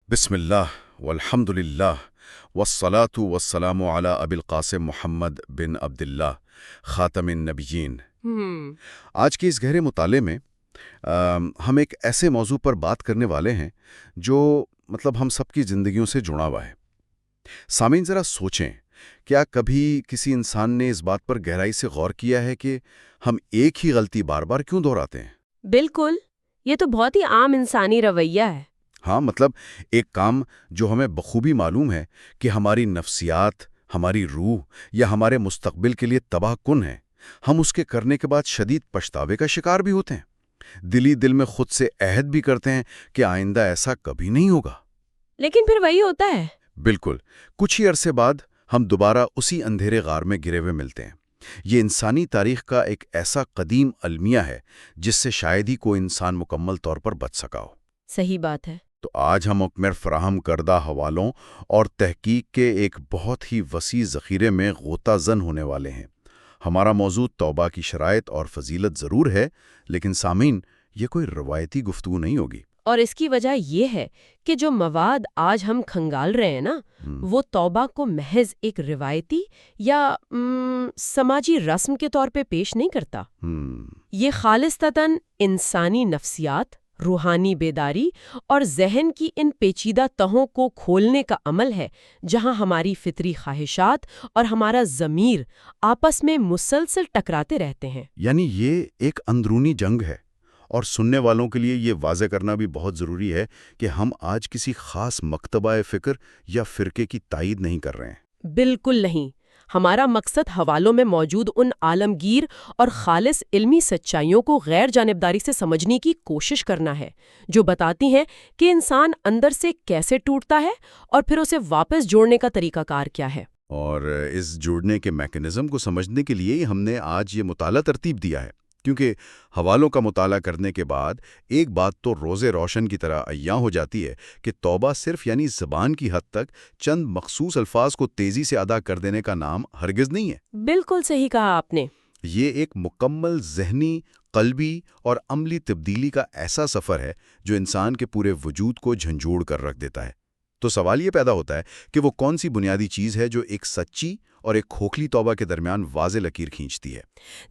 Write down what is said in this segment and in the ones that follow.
بسم اللہ والحمد للہ والصلاة والسلام علی ابی القاسم محمد بن عبداللہ خاتم النبیین۔ آج کے اس گہرے مطالعے میں ہم ایک ایسے موضوع پر بات کرنے والے ہیں جو ہم سب کی زندگیوں سے جڑا ہوا ہے۔ سامعین ذرا سوچیں، کیا کبھی کسی انسان نے اس بات پر گہرائی سے غور کیا ہے کہ ہم ایک ہی غلطی بار بار کیوں دہراتے ہیں؟ بالکل، یہ تو بہت ہی عام انسانی رویہ ہے۔ ہاں، ایک کام جو ہمیں بخوبی معلوم ہے کہ ہماری نفسیات، ہماری روح یا ہمارے مستقبل کے لیے تباہ کن ہے، ہم اس کے کرنے کے بعد شدید پچھتاوے کا شکار بھی ہوتے ہیں۔ دل میں خود سے عہد بھی کرتے ہیں کہ آئندہ ایسا کبھی نہیں ہوگا، لیکن پھر وہی ہوتا ہے۔ بالکل، کچھ ہی عرصے بعد ہم دوبارہ اسی اندھیرے غار میں گرے ہوئے ملتے ہیں۔ یہ انسانی تاریخ کا ایک ایسا قدیم المیہ ہے جس سے شاید ہی کوئی انسان مکمل طور پر بچ سکا ہو۔ صحیح بات ہے۔ تو آج ہم اکمل فراہم کردہ حوالوں اور تحقیق کے ایک بہت ہی وسیع ذخیرے میں غوطہ زن ہونے والے ہیں۔ ہمارا موضوع توبہ کی شرائط اور فضیلت ضرور ہے، لیکن سامعین، یہ کوئی روایتی گفتگو نہیں ہوگی۔ اور اس کی وجہ یہ ہے کہ جو مواد آج ہم کھنگال رہے ہیں نا، وہ توبہ کو محض ایک روایتی یا سماجی رسم کے طور پہ پیش نہیں کرتا۔ یہ خالصتاً انسانی نفسیات، روحانی بیداری اور ذہن کی ان پیچیدہ تہوں کو کھولنے کا عمل ہے، جہاں ہماری فطری خواہشات اور ہمارا ضمیر آپس میں مسلسل ٹکراتے رہتے ہیں۔ یعنی یہ ایک اندرونی جنگ ہے، اور سننے والوں کے لیے یہ واضح کرنا بھی بہت ضروری ہے کہ ہم آج کسی خاص مکتبہ فکر یا فرقے کی تائید نہیں کر رہے ہیں۔ بالکل نہیں۔ ہمارا مقصد حوالوں میں موجود ان عالمگیر اور خالص علمی سچائیوں کو غیر جانبداری سے سمجھنے کی کوشش کرنا ہے، جو بتاتی ہیں کہ انسان اندر سے کیسے ٹوٹتا ہے اور پھر اسے واپس جوڑنے کا طریقہ کار کیا ہے۔ اور اس جوڑنے کے میکانزم کو سمجھنے کے لیے ہم نے آج یہ مطالعہ ترتیب دیا ہے، کیونکہ حوالوں کا مطالعہ کرنے کے بعد ایک بات تو روز روشن کی طرح عیاں ہو جاتی ہے کہ توبہ صرف زبان کی حد تک چند مخصوص الفاظ کو تیزی سے ادا کر دینے کا نام ہرگز نہیں ہے۔ بالکل صحیح کہا آپ نے۔ یہ ایک مکمل ذہنی، قلبی اور عملی تبدیلی کا ایسا سفر ہے جو انسان کے پورے وجود کو جھنجھوڑ کر رکھ دیتا ہے۔ تو سوال یہ پیدا ہوتا ہے کہ وہ کون سی بنیادی چیز ہے جو ایک سچی اور ایک کھوکھلی توبہ کے درمیان واضح لکیر کھینچتی ہے؟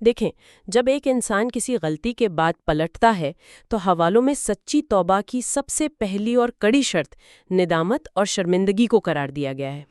دیکھیں، جب ایک انسان کسی غلطی کے بعد پلٹتا ہے تو حوالوں میں سچی توبہ کی سب سے پہلی اور کڑی شرط ندامت اور شرمندگی کو قرار دیا گیا ہے۔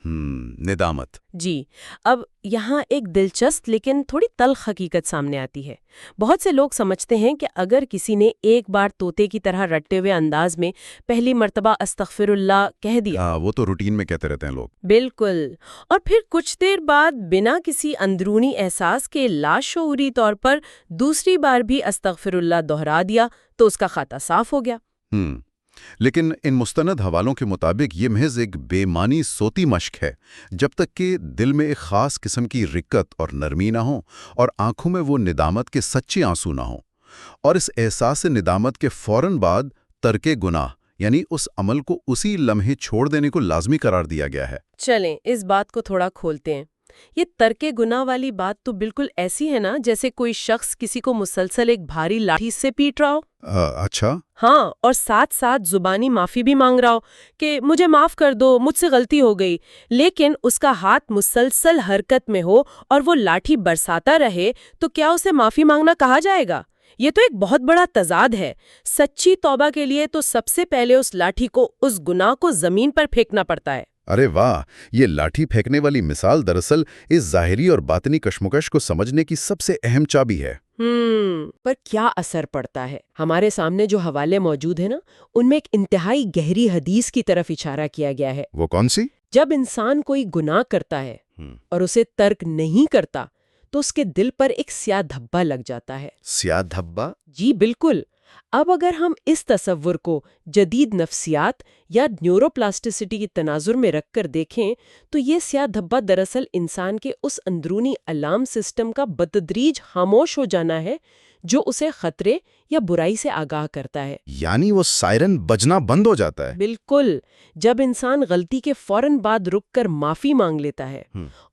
ندامت۔ جی، اب یہاں ایک دلچسپ لیکن تھوڑی تلخ حقیقت سامنے آتی ہے۔ بہت سے لوگ سمجھتے ہیں کہ اگر کسی نے ایک بار طوطے کی طرح رٹے ہوئے انداز میں پہلی مرتبہ استغفر اللہ کہہ دیا، وہ تو روٹین میں کہتے رہتے ہیں لوگ۔ بالکل، اور پھر کچھ دیر بعد بنا کسی اندرونی احساس کے لاشعوری طور پر دوسری بار بھی استغفر اللہ دہرا دیا تو اس کا خاتہ صاف ہو گیا۔ لیکن ان مستند حوالوں کے مطابق یہ محض ایک بے معنی صوتی مشق ہے، جب تک کہ دل میں ایک خاص قسم کی رقت اور نرمی نہ ہو اور آنکھوں میں وہ ندامت کے سچے آنسو نہ ہوں، اور اس احساس ندامت کے فوراً بعد ترک گناہ یعنی اس عمل کو اسی لمحے چھوڑ دینے کو لازمی قرار دیا گیا ہے۔ چلیں اس بات کو تھوڑا کھولتے ہیں۔ یہ ترک گناہ والی بات تو بالکل ایسی ہے نا جیسے کوئی شخص کسی کو مسلسل ایک بھاری لاٹھی سے پیٹ رہا ہو۔ اچھا۔ ہاں، اور ساتھ ساتھ زبانی معافی بھی مانگ رہا ہو کہ مجھے معاف کر دو، مجھ سے غلطی ہو گئی، لیکن اس کا ہاتھ مسلسل حرکت میں ہو اور وہ لاٹھی برساتا رہے تو کیا اسے معافی مانگنا کہا جائے گا؟ یہ تو ایک بہت بڑا تضاد ہے۔ سچی توبہ کے لیے تو سب سے پہلے اس لاٹھی کو، اس گناہ کو زمین پر پھینکنا پڑتا ہے۔ ارے واہ، یہ لاٹھی پھینکنے والی مثال دراصل اس ظاہری اور باطنی کشمکش کو سمجھنے کی سب سے اہم چابی ہے۔ پر کیا اثر پڑتا ہے؟ ہمارے سامنے جو حوالے موجود ہیں نا، ان میں ایک انتہائی گہری حدیث کی طرف اشارہ کیا گیا ہے۔ وہ کون سی؟ جب انسان کوئی گناہ کرتا ہے اور اسے ترک نہیں کرتا تو اس کے دل پر ایک سیاہ دھبا لگ جاتا ہے۔ سیاہ دھبا؟ جی بالکل۔ اب اگر ہم اس تصور کو جدید نفسیات یا نیورو پلاسٹیسٹی کی تناظر میں رکھ کر دیکھیں تو یہ سیاہ دھبا دراصل انسان کے اس اندرونی الارم سسٹم کا بتدریج خاموش ہو جانا ہے جو اسے خطرے یا برائی سے آگاہ کرتا ہے۔ یعنی وہ سائرن بجنا بند ہو جاتا ہے؟ بالکل۔ جب انسان غلطی کے فوراً بعد رک کر معافی مانگ لیتا ہے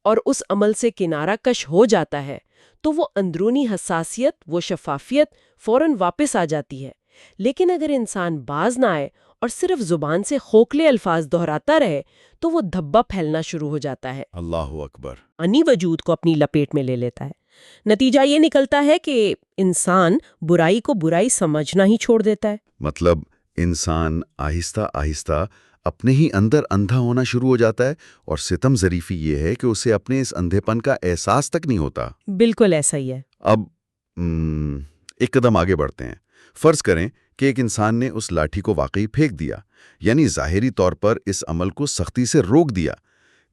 اور اس عمل سے کنارہ کش ہو جاتا ہے تو وہ اندرونی حساسیت، وہ شفافیت فوراً واپس آ جاتی ہے۔ لیکن اگر انسان باز نہ آئے اور صرف زبان سے کھوکھلے الفاظ دہراتا رہے تو وہ دھبا پھیلنا شروع ہو جاتا ہے، اللہ اکبر، انی وجود کو اپنی لپیٹ میں لے لیتا ہے۔ نتیجہ یہ نکلتا ہے کہ انسان برائی کو برائی سمجھنا ہی چھوڑ دیتا ہے۔ مطلب انسان آہستہ آہستہ اپنے ہی اندر اندھا ہونا شروع ہو جاتا ہے، اور ستم ظریفی یہ ہے کہ اسے اپنے اس اندھے پن کا احساس تک نہیں ہوتا۔ بالکل ایسا ہی ہے۔ اب ایک قدم آگے بڑھتے ہیں۔ فرض کریں کہ ایک انسان نے اس لاٹھی کو واقعی پھینک دیا، یعنی ظاہری طور پر اس عمل کو سختی سے روک دیا۔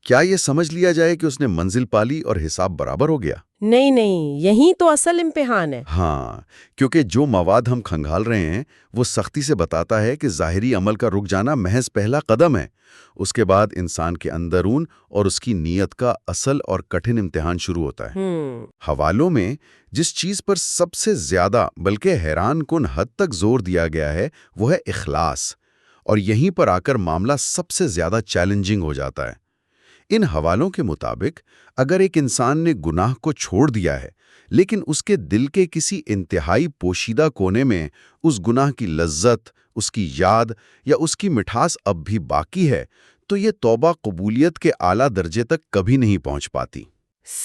کیا یہ سمجھ لیا جائے کہ اس نے منزل پالی اور حساب برابر ہو گیا؟ نہیں، یہی تو اصل امتحان ہے۔ ہاں، کیونکہ جو مواد ہم کھنگال رہے ہیں وہ سختی سے بتاتا ہے کہ ظاہری عمل کا رک جانا محض پہلا قدم ہے۔ اس کے بعد انسان کے اندرون اور اس کی نیت کا اصل اور کٹھن امتحان شروع ہوتا ہے۔ حوالوں میں جس چیز پر سب سے زیادہ بلکہ حیران کن حد تک زور دیا گیا ہے وہ ہے اخلاص، اور یہیں پر آ کر معاملہ سب سے زیادہ چیلنجنگ ہو جاتا ہے۔ ان حوالوں کے مطابق اگر ایک انسان نے گناہ کو چھوڑ دیا ہے لیکن اس کے دل کے کسی انتہائی پوشیدہ کونے میں اس گناہ کی لذت، اس کی یاد یا اس کی مٹھاس اب بھی باقی ہے، تو یہ توبہ قبولیت کے اعلیٰ درجے تک کبھی نہیں پہنچ پاتی۔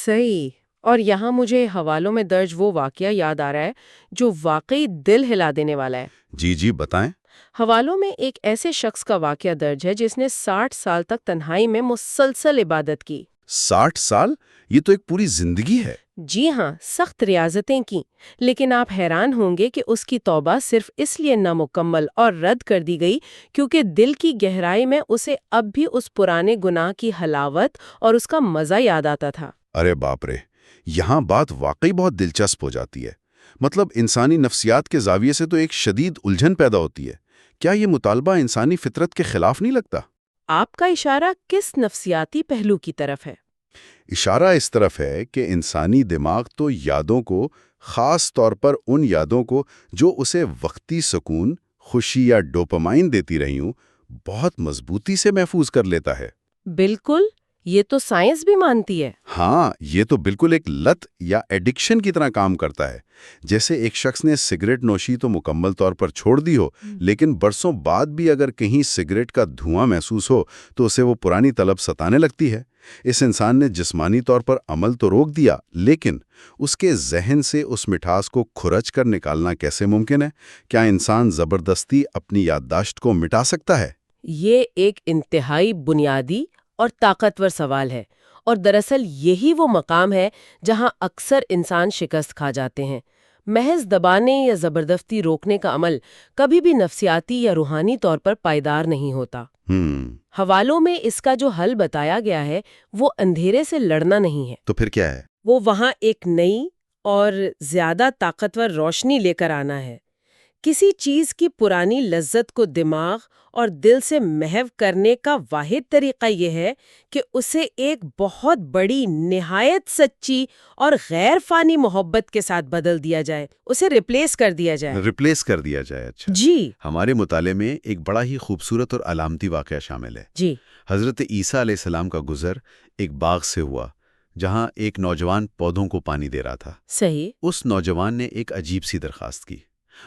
صحیح۔ اور یہاں مجھے حوالوں میں درج وہ واقعہ یاد آ رہا ہے جو واقعی دل ہلا دینے والا ہے۔ جی بتائیں۔ حوالوں میں ایک ایسے شخص کا واقعہ درج ہے جس نے 60 سال تک تنہائی میں مسلسل عبادت کی۔ 60 سال؟ یہ تو ایک پوری زندگی ہے۔ جی ہاں، سخت ریاضتیں کی، لیکن آپ حیران ہوں گے کہ اس کی توبہ صرف اس لیے نامکمل اور رد کر دی گئی کیونکہ دل کی گہرائی میں اسے اب بھی اس پرانے گناہ کی حلاوت اور اس کا مزہ یاد آتا تھا۔ ارے باپ رے، یہاں بات واقعی بہت دلچسپ ہو جاتی ہے۔ مطلب انسانی نفسیات کے زاویے سے تو ایک شدید الجھن پیدا ہوتی ہے۔ کیا یہ مطالبہ انسانی فطرت کے خلاف نہیں لگتا؟ آپ کا اشارہ کس نفسیاتی پہلو کی طرف ہے؟ اشارہ اس طرف ہے کہ انسانی دماغ تو یادوں کو، خاص طور پر ان یادوں کو جو اسے وقتی سکون، خوشی یا ڈوپامائن دیتی رہی ہوں، بہت مضبوطی سے محفوظ کر لیتا ہے۔ بالکل، یہ تو سائنس بھی مانتی ہے۔ ہاں، یہ تو بالکل ایک لت یا ایڈکشن کی طرح کام کرتا ہے۔ جیسے ایک شخص نے سگریٹ نوشی تو مکمل طور پر چھوڑ دی ہو، لیکن برسوں بعد بھی اگر کہیں سگریٹ کا دھواں محسوس ہو تو اسے وہ پرانی طلب ستانے لگتی ہے۔ اس انسان نے جسمانی طور پر عمل تو روک دیا، لیکن اس کے ذہن سے اس مٹھاس کو کھرچ کر نکالنا کیسے ممکن ہے؟ کیا انسان زبردستی اپنی یادداشت کو مٹا سکتا ہے؟ یہ ایک انتہائی بنیادی اور طاقتور سوال ہے، اور دراصل یہی وہ مقام ہے جہاں اکثر انسان شکست کھا جاتے ہیں۔ محض دبانے یا زبردستی روکنے کا عمل کبھی بھی نفسیاتی یا روحانی طور پر پائیدار نہیں ہوتا۔ حوالوں میں اس کا جو حل بتایا گیا ہے وہ اندھیرے سے لڑنا نہیں ہے۔ تو پھر کیا ہے؟ وہ وہاں ایک نئی اور زیادہ طاقتور روشنی لے کر آنا ہے۔ کسی چیز کی پرانی لذت کو دماغ اور دل سے محو کرنے کا واحد طریقہ یہ ہے کہ اسے ایک بہت بڑی، نہایت سچی اور غیر فانی محبت کے ساتھ بدل دیا جائے، اسے ریپلیس کر دیا جائے۔ ریپلیس کر دیا جائے، اچھا۔ جی، ہمارے مطالعے میں ایک بڑا ہی خوبصورت اور علامتی واقعہ شامل ہے۔ جی، حضرت عیسیٰ علیہ السلام کا گزر ایک باغ سے ہوا جہاں ایک نوجوان پودوں کو پانی دے رہا تھا۔ صحیح۔ اس نوجوان نے ایک عجیب سی درخواست کی۔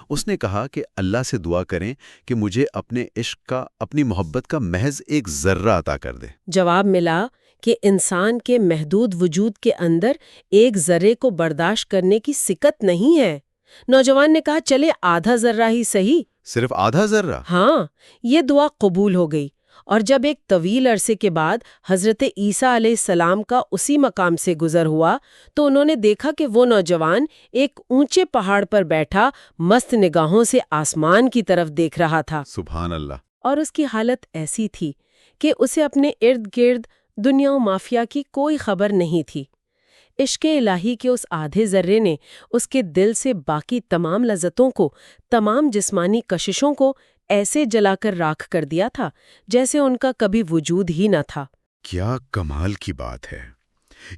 اس نے کہا کہ اللہ سے دعا کریں کہ مجھے اپنے عشق کا، اپنی محبت کا محض ایک ذرہ عطا کر دے۔ جواب ملا کہ انسان کے محدود وجود کے اندر ایک ذرے کو برداشت کرنے کی سکت نہیں ہے۔ نوجوان نے کہا چلے آدھا ذرہ ہی صحیح۔ صرف آدھا ذرہ؟ ہاں، یہ دعا قبول ہو گئی، اور جب ایک طویل عرصے کے بعد حضرت عیسیٰ علیہ السلام کا اسی مقام سے گزر ہوا تو انہوں نے دیکھا کہ وہ نوجوان ایک اونچے پہاڑ پر بیٹھا مست نگاہوں سے آسمان کی طرف دیکھ رہا تھا۔ سبحان اللہ۔ اور اس کی حالت ایسی تھی کہ اسے اپنے ارد گرد دنیا و مافیا کی کوئی خبر نہیں تھی۔ عشق الہی کے اس آدھے ذرے نے اس کے دل سے باقی تمام لذتوں کو، تمام جسمانی کششوں کو ایسے جلا کر راکھ کر دیا تھا جیسے ان کا کبھی وجود ہی نہ تھا۔ کیا کمال کی بات ہے!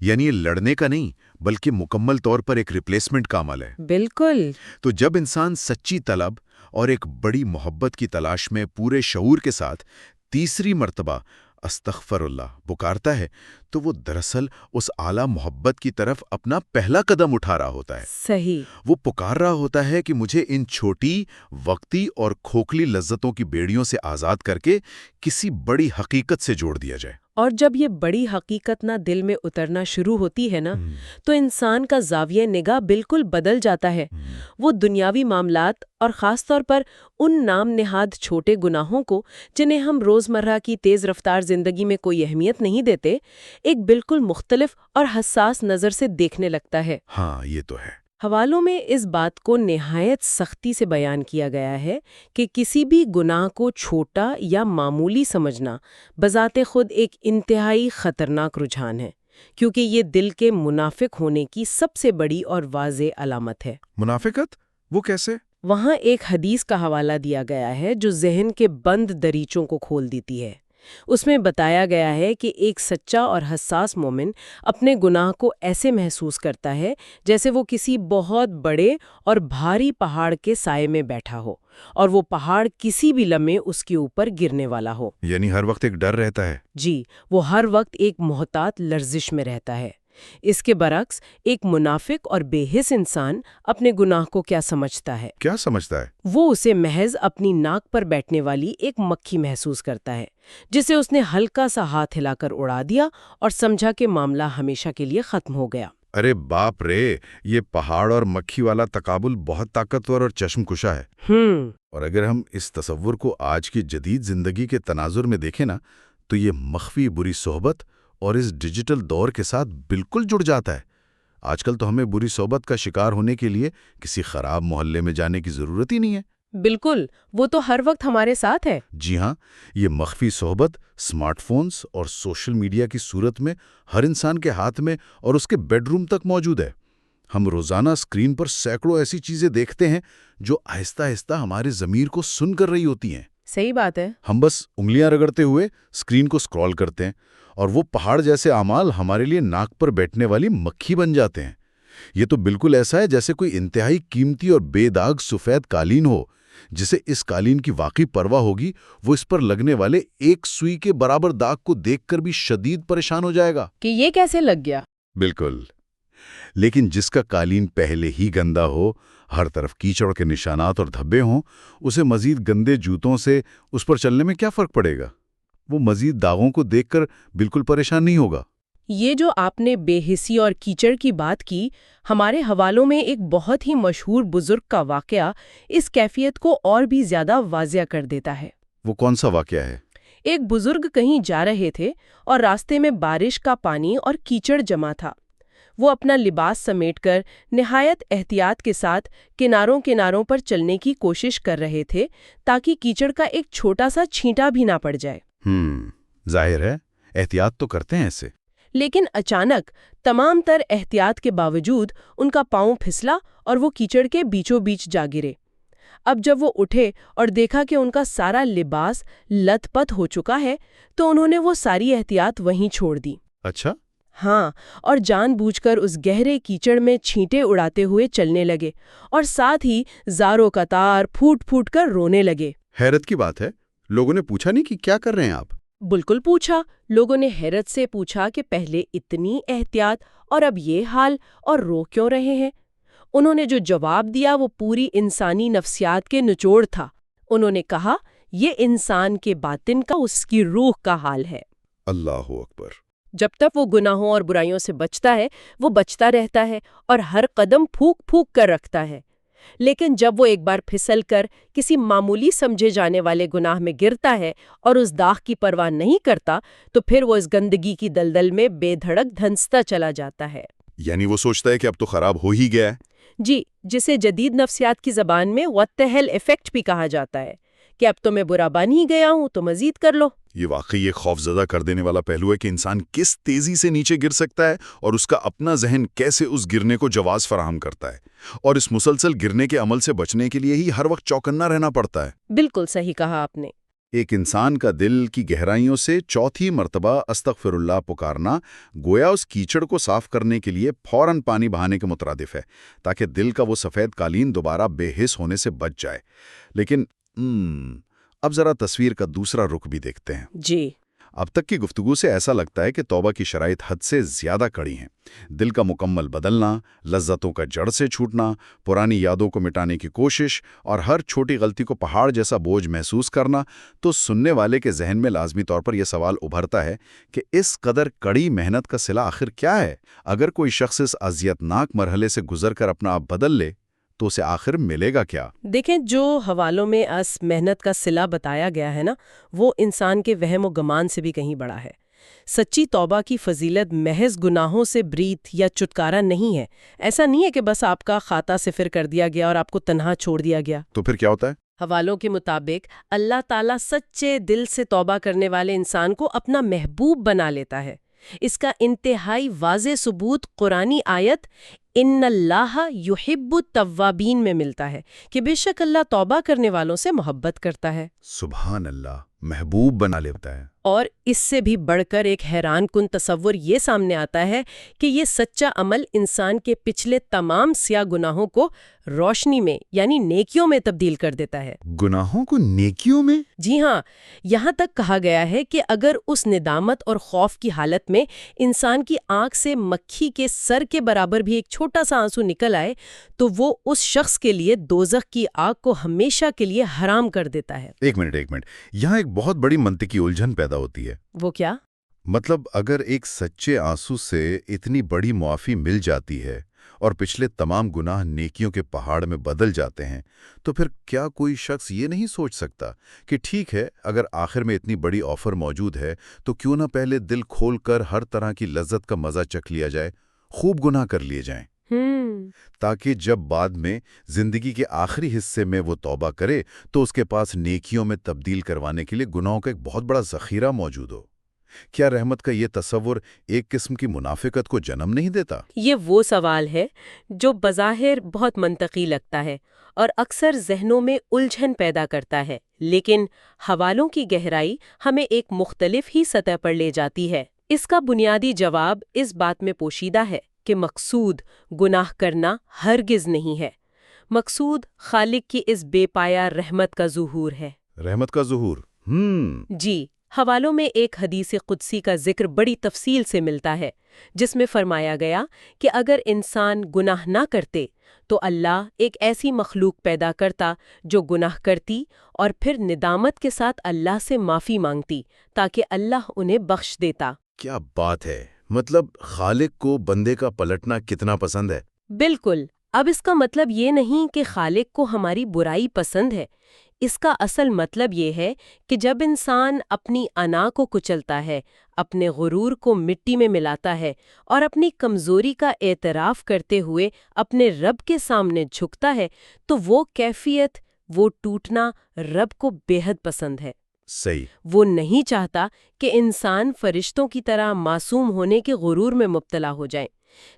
یعنی یہ لڑنے کا نہیں بلکہ مکمل طور پر ایک ریپلیسمنٹ کا عمل ہے۔ بالکل۔ تو جب انسان سچی طلب اور ایک بڑی محبت کی تلاش میں پورے شعور کے ساتھ تیسری مرتبہ استغفر اللہ پکارتا ہے تو وہ دراصل اس اعلیٰ محبت کی طرف اپنا پہلا قدم اٹھا رہا ہوتا ہے۔ صحیح۔ وہ پکار رہا ہوتا ہے کہ مجھے ان چھوٹی، وقتی اور کھوکھلی لذتوں کی بیڑیوں سے آزاد کر کے کسی بڑی حقیقت سے جوڑ دیا جائے۔ اور جب یہ بڑی حقیقت نہ دل میں اترنا شروع ہوتی ہے نا، تو انسان کا زاویہ نگاہ بالکل بدل جاتا ہے۔ وہ دنیاوی معاملات اور خاص طور پر ان نام نہاد چھوٹے گناہوں کو، جنہیں ہم روزمرہ کی تیز رفتار زندگی میں کوئی اہمیت نہیں دیتے، ایک بالکل مختلف اور حساس نظر سے دیکھنے لگتا ہے۔ ہاں، یہ تو ہے۔ حوالوں میں اس بات کو نہایت سختی سے بیان کیا گیا ہے کہ کسی بھی گناہ کو چھوٹا یا معمولی سمجھنا بذات خود ایک انتہائی خطرناک رجحان ہے، کیونکہ یہ دل کے منافق ہونے کی سب سے بڑی اور واضح علامت ہے۔ منافقت؟ وہ کیسے؟ وہاں ایک حدیث کا حوالہ دیا گیا ہے جو ذہن کے بند دریچوں کو کھول دیتی ہے۔ اس میں بتایا گیا ہے کہ ایک سچا اور حساس مومن اپنے گناہ کو ایسے محسوس کرتا ہے جیسے وہ کسی بہت بڑے اور بھاری پہاڑ کے سائے میں بیٹھا ہو، اور وہ پہاڑ کسی بھی لمحے اس کے اوپر گرنے والا ہو۔ یعنی ہر وقت ایک ڈر رہتا ہے۔ جی، وہ ہر وقت ایک محتاط لرزش میں رہتا ہے۔ اس کے برعکس ایک منافق اور بے حس انسان اپنے گناہ کو کیا سمجھتا ہے؟ کیا سمجھتا ہے؟ وہ اسے محض اپنی ناک پر بیٹھنے والی ایک مکھی محسوس کرتا ہے، جسے اس نے ہلکا سا ہاتھ ہلا کر اڑا دیا اور سمجھا کہ معاملہ ہمیشہ کے لیے ختم ہو گیا۔ ارے باپ رے، یہ پہاڑ اور مکھی والا تقابل بہت طاقتور اور چشم کشا ہے۔ اور اگر ہم اس تصور کو آج کی جدید زندگی کے تناظر میں دیکھیں نا، تو یہ مخفی بری صحبت اور اس ڈیجیٹل دور کے ساتھ بالکل جڑ جاتا ہے۔ آج کل تو ہمیں بری صحبت کا شکار ہونے کے لیے کسی خراب محلے میں جانے کی ضرورت ہی نہیں ہے۔ بالکل، وہ تو ہر وقت ہمارے ساتھ ہے۔ جی ہاں، یہ مخفی صحبت اسمارٹ فونز اور سوشل میڈیا کی صورت میں ہر انسان کے ہاتھ میں اور اس کے بیڈ روم تک موجود ہے۔ ہم روزانہ اسکرین پر سینکڑوں ایسی چیزیں دیکھتے ہیں جو آہستہ آہستہ ہمارے ضمیر کو سن کر رہی ہوتی ہیں۔ صحیح بات ہے۔ ہم بس انگلیاں رگڑتے ہوئے اسکرین کو اسکرول کرتے ہیں، اور وہ پہاڑ جیسے اعمال ہمارے لیے ناک پر بیٹھنے والی مکھی بن جاتے ہیں۔ یہ تو بالکل ایسا ہے جیسے کوئی انتہائی قیمتی اور بے داغ سفید قالین ہو، جسے اس قالین کی واقعی پرواہ ہوگی وہ اس پر لگنے والے ایک سوئی کے برابر داغ کو دیکھ کر بھی شدید پریشان ہو جائے گا کہ یہ کیسے لگ گیا۔ بالکل، لیکن جس کا قالین پہلے ہی گندا ہو، ہر طرف کیچڑ کے نشانات اور دھبے ہوں، اسے مزید گندے جوتوں سے اس پر چلنے میں کیا فرق پڑے گا؟ وہ مزید داغوں کو دیکھ کر بالکل پریشان نہیں ہوگا۔ یہ جو آپ نے بے حسی اور کیچڑ کی بات کی، ہمارے حوالوں میں ایک بہت ہی مشہور بزرگ کا واقعہ اس کیفیت کو اور بھی زیادہ واضح کر دیتا ہے۔ وہ کون سا واقعہ ہے؟ ایک بزرگ کہیں جا رہے تھے اور راستے میں بارش کا پانی اور کیچڑ جمع تھا۔ وہ اپنا لباس سمیٹ کر نہایت احتیاط کے ساتھ کناروں پر چلنے کی کوشش کر رہے تھے تاکہ کیچڑ کا ایک چھوٹا سا چھینٹا بھی نہ پڑ جائے۔ ظاہر ہے، احتیاط تو کرتے ہیں ایسے۔ لیکن اچانک تمام تر احتیاط کے باوجود ان کا پاؤں پھسلا اور وہ کیچڑ کے بیچوں بیچ جا گرے۔ اب جب وہ اٹھے اور دیکھا کہ ان کا سارا لباس لت پت ہو چکا ہے، تو انہوں نے وہ ساری احتیاط وہیں چھوڑ دی۔ اچھا؟ ہاں، اور جان بوجھ کر اس گہرے کیچڑ میں چھینٹے اڑاتے ہوئے چلنے لگے، اور ساتھ ہی زاروں قطار پھوٹ پھوٹ کر رونے لگے۔ حیرت کی بات ہے، لوگوں نے پوچھا نہیں کہ کیا کر رہے ہیں آپ؟ بالکل پوچھا۔ لوگوں نے حیرت سے پوچھا کہ پہلے اتنی احتیاط اور اب یہ حال، اور رو کیوں رہے ہیں؟ انہوں نے جو جواب دیا وہ پوری انسانی نفسیات کے نچوڑ تھا۔ انہوں نے کہا، یہ انسان کے باطن کا، اس کی روح کا حال ہے۔ اللہ اکبر۔ جب تک وہ گناہوں اور برائیوں سے بچتا ہے، وہ بچتا رہتا ہے اور ہر قدم پھونک پھونک کر رکھتا ہے۔ لیکن جب وہ ایک بار پھسل کر کسی معمولی سمجھے جانے والے گناہ میں گرتا ہے اور اس داغ کی پرواہ نہیں کرتا، تو پھر وہ اس گندگی کی دلدل میں بے دھڑک دھنستا چلا جاتا ہے۔ یعنی وہ سوچتا ہے کہ اب تو خراب ہو ہی گیا ہے۔ جی، جسے جدید نفسیات کی زبان میں what the hell ایفیکٹ بھی کہا جاتا ہے، کہ اب تو میں برا بن ہی گیا ہوں تو مزید کر لو۔ یہ واقعی ایک خوفزدہ کر دینے والا پہلو ہے کہ انسان کس تیزی سے نیچے گر سکتا ہے، اور اس کا اپنا ذہن کیسے اس گرنے کو جواز فراہم کرتا ہے، اور اس مسلسل گرنے کے عمل سے بچنے کے لیے ہی ہر وقت چوکنا رہنا پڑتا ہے۔ بالکل صحیح کہا آپ نے۔ ایک انسان کا دل کی گہرائیوں سے چوتھی مرتبہ استغفر اللہ پکارنا گویا اس کیچڑ کو صاف کرنے کے لیے فوراً پانی بہانے کے مترادف ہے، تاکہ دل کا وہ سفید قالین دوبارہ بے حس ہونے سے بچ جائے۔ لیکن اب ذرا تصویر کا دوسرا رخ بھی دیکھتے ہیں۔ جی۔ اب تک کی گفتگو سے ایسا لگتا ہے کہ توبہ کی شرائط حد سے زیادہ کڑی ہیں۔ دل کا مکمل بدلنا، لذتوں کا جڑ سے چھوٹنا، پرانی یادوں کو مٹانے کی کوشش اور ہر چھوٹی غلطی کو پہاڑ جیسا بوجھ محسوس کرنا، تو سننے والے کے ذہن میں لازمی طور پر یہ سوال ابھرتا ہے کہ اس قدر کڑی محنت کا صلہ آخر کیا ہے؟ اگر کوئی شخص اس اذیتناک مرحلے سے گزر کر اپنا آپ بدل لے تو اسے آخر ملے گا کیا؟ دیکھیں، جو حوالوں میں اس محنت کا صلہ بتایا گیا ہے نا، وہ انسان کے وہم و گمان سے بھی کہیں بڑا ہے۔ سچی توبہ کی فضیلت محض گناہوں سے بریت یا چھٹکارا نہیں ہے۔ ایسا نہیں ہے کہ بس آپ کا خاتہ صفر کر دیا گیا اور آپ کو تنہا چھوڑ دیا گیا۔ تو پھر کیا ہوتا ہے؟ حوالوں کے مطابق اللہ تعالیٰ سچے دل سے توبہ کرنے والے انسان کو اپنا محبوب بنا لیتا ہے۔ اس کا انتہائی واضح ثبوت قرآنی آیت ان اللہ یحب التوابین میں ملتا ہے کہ بے شک اللہ توبہ کرنے والوں سے محبت کرتا ہے۔ سبحان اللہ، محبوب بنا لیتا ہے۔ اور اس سے بھی بڑھ کر ایک حیران کن تصور یہ سامنے آتا ہے کہ یہ سچا عمل انسان کے پچھلے تمام سیاہ گناہوں کو روشنی میں یعنی نیکیوں میں تبدیل کر دیتا ہے۔ گناہوں کو نیکیوں میں؟ جی ہاں، یہاں تک کہا گیا ہے کہ اگر اس ندامت اور خوف کی حالت میں انسان کی آنکھ سے مکھی کے سر کے برابر بھی ایک چھوٹا سا آنسو نکل آئے تو وہ اس شخص کے لیے دوزخ کی آگ کو ہمیشہ کے لیے حرام کر دیتا ہے۔ ایک منٹ، یہاں ایک بہت بڑی منطقی الجھن پیدا ہوتی ہے۔ وہ کیا؟ مطلب اگر ایک سچے آنسو سے اتنی بڑی معافی مل جاتی ہے اور پچھلے تمام گناہ نیکیوں کے پہاڑ میں بدل جاتے ہیں، تو پھر کیا کوئی شخص یہ نہیں سوچ سکتا کہ ٹھیک ہے، اگر آخر میں اتنی بڑی آفر موجود ہے تو کیوں نہ پہلے دل کھول کر ہر طرح کی لذت کا مزہ چکھ لیا جائے، خوب گناہ کر لیے جائیں، تاکہ جب بعد میں زندگی کے آخری حصے میں وہ توبہ کرے تو اس کے پاس نیکیوں میں تبدیل کروانے کے لیے گناہوں کا ایک بہت بڑا ذخیرہ موجود ہو۔ کیا رحمت کا یہ تصور ایک قسم کی منافقت کو جنم نہیں دیتا؟ یہ وہ سوال ہے جو بظاہر بہت منطقی لگتا ہے اور اکثر ذہنوں میں الجھن پیدا کرتا ہے، لیکن حوالوں کی گہرائی ہمیں ایک مختلف ہی سطح پر لے جاتی ہے۔ اس کا بنیادی جواب اس بات میں پوشیدہ ہے کہ مقصود گناہ کرنا ہرگز نہیں ہے، مقصود خالق کی اس بے پایا رحمت کا ظہور ہے۔ رحمت کا ظہور؟ جی، حوالوں میں ایک حدیث قدسی کا ذکر بڑی تفصیل سے ملتا ہے، جس میں فرمایا گیا کہ اگر انسان گناہ نہ کرتے تو اللہ ایک ایسی مخلوق پیدا کرتا جو گناہ کرتی اور پھر ندامت کے ساتھ اللہ سے معافی مانگتی تاکہ اللہ انہیں بخش دیتا۔ کیا بات ہے! مطلب خالق کو بندے کا پلٹنا کتنا پسند ہے۔ بالکل۔ اب اس کا مطلب یہ نہیں کہ خالق کو ہماری برائی پسند ہے، اس کا اصل مطلب یہ ہے کہ جب انسان اپنی انا کو کچلتا ہے، اپنے غرور کو مٹی میں ملاتا ہے اور اپنی کمزوری کا اعتراف کرتے ہوئے اپنے رب کے سامنے جھکتا ہے تو وہ کیفیت، وہ ٹوٹنا رب کو بے حد پسند ہے۔ صحیح۔ وہ نہیں چاہتا کہ انسان فرشتوں کی طرح معصوم ہونے کے غرور میں مبتلا ہو جائیں،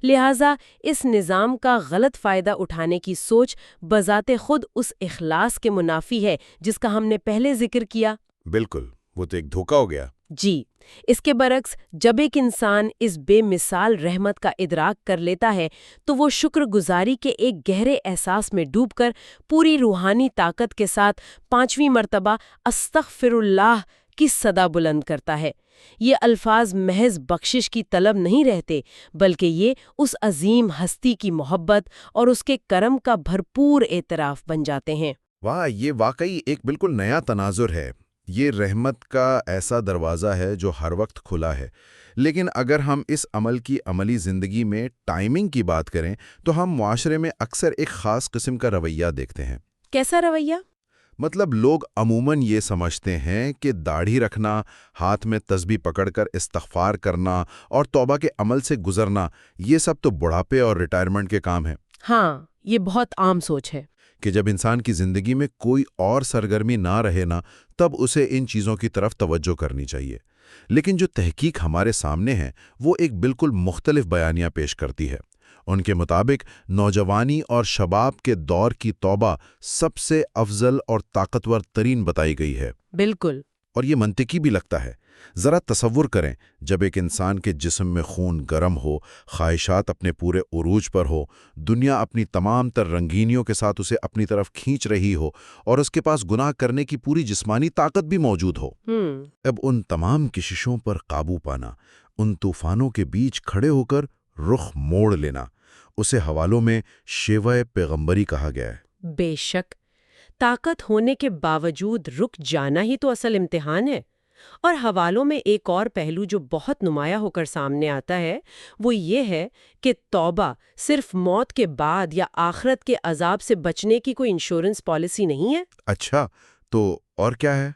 لہٰذا اس نظام کا غلط فائدہ اٹھانے کی سوچ بذات خود اس اخلاص کے منافی ہے جس کا ہم نے پہلے ذکر کیا۔ بالکل، وہ تو ایک دھوکہ ہو گیا۔ جی، اس کے برعکس جب ایک انسان اس بے مثال رحمت کا ادراک کر لیتا ہے تو وہ شکر گزاری کے ایک گہرے احساس میں ڈوب کر پوری روحانی طاقت کے ساتھ 5ویں مرتبہ استغفر اللہ کی صدا بلند کرتا ہے۔ یہ الفاظ محض بخشش کی طلب نہیں رہتے، بلکہ یہ اس عظیم ہستی کی محبت اور اس کے کرم کا بھرپور اعتراف بن جاتے ہیں۔ واہ، یہ واقعی ایک بالکل نیا تناظر ہے۔ یہ رحمت کا ایسا دروازہ ہے جو ہر وقت کھلا ہے۔ لیکن اگر ہم اس عمل کی عملی زندگی میں ٹائمنگ کی بات کریں تو ہم معاشرے میں اکثر ایک خاص قسم کا رویہ دیکھتے ہیں۔ کیسا رویہ؟ مطلب لوگ عموماً یہ سمجھتے ہیں کہ داڑھی رکھنا، ہاتھ میں تسبیح پکڑ کر استغفار کرنا اور توبہ کے عمل سے گزرنا، یہ سب تو بڑھاپے اور ریٹائرمنٹ کے کام ہیں۔ ہاں، یہ بہت عام سوچ ہے کہ جب انسان کی زندگی میں کوئی اور سرگرمی نہ رہے نا، تب اسے ان چیزوں کی طرف توجہ کرنی چاہیے۔ لیکن جو تحقیق ہمارے سامنے ہے وہ ایک بالکل مختلف بیانیہ پیش کرتی ہے۔ ان کے مطابق نوجوانی اور شباب کے دور کی توبہ سب سے افضل اور طاقتور ترین بتائی گئی ہے۔ بالکل۔ اور یہ منطقی بھی لگتا ہے۔ ذرا تصور کریں، جب ایک انسان کے جسم میں خون گرم ہو، خواہشات اپنے پورے عروج پر ہو، دنیا اپنی تمام تر رنگینیوں کے ساتھ اسے اپنی طرف کھینچ رہی ہو، اور اس کے پاس گناہ کرنے کی پوری جسمانی طاقت بھی موجود ہو۔ اب ان تمام کششوں پر قابو پانا، ان طوفانوں کے بیچ کھڑے ہو کر رخ موڑ لینا، اسے حوالوں میں شیوہ پیغمبری کہا گیا ہے۔ بے شک، طاقت ہونے کے باوجود رک جانا ہی تو اصل امتحان ہے۔ اور حوالوں میں ایک اور پہلو جو بہت نمایاں ہو کر سامنے آتا ہے وہ یہ ہے کہ توبہ صرف موت کے بعد یا آخرت کے عذاب سے بچنے کی کوئی انشورنس پالیسی نہیں ہے۔ اچھا، تو اور کیا ہے؟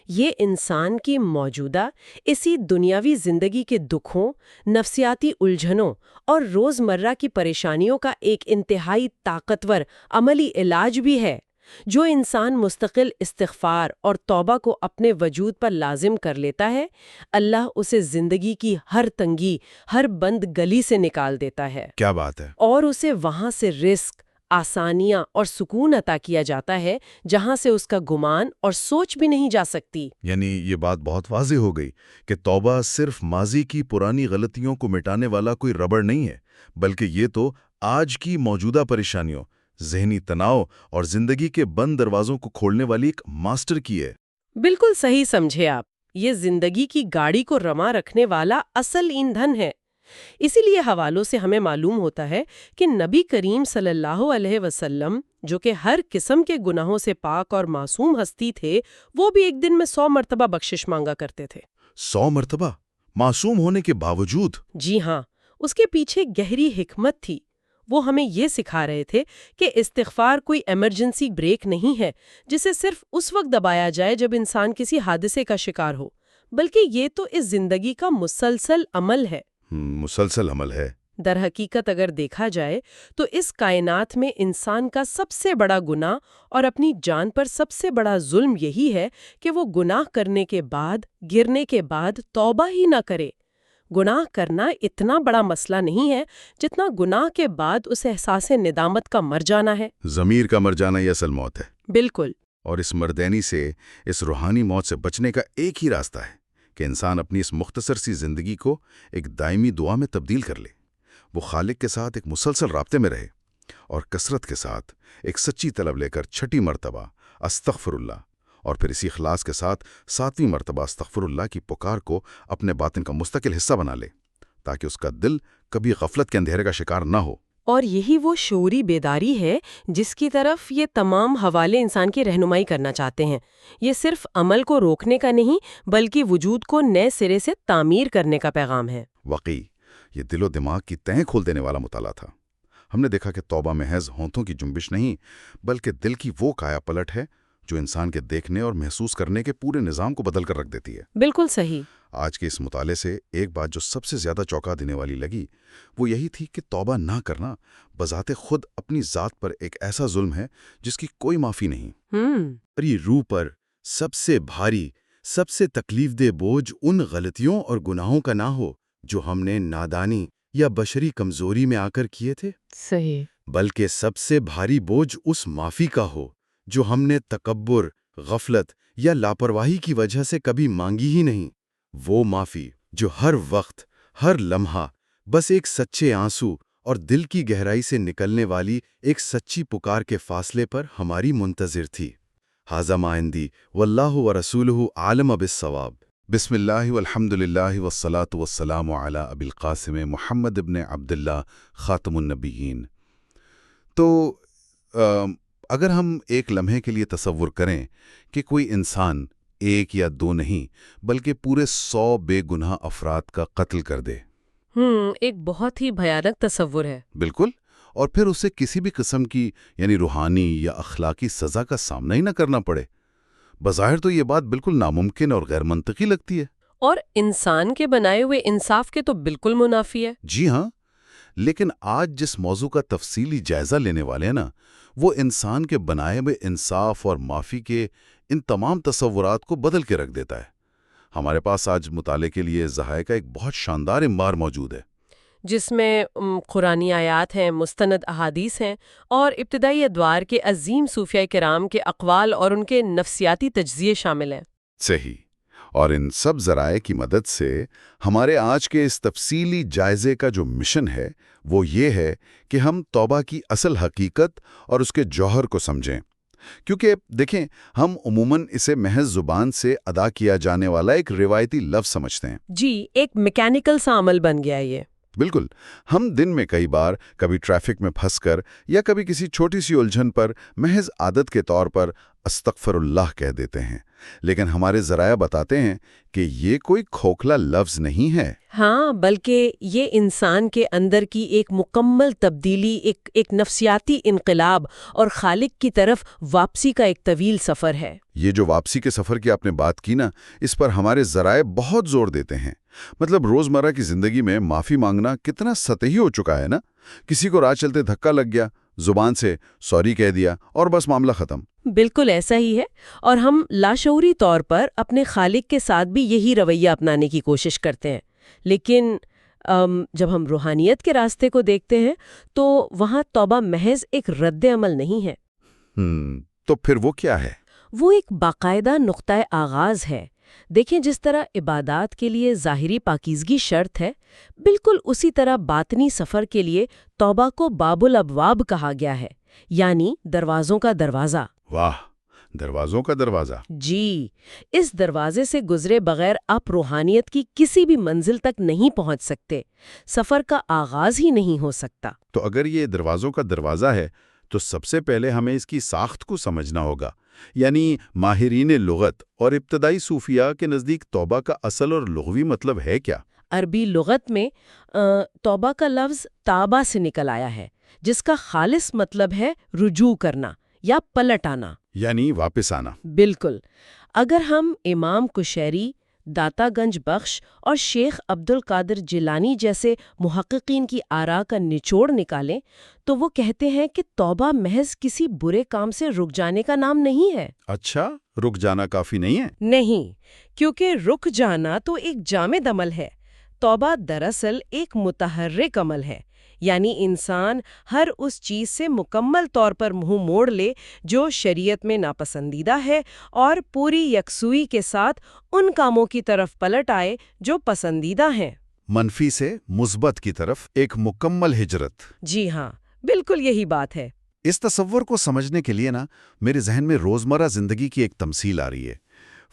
یہ انسان کی موجودہ اسی دنیاوی زندگی کے دکھوں، نفسیاتی الجھنوں اور روزمرہ کی پریشانیوں کا ایک انتہائی طاقتور عملی علاج بھی ہے۔ جو انسان مستقل استغفار اور توبہ کو اپنے وجود پر لازم کر لیتا ہے، اللہ اسے زندگی کی ہر تنگی، ہر بند گلی سے نکال دیتا ہے۔ کیا بات ہے! اور اسے وہاں سے رزق، آسانیاں اور سکون عطا کیا جاتا ہے جہاں سے اس کا گمان اور سوچ بھی نہیں جا سکتی۔ یعنی یہ بات بہت واضح ہو گئی کہ توبہ صرف ماضی کی پرانی غلطیوں کو مٹانے والا کوئی ربڑ نہیں ہے، بلکہ یہ تو آج کی موجودہ پریشانیوں، ذہنی تناؤ اور زندگی کے بند دروازوں کو کھولنے والی ایک ماسٹر کی ہے۔ بالکل صحیح سمجھے آپ، یہ زندگی کی گاڑی کو رواں رکھنے والا اصل ایندھن ہے۔ اسی لیے حوالوں سے ہمیں معلوم ہوتا ہے کہ نبی کریم صلی اللہ علیہ وسلم، جو کہ ہر قسم کے گناہوں سے پاک اور معصوم ہستی تھے، وہ بھی ایک دن میں 100 مرتبہ بخشش مانگا کرتے تھے۔ 100 مرتبہ؟ معصوم ہونے کے باوجود؟ جی ہاں، اس کے پیچھے گہری حکمت تھی۔ وہ ہمیں یہ سکھا رہے تھے کہ استغفار کوئی ایمرجنسی بریک نہیں ہے جسے صرف اس وقت دبایا جائے جب انسان کسی حادثے کا شکار ہو، بلکہ یہ تو اس زندگی کا مسلسل عمل ہے۔ مسلسل عمل ہے۔ در حقیقت اگر دیکھا جائے تو اس کائنات میں انسان کا سب سے بڑا گناہ اور اپنی جان پر سب سے بڑا ظلم یہی ہے کہ وہ گناہ کرنے کے بعد، گرنے کے بعد توبہ ہی نہ کرے۔ گناہ کرنا اتنا بڑا مسئلہ نہیں ہے جتنا گناہ کے بعد اس احساس ندامت کا مر جانا ہے۔ ضمیر کا مر جانا یہ اصل موت ہے۔ بالکل۔ اور اس مردینی سے، اس روحانی موت سے بچنے کا ایک ہی راستہ ہے کہ انسان اپنی اس مختصر سی زندگی کو ایک دائمی دعا میں تبدیل کر لے۔ وہ خالق کے ساتھ ایک مسلسل رابطے میں رہے اور کثرت کے ساتھ ایک سچی طلب لے کر 6 مرتبہ استغفر اللہ، اور پھر اسی اخلاص کے ساتھ 7ویں مرتبہ استغفر اللہ کی پکار کو اپنے باطن کا مستقل حصہ بنا لے، تاکہ اس کا دل کبھی غفلت کے اندھیرے کا شکار نہ ہو۔ اور یہی وہ شعوری بیداری ہے جس کی طرف یہ تمام حوالے انسان کی رہنمائی کرنا چاہتے ہیں۔ یہ صرف عمل کو روکنے کا نہیں بلکہ وجود کو نئے سرے سے تعمیر کرنے کا پیغام ہے۔ واقعی یہ دل و دماغ کی تہیں کھول دینے والا مطالعہ تھا۔ ہم نے دیکھا کہ توبہ محض ہونٹوں کی جنبش نہیں، بلکہ دل کی وہ کایا پلٹ ہے جو انسان کے دیکھنے اور محسوس کرنے کے پورے نظام کو بدل کر رکھ دیتی ہے۔ بالکل صحیح۔ آج کے اس مطالعے سے ایک بات جو سب سے زیادہ چونکا دینے والی لگی وہ یہی تھی کہ توبہ نہ کرنا بذات خود اپنی ذات پر ایک ایسا ظلم ہے جس کی کوئی معافی نہیں۔ اور یہ روح پر سب سے بھاری، سب سے تکلیف دہ بوجھ ان غلطیوں اور گناہوں کا نہ ہو جو ہم نے نادانی یا بشری کمزوری میں آ کر کیے تھے، صحیح، بلکہ سب سے بھاری بوجھ اس معافی کا ہو جو ہم نے تکبر، غفلت یا لاپرواہی کی وجہ سے کبھی مانگی ہی نہیں۔ وہ معافی جو ہر وقت، ہر لمحہ بس ایک سچے آنسو اور دل کی گہرائی سے نکلنے والی ایک سچی پکار کے فاصلے پر ہماری منتظر تھی۔ ھذا ما عندی واللہ ورسولہ عالم بالصواب۔ بسم اللہ والحمد للہ والصلاة والسلام علی ابی القاسم محمد ابن عبداللہ خاتم النبیین۔ تو اگر ہم ایک لمحے کے لیے تصور کریں کہ کوئی انسان ایک یا دو نہیں بلکہ پورے 100 بے گناہ افراد کا قتل کر دے۔ ایک بہت ہی بھیانک تصور ہے۔ بالکل، اور پھر اسے کسی بھی قسم کی یعنی روحانی یا اخلاقی سزا کا سامنا ہی نہ کرنا پڑے۔ بظاہر تو یہ بات بالکل ناممکن اور غیر منطقی لگتی ہے۔ اور انسان کے بنائے ہوئے انصاف کے تو بالکل منافی ہے۔ جی ہاں، لیکن آج جس موضوع کا تفصیلی جائزہ لینے والے ہیں نا، وہ انسان کے بنائے ہوئے انصاف اور معافی کے ان تمام تصورات کو بدل کے رکھ دیتا ہے۔ ہمارے پاس آج مطالعے کے لیے ذرائع کا ایک بہت شاندار انبار موجود ہے، جس میں قرآنی آیات ہیں، مستند احادیث ہیں اور ابتدائی ادوار کے عظیم صوفیہ کرام کے اقوال اور ان کے نفسیاتی تجزیے شامل ہیں۔ صحیح. اور ان سب ذرائع کی مدد سے ہمارے آج کے اس تفصیلی جائزے کا جو مشن ہے وہ یہ ہے کہ ہم توبہ کی اصل حقیقت اور اس کے جوہر کو سمجھیں. کیونکہ دیکھیں، ہم عموماً اسے محض زبان سے ادا کیا جانے والا ایک روایتی لفظ سمجھتے ہیں. جی، ایک میکینیکل سا عمل بن گیا یہ. بالکل. ہم دن میں کئی بار کبھی ٹریفک میں پھنس کر یا کبھی کسی چھوٹی سی الجھن پر محض عادت کے طور پر استغفر اللہ کہہ دیتے ہیں. لیکن ہمارے ذرائع بتاتے ہیں کہ یہ کوئی کھوکھلا لفظ نہیں ہے. ہاں، بلکہ یہ انسان کے اندر کی ایک مکمل تبدیلی، ایک نفسیاتی انقلاب اور خالق کی طرف واپسی کا ایک طویل سفر ہے. یہ جو واپسی کے سفر کی آپ نے بات کی نا، اس پر ہمارے ذرائع بہت زور دیتے ہیں. مطلب روزمرہ کی زندگی میں معافی مانگنا کتنا سطحی ہو چکا ہے نا. کسی کو راہ چلتے دھکا لگ گیا، زبان سے سوری کہہ دیا اور بس معاملہ ختم. بالکل ایسا ہی ہے، اور ہم لاشعوری طور پر اپنے خالق کے ساتھ بھی یہی رویہ اپنانے کی کوشش کرتے ہیں. لیکن جب ہم روحانیت کے راستے کو دیکھتے ہیں تو وہاں توبہ محض ایک رد عمل نہیں ہے. تو پھر وہ کیا ہے؟ وہ ایک باقاعدہ نقطۂ آغاز ہے. دیکھیں، جس طرح عبادات کے لیے ظاہری پاکیزگی شرط ہے، بالکل اسی طرح باطنی سفر کے لیے توبہ کو باب الابواب کہا گیا ہے، یعنی دروازوں کا دروازہ. واہ، دروازوں کا دروازہ. جی، اس دروازے سے گزرے بغیر آپ روحانیت کی کسی بھی منزل تک نہیں پہنچ سکتے. سفر کا آغاز ہی نہیں ہو سکتا. تو اگر یہ دروازوں کا دروازہ ہے تو سب سے پہلے ہمیں اس کی ساخت کو سمجھنا ہوگا. یعنی ماہرین لغت اور ابتدائی صوفیاء کے نزدیک توبہ کا اصل اور لغوی مطلب ہے کیا؟ عربی لغت میں توبہ کا لفظ تابہ سے نکل آیا ہے، جس کا خالص مطلب ہے رجوع کرنا یا پلٹ آنا، یعنی واپس آنا. بالکل. اگر ہم امام کشیری، داتا گنج بخش اور شیخ عبد القادر جیلانی جیسے محققین کی آراء کا نچوڑ نکالیں تو وہ کہتے ہیں کہ توبہ محض کسی برے کام سے رک جانے کا نام نہیں ہے. اچھا، رک جانا کافی نہیں ہے؟ نہیں، کیونکہ رک جانا تو ایک جامد عمل ہے. توبہ دراصل ایک متحرک عمل ہے، یعنی انسان ہر اس چیز سے مکمل طور پر منہ موڑ لے جو شریعت میں ناپسندیدہ ہے، اور پوری یکسوئی کے ساتھ ان کاموں کی طرف پلٹ آئے جو پسندیدہ ہیں. منفی سے مثبت کی طرف ایک مکمل ہجرت. جی ہاں، بالکل یہی بات ہے. اس تصور کو سمجھنے کے لیے نا میرے ذہن میں روزمرہ زندگی کی ایک تمثیل آ رہی ہے.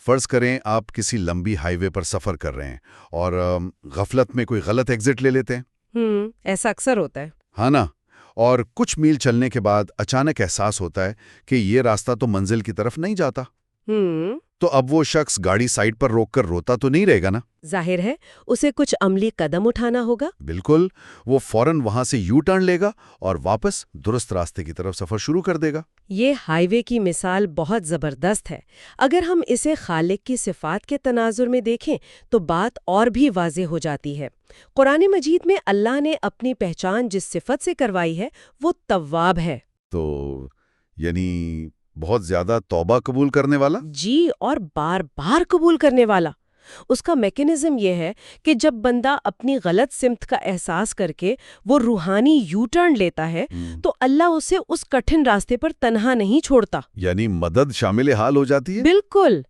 فرض کریں آپ کسی لمبی ہائی وے پر سفر کر رہے ہیں اور غفلت میں کوئی غلط ایگزٹ لے لیتے ہیں. ایسا اکثر ہوتا ہے. ہاں نا. اور کچھ میل چلنے کے بعد اچانک احساس ہوتا ہے کہ یہ راستہ تو منزل کی طرف نہیں جاتا. تو اب وہ شخص گاڑی سائڈ پر روک کر روتا تو نہیں رہے گا نا. ظاہر ہے اسے کچھ عملی قدم اٹھانا ہوگا. بالکل. وہ فوراً وہاں سے یو ٹرن لے گا اور واپس درست راستے کی طرف سفر شروع کر دے گا. یہ ہائی وے کی مثال بہت زبردست ہے. اگر ہم اسے خالق کی صفات کے تناظر میں دیکھیں تو بات اور بھی واضح ہو جاتی ہے. قرآن مجید میں اللہ نے اپنی پہچان جس صفت سے کروائی ہے وہ تواب ہے. تو یعنی بہت زیادہ توبہ قبول کرنے والا؟ جی، اور بار بار قبول کرنے والا. اس کا میکینزم یہ ہے کہ جب بندہ اپنی غلط سمت کا احساس کر کے وہ روحانی یو ٹرن لیتا ہے تو اللہ اسے اس کٹھن راستے پر تنہا نہیں چھوڑتا. یعنی مدد شامل حال ہو جاتی ہے؟ بالکل.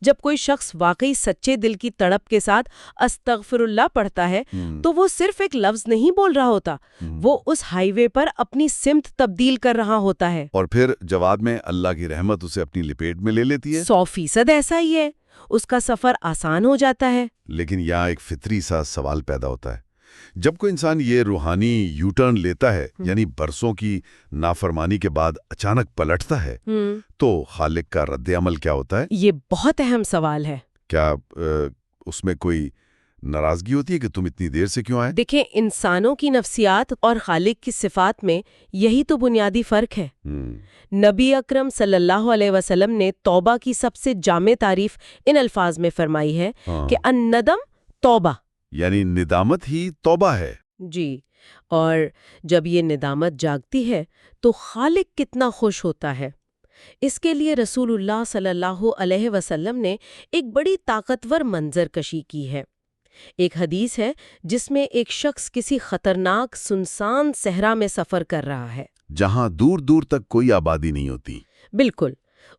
جب کوئی شخص واقعی سچے دل کی تڑپ کے ساتھ استغفر اللہ پڑھتا ہے تو وہ صرف ایک لفظ نہیں بول رہا ہوتا، وہ اس ہائی وے پر اپنی سمت تبدیل کر رہا ہوتا ہے. اور پھر جواب میں اللہ کی رحمت اسے اپنی لپیٹ میں لے لیتی ہے. 100% ایسا ہی ہے. اس کا سفر آسان ہو جاتا ہے. لیکن یہاں ایک فطری سا سوال پیدا ہوتا ہے. جب کوئی انسان یہ روحانی یو ٹرن لیتا ہے، یعنی برسوں کی نافرمانی کے بعد اچانک پلٹتا ہے، تو خالق کا رد عمل کیا ہوتا ہے؟ یہ بہت اہم سوال ہے. کیا اس میں کوئی ناراضگی ہوتی ہے کہ تم اتنی دیر سے کیوں آئے؟ دیکھیں، انسانوں کی نفسیات اور خالق کی صفات میں یہی تو بنیادی فرق ہے. نبی اکرم صلی اللہ علیہ وسلم نے توبہ کی سب سے جامع تعریف ان الفاظ میں فرمائی ہے کہ الندم توبہ، یعنی ندامت ہی توبہ ہے. جی، اور جب یہ ندامت جاگتی ہے تو خالق کتنا خوش ہوتا ہے. اس کے لیے رسول اللہ صلی اللہ علیہ وسلم نے ایک بڑی طاقتور منظر کشی کی ہے. ایک حدیث ہے جس میں ایک شخص کسی خطرناک سنسان صحرا میں سفر کر رہا ہے جہاں دور دور تک کوئی آبادی نہیں ہوتی. بالکل.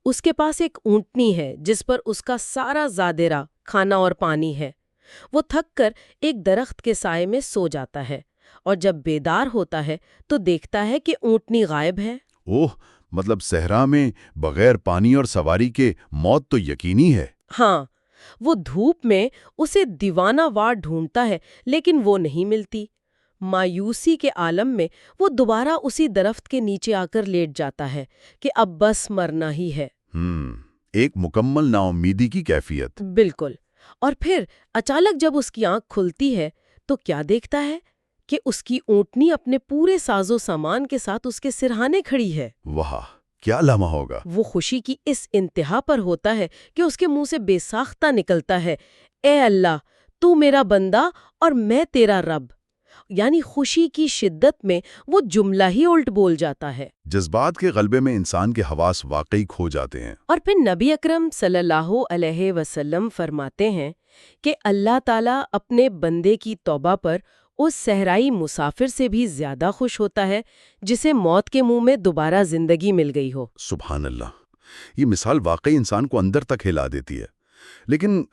اس کے پاس ایک اونٹنی ہے جس پر اس کا سارا زادرہ کھانا اور پانی ہے۔ وہ تھک کر ایک درخت کے سائے میں سو جاتا ہے اور جب بیدار ہوتا ہے تو دیکھتا ہے کہ اونٹنی غائب ہے۔ اوہ، مطلب صحرا میں بغیر پانی اور سواری کے موت تو یقینی ہے۔ ہاں، وہ دھوپ میں اسے دیوانہ وار ڈھونڈتا ہے لیکن وہ نہیں ملتی۔ مایوسی کے عالم میں وہ دوبارہ اسی درخت کے نیچے آ کر لیٹ جاتا ہے کہ اب بس مرنا ہی ہے۔ ایک مکمل نا امیدی کی کیفیت۔ بالکل۔ اور پھر اچانک جب اس کی آنکھ کھلتی ہے تو کیا دیکھتا ہے کہ اس کی اونٹنی اپنے پورے ساز و سامان کے ساتھ اس کے سرہانے کھڑی ہے۔ واہ، کیا لمحہ ہوگا۔ وہ خوشی کی اس انتہا پر ہوتا ہے کہ اس کے منہ سے بے ساختہ نکلتا ہے، اے اللہ، تو میرا بندہ اور میں تیرا رب۔ یعنی خوشی کی شدت میں وہ جملہ ہی الٹ بول جاتا ہے۔ جذبات کے غلبے میں انسان کے حواس واقعی کھو جاتے ہیں۔ اور پھر نبی اکرم صلی اللہ علیہ وسلم فرماتے ہیں کہ اللہ تعالیٰ اپنے بندے کی توبہ پر اس صحرائی مسافر سے بھی زیادہ خوش ہوتا ہے جسے موت کے منہ میں دوبارہ زندگی مل گئی ہو۔ سبحان اللہ، یہ مثال واقعی انسان کو اندر تک ہلا دیتی ہے۔ لیکن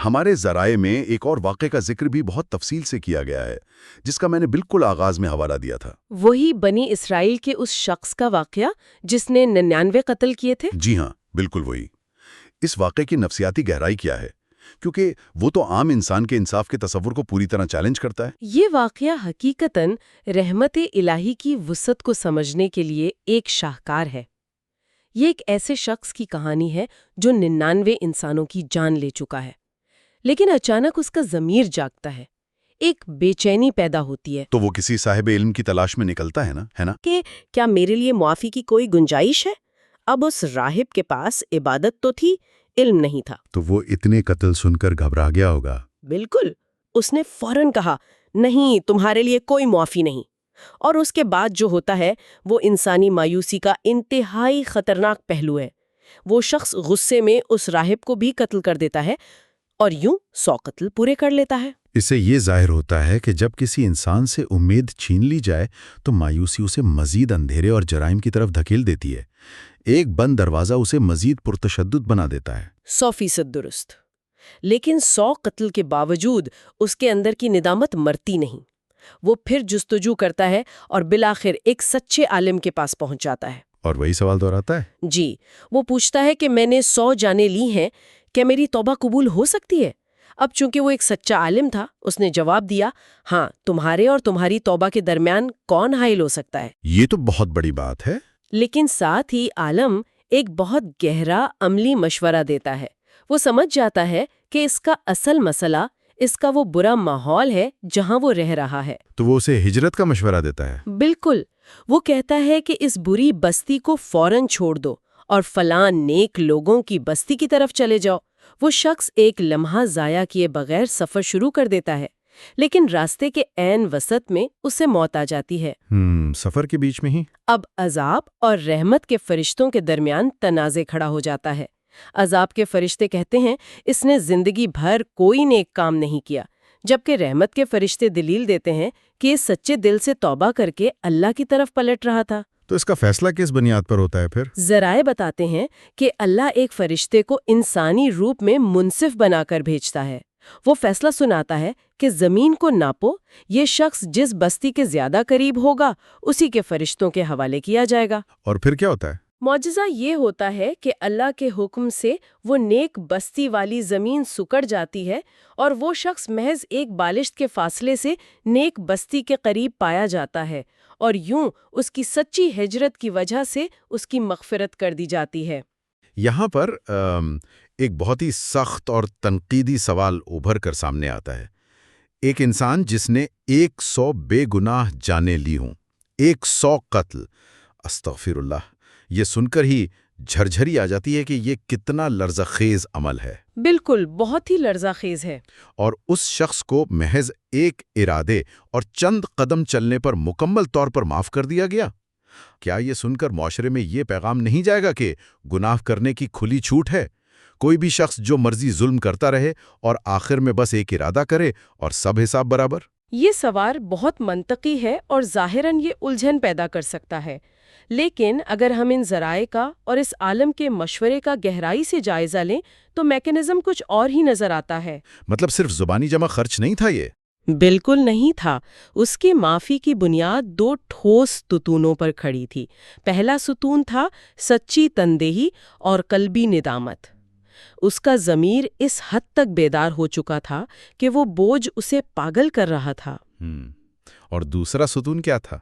ہمارے ذرائع میں ایک اور واقعے کا ذکر بھی بہت تفصیل سے کیا گیا ہے، جس کا میں نے بالکل آغاز میں حوالہ دیا تھا۔ وہی بنی اسرائیل کے اس شخص کا واقعہ جس نے 99 قتل کیے تھے؟ جی ہاں، بالکل وہی۔ اس واقعے کی نفسیاتی گہرائی کیا ہے؟ کیونکہ وہ تو عام انسان کے انصاف کے تصور کو پوری طرح چیلنج کرتا ہے۔ یہ واقعہ حقیقتاً رحمت الہی کی وسعت کو سمجھنے کے لیے ایک شاہکار ہے۔ یہ ایک ایسے شخص کی کہانی ہے جو 99 انسانوں کی جان لے چکا ہے، لیکن اچانک اس کا ضمیر جاگتا ہے، ایک بے چینی پیدا ہوتی ہے۔ تو وہ کسی صاحب علم کی تلاش میں نکلتا ہے نا؟ کہ کیا میرے لیے معافی کی کوئی گنجائش ہے؟ اب اس راہب کے پاس عبادت تو تھی، علم نہیں تھا۔ تو وہ اتنے قتل سن کر گھبرا گیا ہوگا۔ بالکل، اس نے فوراً کہا، نہیں، تمہارے لیے کوئی معافی نہیں۔ اور اس کے بعد جو ہوتا ہے وہ انسانی مایوسی کا انتہائی خطرناک پہلو ہے۔ وہ شخص غصے میں اس راہب کو بھی قتل کر دیتا ہے اور یوں 100 قتل پورے کر لیتا ہے۔ اس سے یہ ظاہر ہوتا ہے کہ جب کسی انسان سے امید چھین لی جائے تو مایوسی اسے مزید اندھیرے اور جرائم کی طرف دھکیل دیتی ہے۔ ایک بند دروازہ اسے مزید پرتشدد بنا دیتا ہے۔ 100% درست۔ لیکن 100 قتل کے باوجود اس کے اندر کی ندامت مرتی نہیں۔ وہ پھر جستجو کرتا ہے اور بالآخر ایک سچے عالم کے پاس پہنچ جاتا ہے۔ اور وہی سوال دہراتا ہے۔ جی، وہ پوچھتا ہے کہ میں نے 100 جانیں لی ہیں، کیا میری توبہ قبول ہو سکتی ہے؟ اب چونکہ وہ ایک سچا عالم تھا، اس نے جواب دیا، ہاں، تمہارے اور تمہاری توبہ کے درمیان کون حائل ہو سکتا ہے؟ یہ تو بہت بڑی بات ہے۔ لیکن ساتھ ہی عالم ایک بہت گہرا عملی مشورہ دیتا ہے۔ وہ سمجھ جاتا ہے کہ اس کا اصل مسئلہ اس کا وہ برا ماحول ہے جہاں وہ رہ رہا ہے۔ تو وہ اسے ہجرت کا مشورہ دیتا ہے۔ بالکل، وہ کہتا ہے کہ اس بری بستی کو فوراً چھوڑ دو اور فلاں نیک لوگوں کی بستی کی طرف چلے جاؤ۔ وہ شخص ایک لمحہ ضائع کیے بغیر سفر شروع کر دیتا ہے، لیکن راستے کے عین وسط میں اسے موت آ جاتی ہے۔ سفر کے بیچ میں ہی اب عذاب اور رحمت کے فرشتوں کے درمیان تنازع کھڑا ہو جاتا ہے۔ عذاب کے فرشتے کہتے ہیں اس نے زندگی بھر کوئی نیک کام نہیں کیا، جبکہ رحمت کے فرشتے دلیل دیتے ہیں کہ یہ سچے دل سے توبہ کر کے اللہ کی طرف پلٹ رہا تھا۔ تو اس کا فیصلہ کس بنیاد پر ہوتا ہے پھر؟ ذرائع بتاتے ہیں کہ اللہ ایک فرشتے کو انسانی روپ میں منصف بنا کر بھیجتا ہے۔ وہ فیصلہ سناتا ہے کہ زمین کو ناپو، یہ شخص جس بستی کے زیادہ قریب ہوگا اسی کے فرشتوں کے حوالے کیا جائے گا۔ اور پھر کیا ہوتا ہے؟ معجزہ یہ ہوتا ہے کہ اللہ کے حکم سے وہ نیک بستی والی زمین سکڑ جاتی ہے اور وہ شخص محض ایک بالشت کے فاصلے سے نیک بستی کے قریب پایا جاتا ہے، اور یوں اس کی سچی ہجرت کی وجہ سے اس کی مغفرت کر دی جاتی ہے۔ یہاں پر ایک بہت ہی سخت اور تنقیدی سوال ابھر کر سامنے آتا ہے۔ ایک انسان جس نے 100 بے گناہ جانیں لی ہوں، 100 قتل، استغفر اللہ، یہ سن کر ہی جھرجھری آ جاتی ہے کہ یہ کتنا لرزہ خیز عمل ہے۔ بالکل، بہت ہی لرزہ خیز ہے۔ اور اس شخص کو محض ایک ارادے اور چند قدم چلنے پر مکمل طور پر معاف کر دیا گیا۔ کیا یہ سن کر معاشرے میں یہ پیغام نہیں جائے گا کہ گناہ کرنے کی کھلی چھوٹ ہے؟ کوئی بھی شخص جو مرضی ظلم کرتا رہے اور آخر میں بس ایک ارادہ کرے اور سب حساب برابر؟ یہ سوال بہت منطقی ہے اور ظاہراً یہ الجھن پیدا کر سکتا ہے، لیکن اگر ہم ان ذرائع کا اور اس عالم کے مشورے کا گہرائی سے جائزہ لیں تو میکانزم کچھ اور ہی نظر آتا ہے۔ مطلب صرف زبانی جمع خرچ نہیں تھا یہ؟ بالکل نہیں تھا۔ اس کے معافی کی بنیاد 2 ٹھوس ستونوں پر کھڑی تھی۔ پہلا ستون تھا سچی تندہی اور قلبی ندامت۔ اس کا ضمیر اس حد تک بیدار ہو چکا تھا کہ وہ بوجھ اسے پاگل کر رہا تھا۔ اور دوسرا ستون کیا تھا؟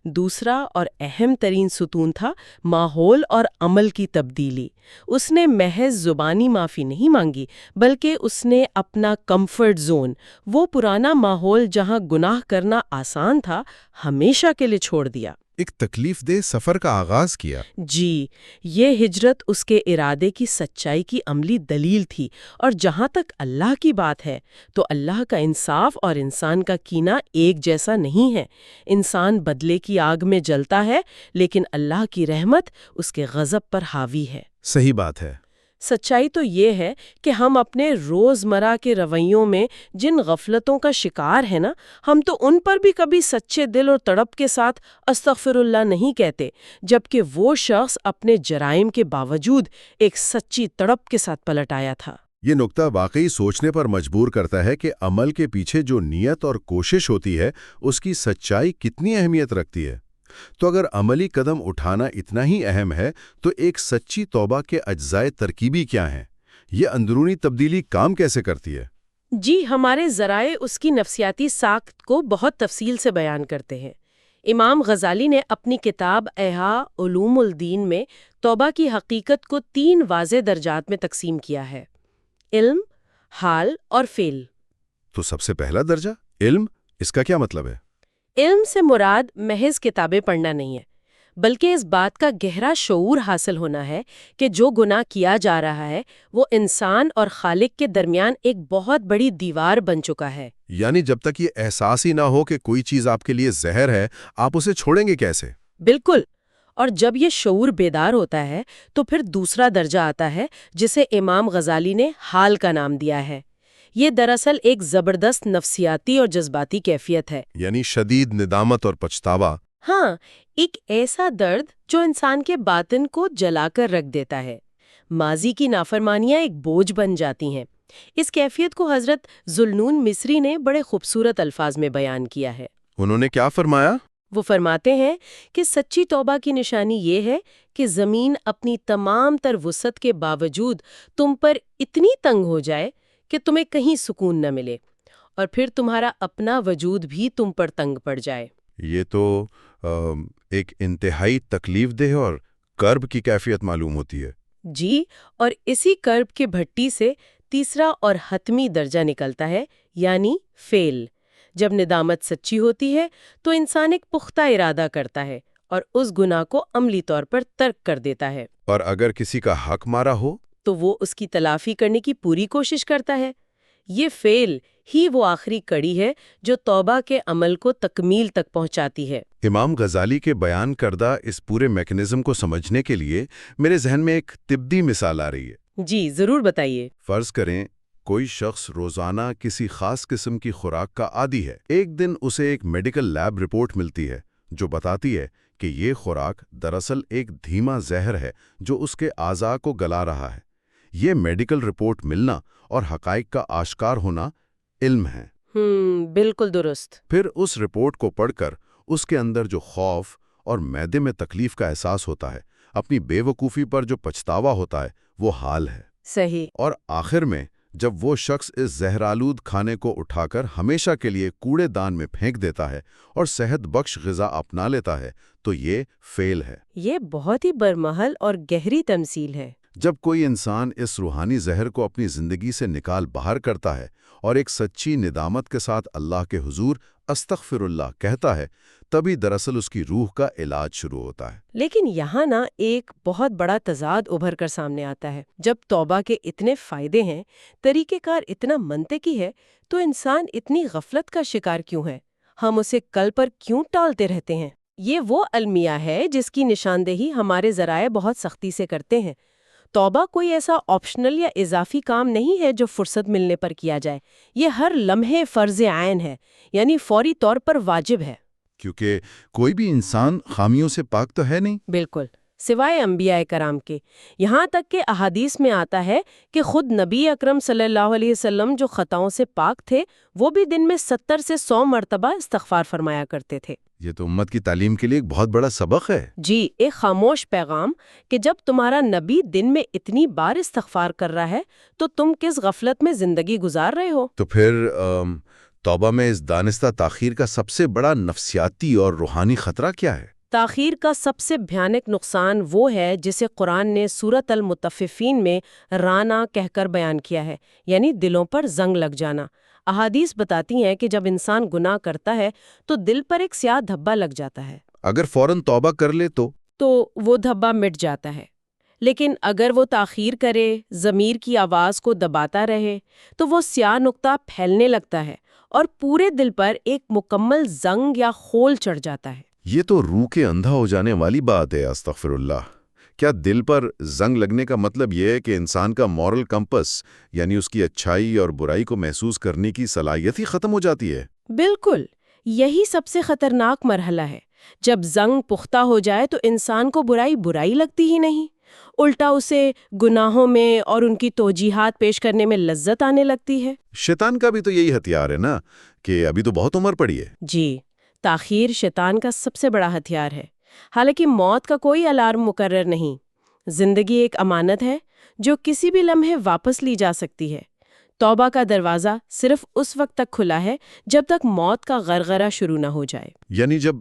دوسرا اور اہم ترین ستون تھا ماحول اور عمل کی تبدیلی۔ اس نے محض زبانی معافی نہیں مانگی، بلکہ اس نے اپنا کمفرٹ زون، وہ پرانا ماحول جہاں گناہ کرنا آسان تھا، ہمیشہ کے لیے چھوڑ دیا۔ ایک تکلیف دہ سفر کا آغاز کیا۔ جی، یہ ہجرت اس کے ارادے کی سچائی کی عملی دلیل تھی۔ اور جہاں تک اللہ کی بات ہے تو اللہ کا انصاف اور انسان کا کینہ ایک جیسا نہیں ہے۔ انسان بدلے کی آگ میں جلتا ہے، لیکن اللہ کی رحمت اس کے غضب پر حاوی ہے۔ صحیح بات ہے۔ سچائی تو یہ ہے کہ ہم اپنے روزمرہ کے رویوں میں جن غفلتوں کا شکار ہیں نا، ہم تو ان پر بھی کبھی سچے دل اور تڑپ کے ساتھ استغفر اللہ نہیں کہتے، جبکہ وہ شخص اپنے جرائم کے باوجود ایک سچی تڑپ کے ساتھ پلٹ آیا تھا۔ یہ نکتہ واقعی سوچنے پر مجبور کرتا ہے کہ عمل کے پیچھے جو نیت اور کوشش ہوتی ہے اس کی سچائی کتنی اہمیت رکھتی ہے۔ تو اگر عملی قدم اٹھانا اتنا ہی اہم ہے تو ایک سچی توبہ کے اجزائے ترکیبی کیا ہیں؟ یہ اندرونی تبدیلی کام کیسے کرتی ہے؟ جی، ہمارے ذرائع اس کی نفسیاتی ساخت کو بہت تفصیل سے بیان کرتے ہیں۔ امام غزالی نے اپنی کتاب احیاء علوم الدین میں توبہ کی حقیقت کو 3 واضح درجات میں تقسیم کیا ہے: علم، حال اور فعل۔ تو سب سے پہلا درجہ علم، اس کا کیا مطلب ہے؟ علم سے مراد محض کتابیں پڑھنا نہیں ہے، بلکہ اس بات کا گہرا شعور حاصل ہونا ہے کہ جو گناہ کیا جا رہا ہے وہ انسان اور خالق کے درمیان ایک بہت بڑی دیوار بن چکا ہے۔ یعنی جب تک یہ احساس ہی نہ ہو کہ کوئی چیز آپ کے لیے زہر ہے، آپ اسے چھوڑیں گے کیسے؟ بالکل۔ اور جب یہ شعور بیدار ہوتا ہے تو پھر دوسرا درجہ آتا ہے جسے امام غزالی نے حال کا نام دیا ہے۔ یہ دراصل ایک زبردست نفسیاتی اور جذباتی کیفیت ہے۔ یعنی شدید ندامت اور پچھتاوا۔ ہاں، ایک ایسا درد جو انسان کے باطن کو جلا کر رکھ دیتا ہے۔ ماضی کی نافرمانیاں ایک بوجھ بن جاتی ہیں۔ اس کیفیت کو حضرت ذوالنون مصری نے بڑے خوبصورت الفاظ میں بیان کیا ہے۔ انہوں نے کیا فرمایا؟ وہ فرماتے ہیں کہ سچی توبہ کی نشانی یہ ہے کہ زمین اپنی تمام تر وسعت کے باوجود تم پر اتنی تنگ ہو جائے کہ تمہیں کہیں سکون نہ ملے، اور پھر تمہارا اپنا وجود بھی تم پر تنگ پڑ جائے۔ یہ تو ایک انتہائی تکلیف دہ اور کرب کی کیفیت معلوم ہوتی ہے۔ جی، اور اسی کرب کی بھٹی سے تیسرا اور حتمی درجہ نکلتا ہے، یعنی فعل۔ جب ندامت سچی ہوتی ہے تو انسان ایک پختہ ارادہ کرتا ہے اور اس گناہ کو عملی طور پر ترک کر دیتا ہے۔ اور اگر کسی کا حق مارا ہو تو وہ اس کی تلافی کرنے کی پوری کوشش کرتا ہے۔ یہ فعل ہی وہ آخری کڑی ہے جو توبہ کے عمل کو تکمیل تک پہنچاتی ہے۔ امام غزالی کے بیان کردہ اس پورے میکانزم کو سمجھنے کے لیے میرے ذہن میں ایک طبی مثال آ رہی ہے۔ جی، ضرور بتائیے۔ فرض کریں کوئی شخص روزانہ کسی خاص قسم کی خوراک کا عادی ہے۔ ایک دن اسے ایک میڈیکل لیب رپورٹ ملتی ہے جو بتاتی ہے کہ یہ خوراک دراصل ایک دھیما زہر ہے جو اس کے اعضاء کو گلا رہا ہے۔ یہ میڈیکل رپورٹ ملنا اور حقائق کا آشکار ہونا علم ہے۔ بالکل درست۔ پھر اس رپورٹ کو پڑھ کر اس کے اندر جو خوف اور معدے میں تکلیف کا احساس ہوتا ہے، اپنی بے وقوفی پر جو پچھتاوا ہوتا ہے، وہ حال ہے۔ صحیح۔ اور آخر میں جب وہ شخص اس زہرآلود کھانے کو اٹھا کر ہمیشہ کے لیے کوڑے دان میں پھینک دیتا ہے اور صحت بخش غذا اپنا لیتا ہے تو یہ فعل ہے۔ یہ بہت ہی برمحل اور گہری تمثیل ہے۔ جب کوئی انسان اس روحانی زہر کو اپنی زندگی سے نکال باہر کرتا ہے اور ایک سچی ندامت کے ساتھ اللہ کے حضور استغفر اللہ کہتا ہے، تبھی دراصل اس کی روح کا علاج شروع ہوتا ہے۔ لیکن یہاں نا ایک بہت بڑا تضاد ابھر کر سامنے آتا ہے۔ جب توبہ کے اتنے فائدے ہیں، طریقہ کار اتنا منطقی ہے، تو انسان اتنی غفلت کا شکار کیوں ہے؟ ہم اسے کل پر کیوں ٹالتے رہتے ہیں؟ یہ وہ المیہ ہے جس کی نشاندہی ہمارے ذرائع بہت سختی سے کرتے ہیں۔ توبہ کوئی ایسا آپشنل یا اضافی کام نہیں ہے جو فرصت ملنے پر کیا جائے۔ یہ ہر لمحے فرض عین ہے، یعنی فوری طور پر واجب ہے۔ کیونکہ کوئی بھی انسان خامیوں سے پاک تو ہے نہیں۔ بالکل، سوائے انبیاء کرام کے۔ یہاں تک کہ احادیث میں آتا ہے کہ خود نبی اکرم صلی اللہ علیہ وسلم جو خطاؤں سے پاک تھے وہ بھی دن میں 70 سے 100 مرتبہ استغفار فرمایا کرتے تھے۔ یہ تو امت کی تعلیم کے لیے ایک بہت بڑا سبق ہے۔ جی، ایک خاموش پیغام کہ جب تمہارا نبی دن میں اتنی بار استغفار کر رہا ہے تو تم کس غفلت میں زندگی گزار رہے ہو؟ تو پھر توبہ میں اس دانستہ تاخیر کا سب سے بڑا نفسیاتی اور روحانی خطرہ کیا ہے؟ تاخیر کا سب سے بھیانک نقصان وہ ہے جسے قرآن نے سورۃ المطففین میں رانا کہہ کر بیان کیا ہے، یعنی دلوں پر زنگ لگ جانا۔ احادیث بتاتی ہیں کہ جب انسان گناہ کرتا ہے تو دل پر ایک سیاہ دھبا لگ جاتا ہے، اگر فوراً توبہ کر لے تو وہ دھبا مٹ جاتا ہے۔ لیکن اگر وہ تاخیر کرے، ضمیر کی آواز کو دباتا رہے، تو وہ سیاہ نقطہ پھیلنے لگتا ہے اور پورے دل پر ایک مکمل زنگ یا خول چڑھ جاتا ہے۔ یہ تو روح کے اندھا ہو جانے والی بات ہے، استغفر اللہ۔ کیا دل پر زنگ لگنے کا مطلب یہ ہے کہ انسان کا مورل کمپس، یعنی اس کی اچھائی اور برائی کو محسوس کرنے کی صلاحیت ہی ختم ہو جاتی ہے؟ بالکل، یہی سب سے خطرناک مرحلہ ہے۔ جب زنگ پختہ ہو جائے تو انسان کو برائی لگتی ہی نہیں، الٹا اسے گناہوں میں اور ان کی توجیحات پیش کرنے میں لذت آنے لگتی ہے۔ شیطان کا بھی تو یہی ہتھیار ہے نا، کہ ابھی تو بہت عمر پڑی ہے۔ جی، تاخیر شیطان کا سب سے بڑا ہتھیار ہے۔ حالانکہ موت کا کوئی الارم مقرر نہیں۔ زندگی ایک امانت ہے جو کسی بھی لمحے واپس لی جا سکتی ہے۔ توبہ کا دروازہ صرف اس وقت تک کھلا ہے جب تک موت کا غرغرہ شروع نہ ہو جائے۔ یعنی جب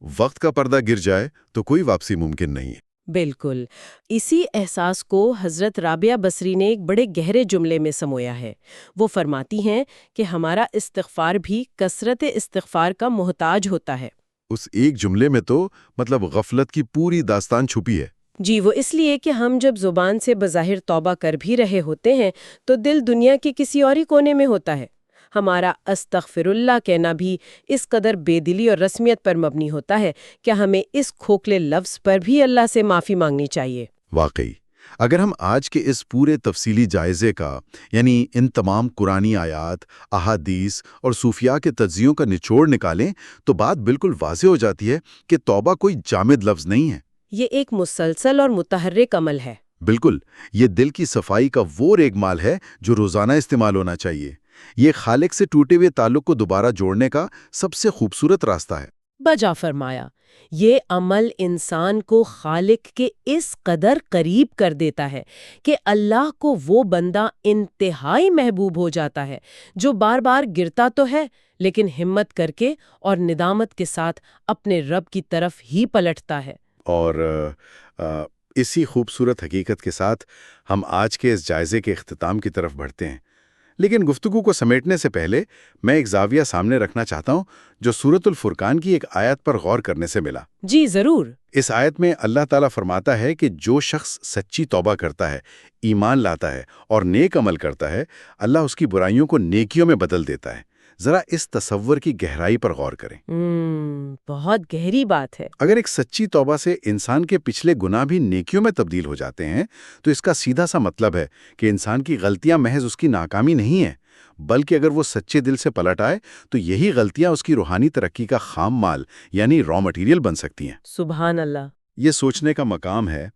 وقت کا پردہ گر جائے تو کوئی واپسی ممکن نہیں ہے۔ بالکل، اسی احساس کو حضرت رابعہ بصری نے ایک بڑے گہرے جملے میں سمویا ہے۔ وہ فرماتی ہیں کہ ہمارا استغفار بھی کثرت استغفار کا محتاج ہوتا ہے۔ اس ایک جملے میں تو مطلب غفلت کی پوری داستان چھپی ہے۔ جی، وہ اس لیے کہ ہم جب زبان سے بظاہر توبہ کر بھی رہے ہوتے ہیں تو دل دنیا کے کسی اور ہی کونے میں ہوتا ہے۔ ہمارا استغفر اللہ کہنا بھی اس قدر بے دلی اور رسمیت پر مبنی ہوتا ہے کہ ہمیں اس کھوکھلے لفظ پر بھی اللہ سے معافی مانگنی چاہیے۔ واقعی، اگر ہم آج کے اس پورے تفصیلی جائزے کا، یعنی ان تمام قرآنی آیات، احادیث اور صوفیاء کے تجزیوں کا نچوڑ نکالیں تو بات بالکل واضح ہو جاتی ہے کہ توبہ کوئی جامد لفظ نہیں ہے۔ یہ ایک مسلسل اور متحرک عمل ہے۔ بالکل، یہ دل کی صفائی کا وہ ریگ مال ہے جو روزانہ استعمال ہونا چاہیے۔ یہ خالق سے ٹوٹے ہوئے تعلق کو دوبارہ جوڑنے کا سب سے خوبصورت راستہ ہے۔ بجا فرمایا، یہ عمل انسان کو خالق کے اس قدر قریب کر دیتا ہے کہ اللہ کو وہ بندہ انتہائی محبوب ہو جاتا ہے جو بار بار گرتا تو ہے لیکن ہمت کر کے اور ندامت کے ساتھ اپنے رب کی طرف ہی پلٹتا ہے۔ اور اسی خوبصورت حقیقت کے ساتھ ہم آج کے اس جائزے کے اختتام کی طرف بڑھتے ہیں۔ لیکن گفتگو کو سمیٹنے سے پہلے میں ایک زاویہ سامنے رکھنا چاہتا ہوں جو سورۃ الفرقان کی ایک آیت پر غور کرنے سے ملا۔ جی ضرور۔ اس آیت میں اللہ تعالیٰ فرماتا ہے کہ جو شخص سچی توبہ کرتا ہے، ایمان لاتا ہے اور نیک عمل کرتا ہے، اللہ اس کی برائیوں کو نیکیوں میں بدل دیتا ہے۔ ذرا اس تصور کی گہرائی پر غور کریں۔ بہت گہری بات ہے۔ اگر ایک سچی توبہ سے انسان کے پچھلے گناہ بھی نیکیوں میں تبدیل ہو جاتے ہیں تو اس کا سیدھا سا مطلب ہے کہ انسان کی غلطیاں محض اس کی ناکامی نہیں ہیں، بلکہ اگر وہ سچے دل سے پلٹ آئے تو یہی غلطیاں اس کی روحانی ترقی کا خام مال یعنی را مٹیریل بن سکتی ہیں۔ سبحان اللہ۔ یہ سوچنے کا مقام ہے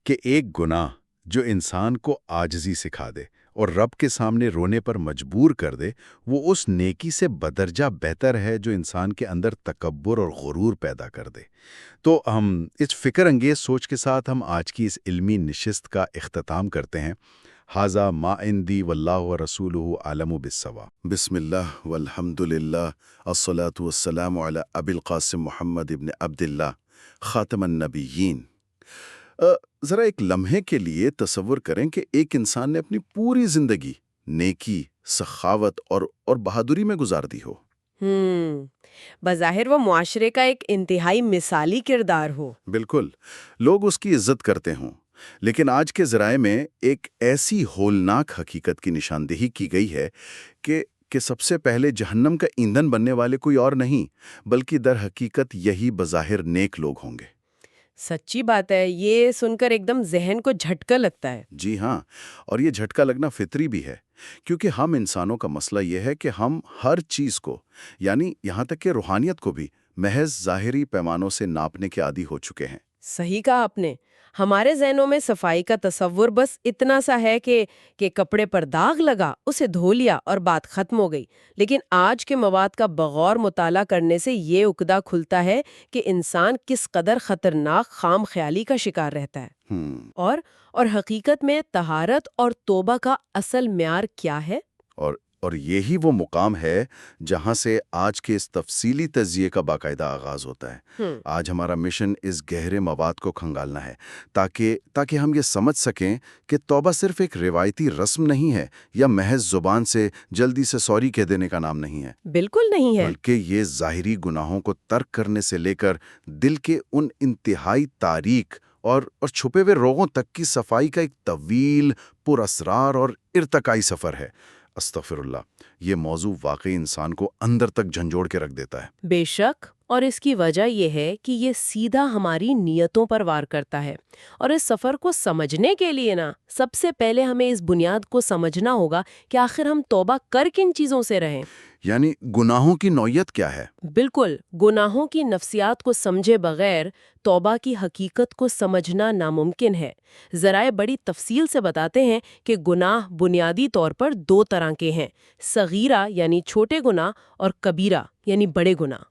کہ ایک گناہ جو انسان کو عاجزی سکھا دے اور رب کے سامنے رونے پر مجبور کر دے، وہ اس نیکی سے بدرجہ بہتر ہے جو انسان کے اندر تکبر اور غرور پیدا کر دے۔ تو ہم اس فکر انگیز سوچ کے ساتھ ہم آج کی اس علمی نشست کا اختتام کرتے ہیں۔ ھذا ما عندی واللہ ورسولہ اعلم بالصواب۔ بسم اللہ والحمد للہ الصلاۃ والسلام علی ابی القاسم محمد ابن عبداللہ خاتم النبیین۔ ذرا ایک لمحے کے لیے تصور کریں کہ ایک انسان نے اپنی پوری زندگی نیکی، سخاوت اور بہادری میں گزار دی ہو۔ بظاہر وہ معاشرے کا ایک انتہائی مثالی کردار ہو۔ بالکل، لوگ اس کی عزت کرتے ہوں، لیکن آج کے ذرائع میں ایک ایسی ہولناک حقیقت کی نشاندہی کی گئی ہے کہ سب سے پہلے جہنم کا ایندھن بننے والے کوئی اور نہیں بلکہ در حقیقت یہی بظاہر نیک لوگ ہوں گے۔ سچی بات ہے، یہ سن کر ایک دم ذہن کو جھٹکا لگتا ہے۔ جی ہاں، اور یہ جھٹکا لگنا فطری بھی ہے، کیونکہ ہم انسانوں کا مسئلہ یہ ہے کہ ہم ہر چیز کو، یعنی یہاں تک کہ روحانیت کو بھی محض ظاہری پیمانوں سے ناپنے کے عادی ہو چکے ہیں۔ صحیح کہا آپ نے. ہمارے ذہنوں میں صفائی کا تصور بس اتنا سا ہے کہ کپڑے پر داغ لگا، اسے دھو لیا اور بات ختم ہو گئی. لیکن آج کے مواد کا بغور مطالعہ کرنے سے یہ عقدہ کھلتا ہے کہ انسان کس قدر خطرناک خام خیالی کا شکار رہتا ہے. اور حقیقت میں طہارت اور توبہ کا اصل معیار کیا ہے؟ اور یہی وہ مقام ہے جہاں سے آج کے اس تفصیلی تجزیے کا باقاعدہ آغاز ہوتا ہے۔ آج ہمارا مشن اس گہرے مواد کو کھنگالنا ہے تاکہ ہم یہ سمجھ سکیں کہ توبہ صرف ایک روایتی رسم نہیں ہے یا محض زبان سے جلدی سے سوری کہہ دینے کا نام نہیں ہے۔ بالکل نہیں ہے، بلکہ یہ ظاہری گناہوں کو ترک کرنے سے لے کر دل کے ان انتہائی تاریک اور چھپے ہوئے روغوں تک کی صفائی کا ایک طویل، پر اسرار اور ارتقائی سفر ہے۔ استغفر اللہ، یہ موضوع واقعی انسان کو اندر تک جھنجھوڑ کے رکھ دیتا ہے۔ بے شک، اور اس کی وجہ یہ ہے کہ یہ سیدھا ہماری نیتوں پر وار کرتا ہے. اور اس سفر کو سمجھنے کے لیے سب سے پہلے ہمیں اس بنیاد کو سمجھنا ہوگا کہ آخر ہم توبہ کر کن چیزوں سے رہیں. یعنی گناہوں کی نوعیت کیا ہے؟ بالکل، گناہوں کی نفسیات کو سمجھے بغیر توبہ کی حقیقت کو سمجھنا ناممکن ہے. ذرائع بڑی تفصیل سے بتاتے ہیں کہ گناہ بنیادی طور پر 2 طرح کے ہیں: صغیرہ یعنی چھوٹے گناہ اور کبیرہ یعنی بڑے گناہ.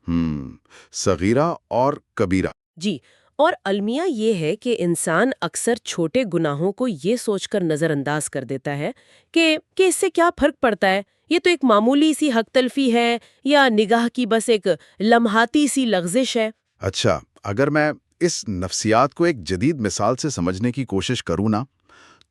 صغیرہ اور کبیرہ. جی، اور المیہ یہ ہے کہ انسان اکثر چھوٹے گناہوں کو یہ سوچ کر نظر انداز کر دیتا ہے کہ اس سے کیا فرق پڑتا ہے، یہ تو ایک معمولی سی حق تلفی ہے یا نگاہ کی بس ایک لمحاتی سی لغزش ہے. اچھا، اگر میں اس نفسیات کو ایک جدید مثال سے سمجھنے کی کوشش کروں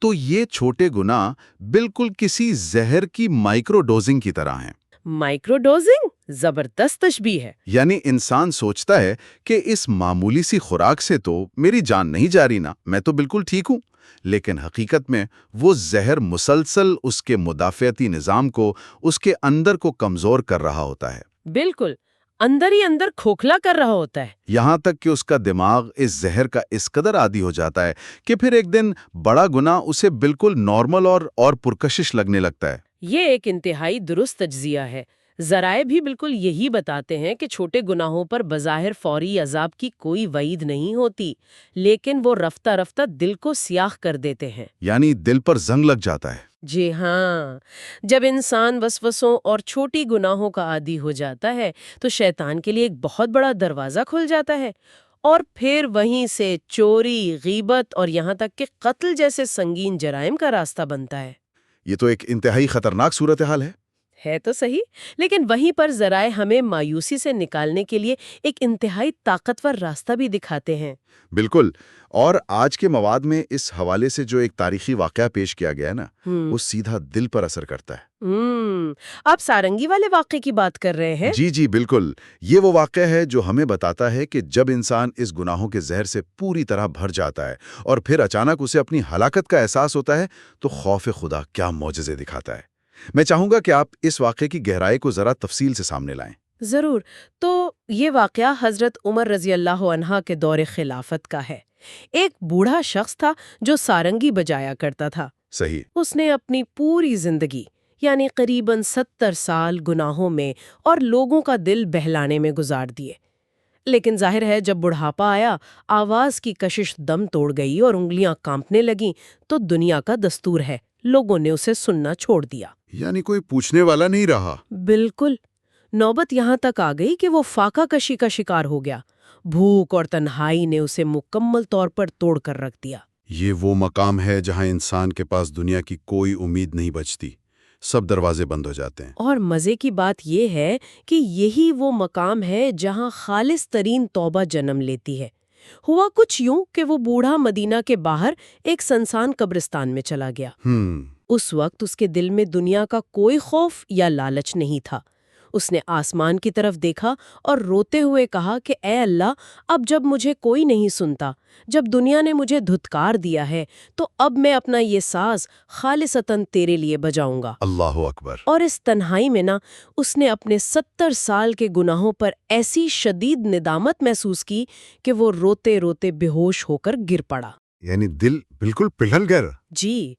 تو یہ چھوٹے گناہ بالکل کسی زہر کی مائکرو ڈوزنگ کی طرح ہیں. مائکرو ڈوزنگ زبردست تشبیہ ہے. یعنی انسان سوچتا ہے کہ اس معمولی سی خوراک سے تو میری جان نہیں جا رہی میں تو بالکل ٹھیک ہوں، لیکن حقیقت میں وہ زہر مسلسل اس کے مدافعتی نظام کو، اس کے اندر کو کمزور کر رہا ہوتا ہے. بالکل، اندر ہی اندر کھوکھلا کر رہا ہوتا ہے. یہاں تک کہ اس کا دماغ اس زہر کا اس قدر عادی ہو جاتا ہے کہ پھر ایک دن بڑا گناہ اسے بالکل نارمل اور پرکشش لگنے لگتا ہے. یہ ایک انتہائی درست تجزیہ ہے. ذرائع بھی بالکل یہی بتاتے ہیں کہ چھوٹے گناہوں پر بظاہر فوری عذاب کی کوئی وعید نہیں ہوتی، لیکن وہ رفتہ رفتہ دل کو سیاہ کر دیتے ہیں. یعنی دل پر زنگ لگ جاتا ہے. جی ہاں، جب انسان وسوسوں اور چھوٹی گناہوں کا عادی ہو جاتا ہے تو شیطان کے لیے ایک بہت بڑا دروازہ کھل جاتا ہے، اور پھر وہیں سے چوری، غیبت اور یہاں تک کہ قتل جیسے سنگین جرائم کا راستہ بنتا ہے. یہ تو ایک انتہائی خطرناک صورتحال ہے تو صحیح، لیکن وہیں پر ذرائع ہمیں مایوسی سے نکالنے کے لیے ایک انتہائی طاقتور راستہ بھی دکھاتے ہیں. بالکل، اور آج کے مواد میں اس حوالے سے جو ایک تاریخی واقعہ پیش کیا گیا وہ سیدھا دل پر اثر کرتا ہے. آپ سارنگی والے واقعے کی بات کر رہے ہیں؟ جی بالکل، یہ وہ واقعہ ہے جو ہمیں بتاتا ہے کہ جب انسان اس گناہوں کے زہر سے پوری طرح بھر جاتا ہے اور پھر اچانک اسے اپنی ہلاکت کا احساس ہوتا ہے تو خوف خدا کیا معجزے دکھاتا ہے. میں چاہوں گا کہ آپ اس واقعے کی گہرائی کو ذرا تفصیل سے سامنے لائیں. ضرور. تو یہ واقعہ حضرت عمر رضی اللہ عنہ کے دور خلافت کا ہے. ایک بوڑھا شخص تھا جو سارنگی بجایا کرتا تھا. صحیح. اس نے اپنی پوری زندگی یعنی قریباً 70 سال گناہوں میں اور لوگوں کا دل بہلانے میں گزار دیے. لیکن ظاہر ہے جب بڑھاپا آیا، آواز کی کشش دم توڑ گئی اور انگلیاں کانپنے لگیں تو دنیا کا دستور ہے، لوگوں نے اسے سننا چھوڑ دیا. یعنی کوئی پوچھنے والا نہیں رہا. بالکل. نوبت یہاں تک آ گئی کہ وہ فاقہ کشی کا شکار ہو گیا. بھوک اور تنہائی نے اسے مکمل طور پر توڑ کر رکھ دیا. یہ وہ مقام ہے جہاں انسان کے پاس دنیا کی کوئی امید نہیں بچتی، سب دروازے بند ہو جاتے ہیں. اور مزے کی بات یہ ہے کہ یہی وہ مقام ہے جہاں خالص ترین توبہ جنم لیتی ہے. ہوا کچھ یوں کہ وہ بوڑھا مدینہ کے باہر ایک سنسان قبرستان میں چلا گیا. اس وقت اس کے دل میں دنیا کا کوئی خوف یا لالچ نہیں تھا. اس نے آسمان کی طرف دیکھا اور روتے ہوئے کہا کہ اے اللہ، اب جب مجھے کوئی نہیں سنتا، جب دنیا نے مجھے دھتکار دیا ہے، تو اب میں اپنا یہ ساز خالصتاً تیرے لیے بجاؤں گا. اللہ اکبر. اور اس تنہائی میں اس نے اپنے 70 سال کے گناہوں پر ایسی شدید ندامت محسوس کی کہ وہ روتے روتے بے ہوش ہو کر گر پڑا. یعنی دل بالکل پگھل گیا. جی،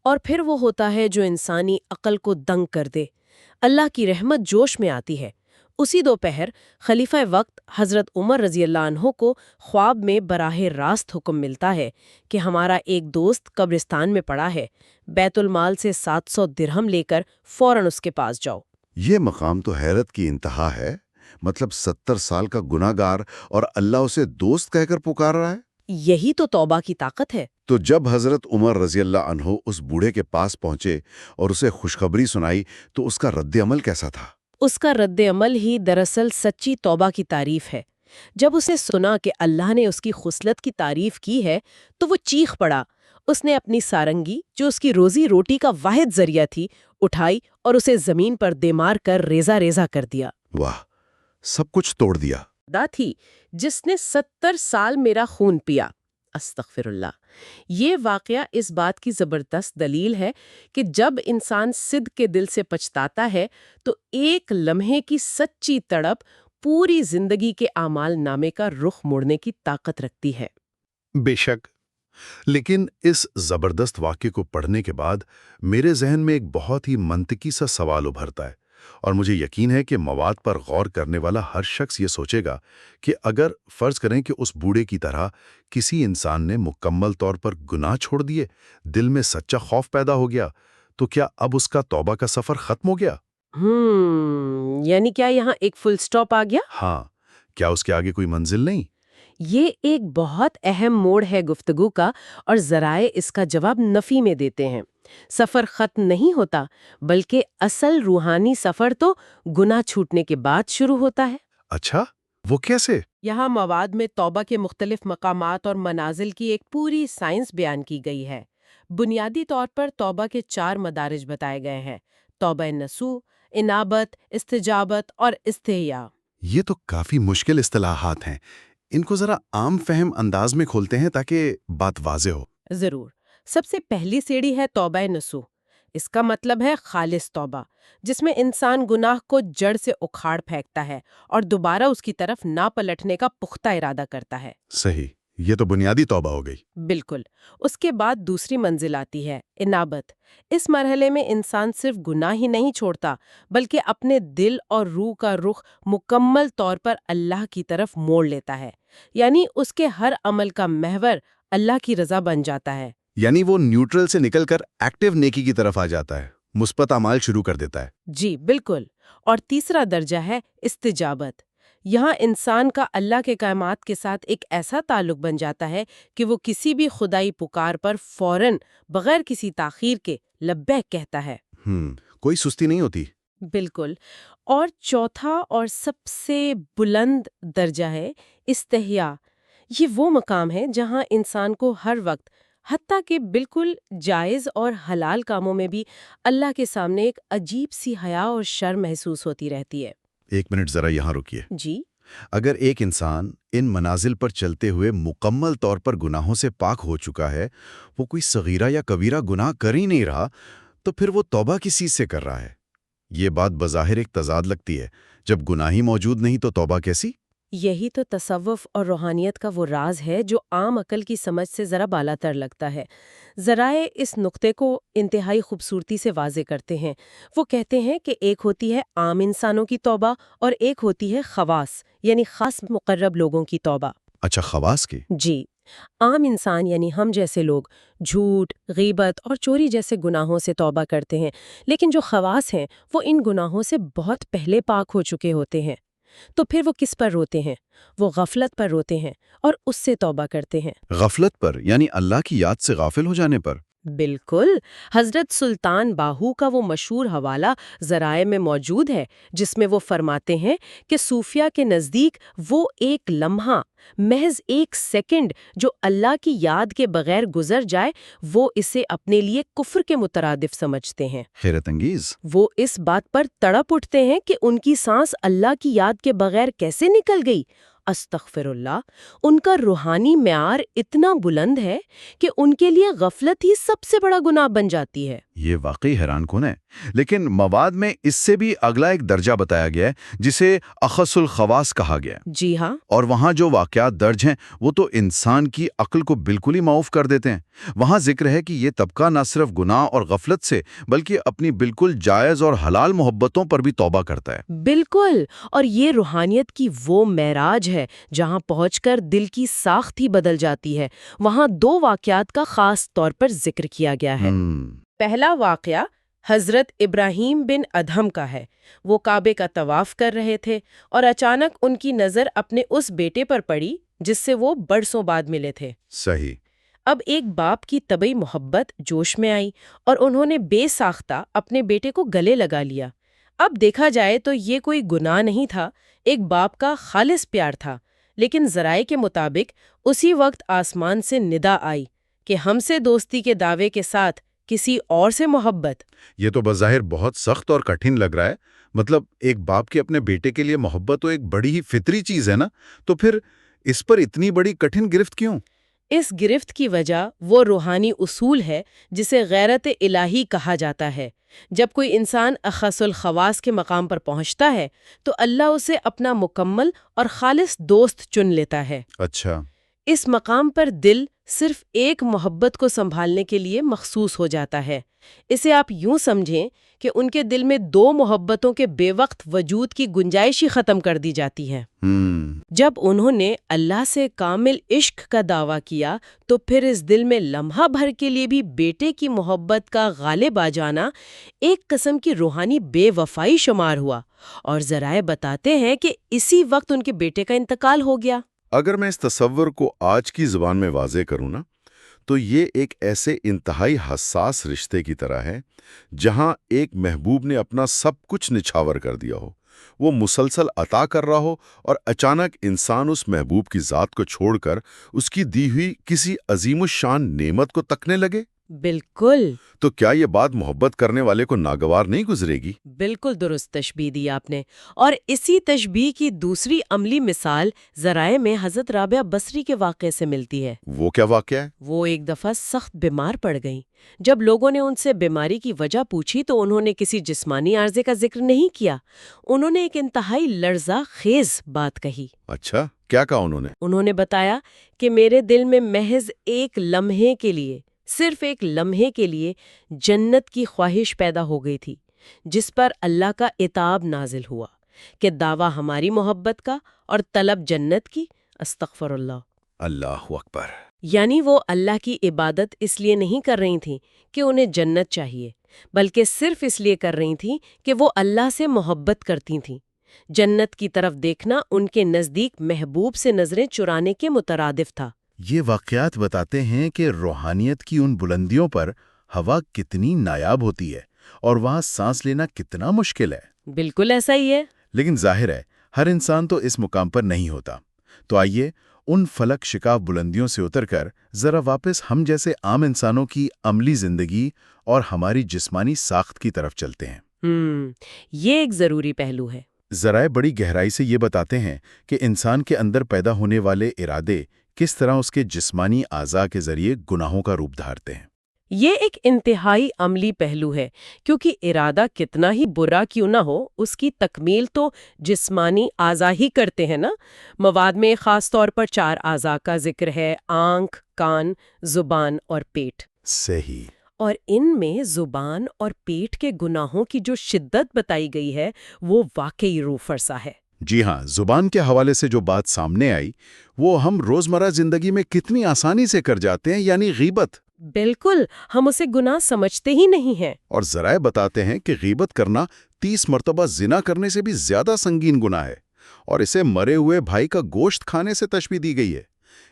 اور پھر وہ ہوتا ہے جو انسانی عقل کو دنگ کر دے. اللہ کی رحمت جوش میں آتی ہے. اسی دوپہر خلیفہ وقت حضرت عمر رضی اللہ عنہ کو خواب میں براہ راست حکم ملتا ہے کہ ہمارا ایک دوست قبرستان میں پڑا ہے، بیت المال سے 700 درہم لے کر فوراً اس کے پاس جاؤ۔ یہ مقام تو حیرت کی انتہا ہے، مطلب 70 سال کا گناہ گار اور اللہ اسے دوست کہہ کر پکار رہا ہے۔ یہی تو توبہ کی طاقت ہے۔ تو جب حضرت عمر رضی اللہ عنہ اس بوڑھے کے پاس پہنچے اور اسے خوشخبری سنائی تو اس کا رد عمل کیسا تھا؟ اس کا رد عمل ہی دراصل سچی توبہ کی تعریف ہے۔ جب اسے سنا کہ اللہ نے اس کی خصلت کی تعریف کی ہے تو وہ چیخ پڑا۔ اس نے اپنی سارنگی، جو اس کی روزی روٹی کا واحد ذریعہ تھی، اٹھائی اور اسے زمین پر دے مار کر ریزہ ریزہ کر دیا۔ واہ، سب کچھ توڑ دیا۔ دا تھی جس نے 70 سال میرا خون پیا۔ استغفر اللہ۔ یہ واقعہ اس بات کی زبردست دلیل ہے کہ جب انسان صدق کے دل سے پچھتاتا ہے تو ایک لمحے کی سچی تڑپ پوری زندگی کے اعمال نامے کا رخ موڑنے کی طاقت رکھتی ہے۔ بے شک، لیکن اس زبردست واقعے کو پڑھنے کے بعد میرے ذہن میں ایک بہت ہی منطقی سا سوال ابھرتا ہے، اور مجھے یقین ہے کہ مواد پر غور کرنے والا ہر شخص یہ سوچے گا کہ اگر فرض کریں کہ اس بوڑھے کی طرح کسی انسان نے مکمل طور پر گناہ چھوڑ دیے، دل میں سچا خوف پیدا ہو گیا، تو کیا اب اس کا توبہ کا سفر ختم ہو گیا؟ یعنی کیا یہاں ایک فل سٹاپ آ گیا؟ ہاں، کیا اس کے آگے کوئی منزل نہیں؟ یہ ایک بہت اہم موڑ ہے گفتگو کا، اور ذرائع اس کا جواب نفی میں دیتے ہیں۔ سفر ختم نہیں ہوتا، بلکہ اصل روحانی سفر تو گناہ چھوٹنے کے بعد شروع ہوتا ہے۔ اچھا، وہ کیسے؟ یہاں مواد میں توبہ کے مختلف مقامات اور منازل کی ایک پوری سائنس بیان کی گئی ہے۔ بنیادی طور پر توبہ کے 4 مدارج بتائے گئے ہیں: توبہ نصوح، انابت، استجابت اور استحیا۔ یہ تو کافی مشکل اصطلاحات ہیں، ان کو ذرا عام فہم انداز میں کھولتے ہیں تاکہ بات واضح ہو۔ ضرور۔ سب سے پہلی سیڑھی ہے توبہ نصوح۔ اس کا مطلب ہے خالص توبہ، جس میں انسان گناہ کو جڑ سے اکھاڑ پھینکتا ہے اور دوبارہ اس کی طرف نہ پلٹنے کا پختہ ارادہ کرتا ہے۔ صحیح، یہ تو بنیادی توبہ ہو گئی۔ بالکل۔ اس کے بعد دوسری منزل آتی ہے انابت۔ اس مرحلے میں انسان صرف گناہ ہی نہیں چھوڑتا، بلکہ اپنے دل اور روح کا رخ مکمل طور پر اللہ کی طرف موڑ لیتا ہے، یعنی اس کے ہر عمل کا محور اللہ کی رضا بن جاتا ہے۔ یعنی وہ نیوٹرل سے نکل کر ایکٹیو نیکی کی طرف آ جاتا ہے، مثبت اعمال شروع کر دیتا ہے۔ جی بالکل۔ اور تیسرا درجہ ہے استجابت۔ یہاں انسان کا اللہ کے کائنات کے ساتھ ایک ایسا تعلق بن جاتا ہے کہ وہ کسی بھی خدائی پکار پر فوراً بغیر کسی تاخیر کے لبیک کہتا ہے۔ کوئی سستی نہیں ہوتی۔ بالکل۔ اور چوتھا اور سب سے بلند درجہ ہے استحیا۔ یہ وہ مقام ہے جہاں انسان کو ہر وقت، حتیٰ کہ بالکل جائز اور حلال کاموں میں بھی، اللہ کے سامنے ایک عجیب سی حیا اور شرم محسوس ہوتی رہتی ہے۔ ایک منٹ ذرا یہاں رکیے۔ جی۔ اگر ایک انسان ان منازل پر چلتے ہوئے مکمل طور پر گناہوں سے پاک ہو چکا ہے، وہ کوئی صغیرہ یا کبیرہ گناہ کر ہی نہیں رہا، تو پھر وہ توبہ کس چیز سے کر رہا ہے؟ یہ بات بظاہر ایک تضاد لگتی ہے۔ جب گناہ ہی موجود نہیں تو توبہ کیسی؟ یہی تو تصوف اور روحانیت کا وہ راز ہے جو عام عقل کی سمجھ سے ذرا بالا تر لگتا ہے۔ ذرائع اس نقطے کو انتہائی خوبصورتی سے واضح کرتے ہیں۔ وہ کہتے ہیں کہ ایک ہوتی ہے عام انسانوں کی توبہ اور ایک ہوتی ہے خواص، یعنی خاص مقرب لوگوں کی توبہ۔ اچھا، خواص کی؟ جی۔ عام انسان یعنی ہم جیسے لوگ جھوٹ، غیبت اور چوری جیسے گناہوں سے توبہ کرتے ہیں، لیکن جو خواص ہیں وہ ان گناہوں سے بہت پہلے پاک ہو چکے ہوتے ہیں۔ تو پھر وہ کس پر روتے ہیں؟ وہ غفلت پر روتے ہیں اور اس سے توبہ کرتے ہیں۔ غفلت پر، یعنی اللہ کی یاد سے غافل ہو جانے پر؟ بالکل۔ حضرت سلطان باہو کا وہ مشہور حوالہ ذرائع میں موجود ہے، جس میں وہ فرماتے ہیں کہ صوفیہ کے نزدیک وہ ایک لمحہ، محض ایک سیکنڈ جو اللہ کی یاد کے بغیر گزر جائے، وہ اسے اپنے لیے کفر کے مترادف سمجھتے ہیں۔ حیرت انگیز۔ وہ اس بات پر تڑپ اٹھتے ہیں کہ ان کی سانس اللہ کی یاد کے بغیر کیسے نکل گئی۔ استغفر اللہ۔ ان کا روحانی معیار اتنا بلند ہے کہ ان کے لیے غفلت ہی سب سے بڑا گناہ بن جاتی ہے۔ یہ واقعی حیران کن ہے، لیکن مواد میں اس سے بھی اگلا ایک درجہ بتایا گیا ہے جسے اخص الخواص کہا گیا ہے۔ جی ہاں، اور وہاں جو واقعات درج ہیں وہ تو انسان کی عقل کو بالکل ہی معاف کر دیتے ہیں۔ وہاں ذکر ہے کہ یہ طبقہ نہ صرف گناہ اور غفلت سے بلکہ اپنی بالکل جائز اور حلال محبتوں پر بھی توبہ کرتا ہے۔ بالکل، اور یہ روحانیت کی وہ معراج ہے جہاں پہنچ کر دل کی ساخت ہی بدل جاتی ہے۔ وہاں 2 واقعات کا خاص طور پر ذکر کیا گیا ہے۔ پہلا واقعہ حضرت ابراہیم بن ادہم کا ہے۔ وہ کعبے کا طواف کر رہے تھے اور اچانک ان کی نظر اپنے اس بیٹے پر پڑی جس سے وہ برسوں بعد ملے تھے۔ صحیح۔ اب ایک باپ کی طبعی محبت جوش میں آئی اور انہوں نے بے ساختہ اپنے بیٹے کو گلے لگا لیا۔ اب دیکھا جائے تو یہ کوئی گناہ نہیں تھا، ایک باپ کا خالص پیار تھا، لیکن ذرائع کے مطابق اسی وقت آسمان سے ندا آئی کہ ہم سے دوستی کے دعوے کے ساتھ کسی اور سے محبت۔ یہ تو بظاہر بہت سخت اور کٹھن لگ رہا ہے۔ مطلب ایک باپ کی اپنے بیٹے کے لیے محبت تو ایک بڑی ہی فطری چیز ہے نا، تو پھر اس پر اتنی بڑی کٹھن گرفت کیوں؟ اس گرفت کی وجہ وہ روحانی اصول ہے جسے غیرت الہی کہا جاتا ہے۔ جب کوئی انسان اخص الخواص کے مقام پر پہنچتا ہے تو اللہ اسے اپنا مکمل اور خالص دوست چن لیتا ہے۔ اچھا۔ اس مقام پر دل صرف ایک محبت کو سنبھالنے کے لیے مخصوص ہو جاتا ہے۔ اسے آپ یوں سمجھیں کہ ان کے دل میں 2 محبتوں کے بے وقت وجود کی گنجائش ہی ختم کر دی جاتی ہے۔ جب انہوں نے اللہ سے کامل عشق کا دعویٰ کیا تو پھر اس دل میں لمحہ بھر کے لیے بھی بیٹے کی محبت کا غالب آ جانا ایک قسم کی روحانی بے وفائی شمار ہوا، اور ذرائع بتاتے ہیں کہ اسی وقت ان کے بیٹے کا انتقال ہو گیا۔ اگر میں اس تصور کو آج کی زبان میں واضح کروں نا، تو یہ ایک ایسے انتہائی حساس رشتے کی طرح ہے جہاں ایک محبوب نے اپنا سب کچھ نچھاور کر دیا ہو، وہ مسلسل عطا کر رہا ہو، اور اچانک انسان اس محبوب کی ذات کو چھوڑ کر اس کی دی ہوئی کسی عظیم الشان نعمت کو تکنے لگے۔ بالکل، تو کیا یہ بات محبت کرنے والے کو ناگوار نہیں گزرے گی؟ بالکل درست تشبیہ دی آپ نے، اور اسی تشبیہ کی دوسری عملی مثال ذرائع میں حضرت رابعہ بصری کے واقعے سے ملتی ہے۔ وہ کیا واقعہ ہے؟ وہ ایک دفعہ سخت بیمار پڑ گئیں۔ جب لوگوں نے ان سے بیماری کی وجہ پوچھی تو انہوں نے کسی جسمانی عارضے کا ذکر نہیں کیا، انہوں نے ایک انتہائی لرزہ خیز بات کہی۔ اچھا، کیا کہا انہوں نے؟ انہوں نے بتایا کہ میرے دل میں محض ایک لمحے کے لیے، صرف ایک لمحے کے لیے جنت کی خواہش پیدا ہو گئی تھی، جس پر اللہ کا عتاب نازل ہوا کہ دعویٰ ہماری محبت کا اور طلب جنت کی۔ استغفر اللہ۔ اللہ اکبر۔ یعنی وہ اللہ کی عبادت اس لیے نہیں کر رہی تھیں کہ انہیں جنت چاہیے، بلکہ صرف اس لیے کر رہی تھیں کہ وہ اللہ سے محبت کرتی تھیں۔ جنت کی طرف دیکھنا ان کے نزدیک محبوب سے نظریں چرانے کے مترادف تھا۔ یہ واقعات بتاتے ہیں کہ روحانیت کی ان بلندیوں پر ہوا کتنی نایاب ہوتی ہے اور وہاں سانس لینا کتنا مشکل ہے۔ بالکل ایسا ہی ہے۔ لیکن ظاہر ہے ہر انسان تو اس مقام پر نہیں ہوتا۔ تو آئیے ان فلک شکاف بلندیوں سے اتر کر ذرا واپس ہم جیسے عام انسانوں کی عملی زندگی اور ہماری جسمانی ساخت کی طرف چلتے ہیں۔ یہ ایک ضروری پہلو ہے۔ ذرائع بڑی گہرائی سے یہ بتاتے ہیں کہ انسان کے اندر پیدا ہونے والے ارادے کس طرح اس کے جسمانی اعضاء کے ذریعے گناہوں کا روپ دھارتے ہیں۔ یہ ایک انتہائی عملی پہلو ہے، کیونکہ ارادہ کتنا ہی برا کیوں نہ ہو، اس کی تکمیل تو جسمانی اعضاء ہی کرتے ہیں نا۔ مواد میں خاص طور پر 4 اعضاء کا ذکر ہے: آنکھ، کان، زبان اور پیٹ۔ صحیح۔ اور ان میں زبان اور پیٹ کے گناہوں کی جو شدت بتائی گئی ہے وہ واقعی روح فرسا ہے۔ جی ہاں، زبان کے حوالے سے جو بات سامنے آئی وہ ہم روزمرہ زندگی میں کتنی آسانی سے کر جاتے ہیں، یعنی غیبت۔ بالکل، ہم اسے گناہ سمجھتے ہی نہیں ہیں۔ اور ذرائع بتاتے ہیں کہ غیبت کرنا 30 مرتبہ زنا کرنے سے بھی زیادہ سنگین گناہ ہے، اور اسے مرے ہوئے بھائی کا گوشت کھانے سے تشبیہ دی گئی ہے۔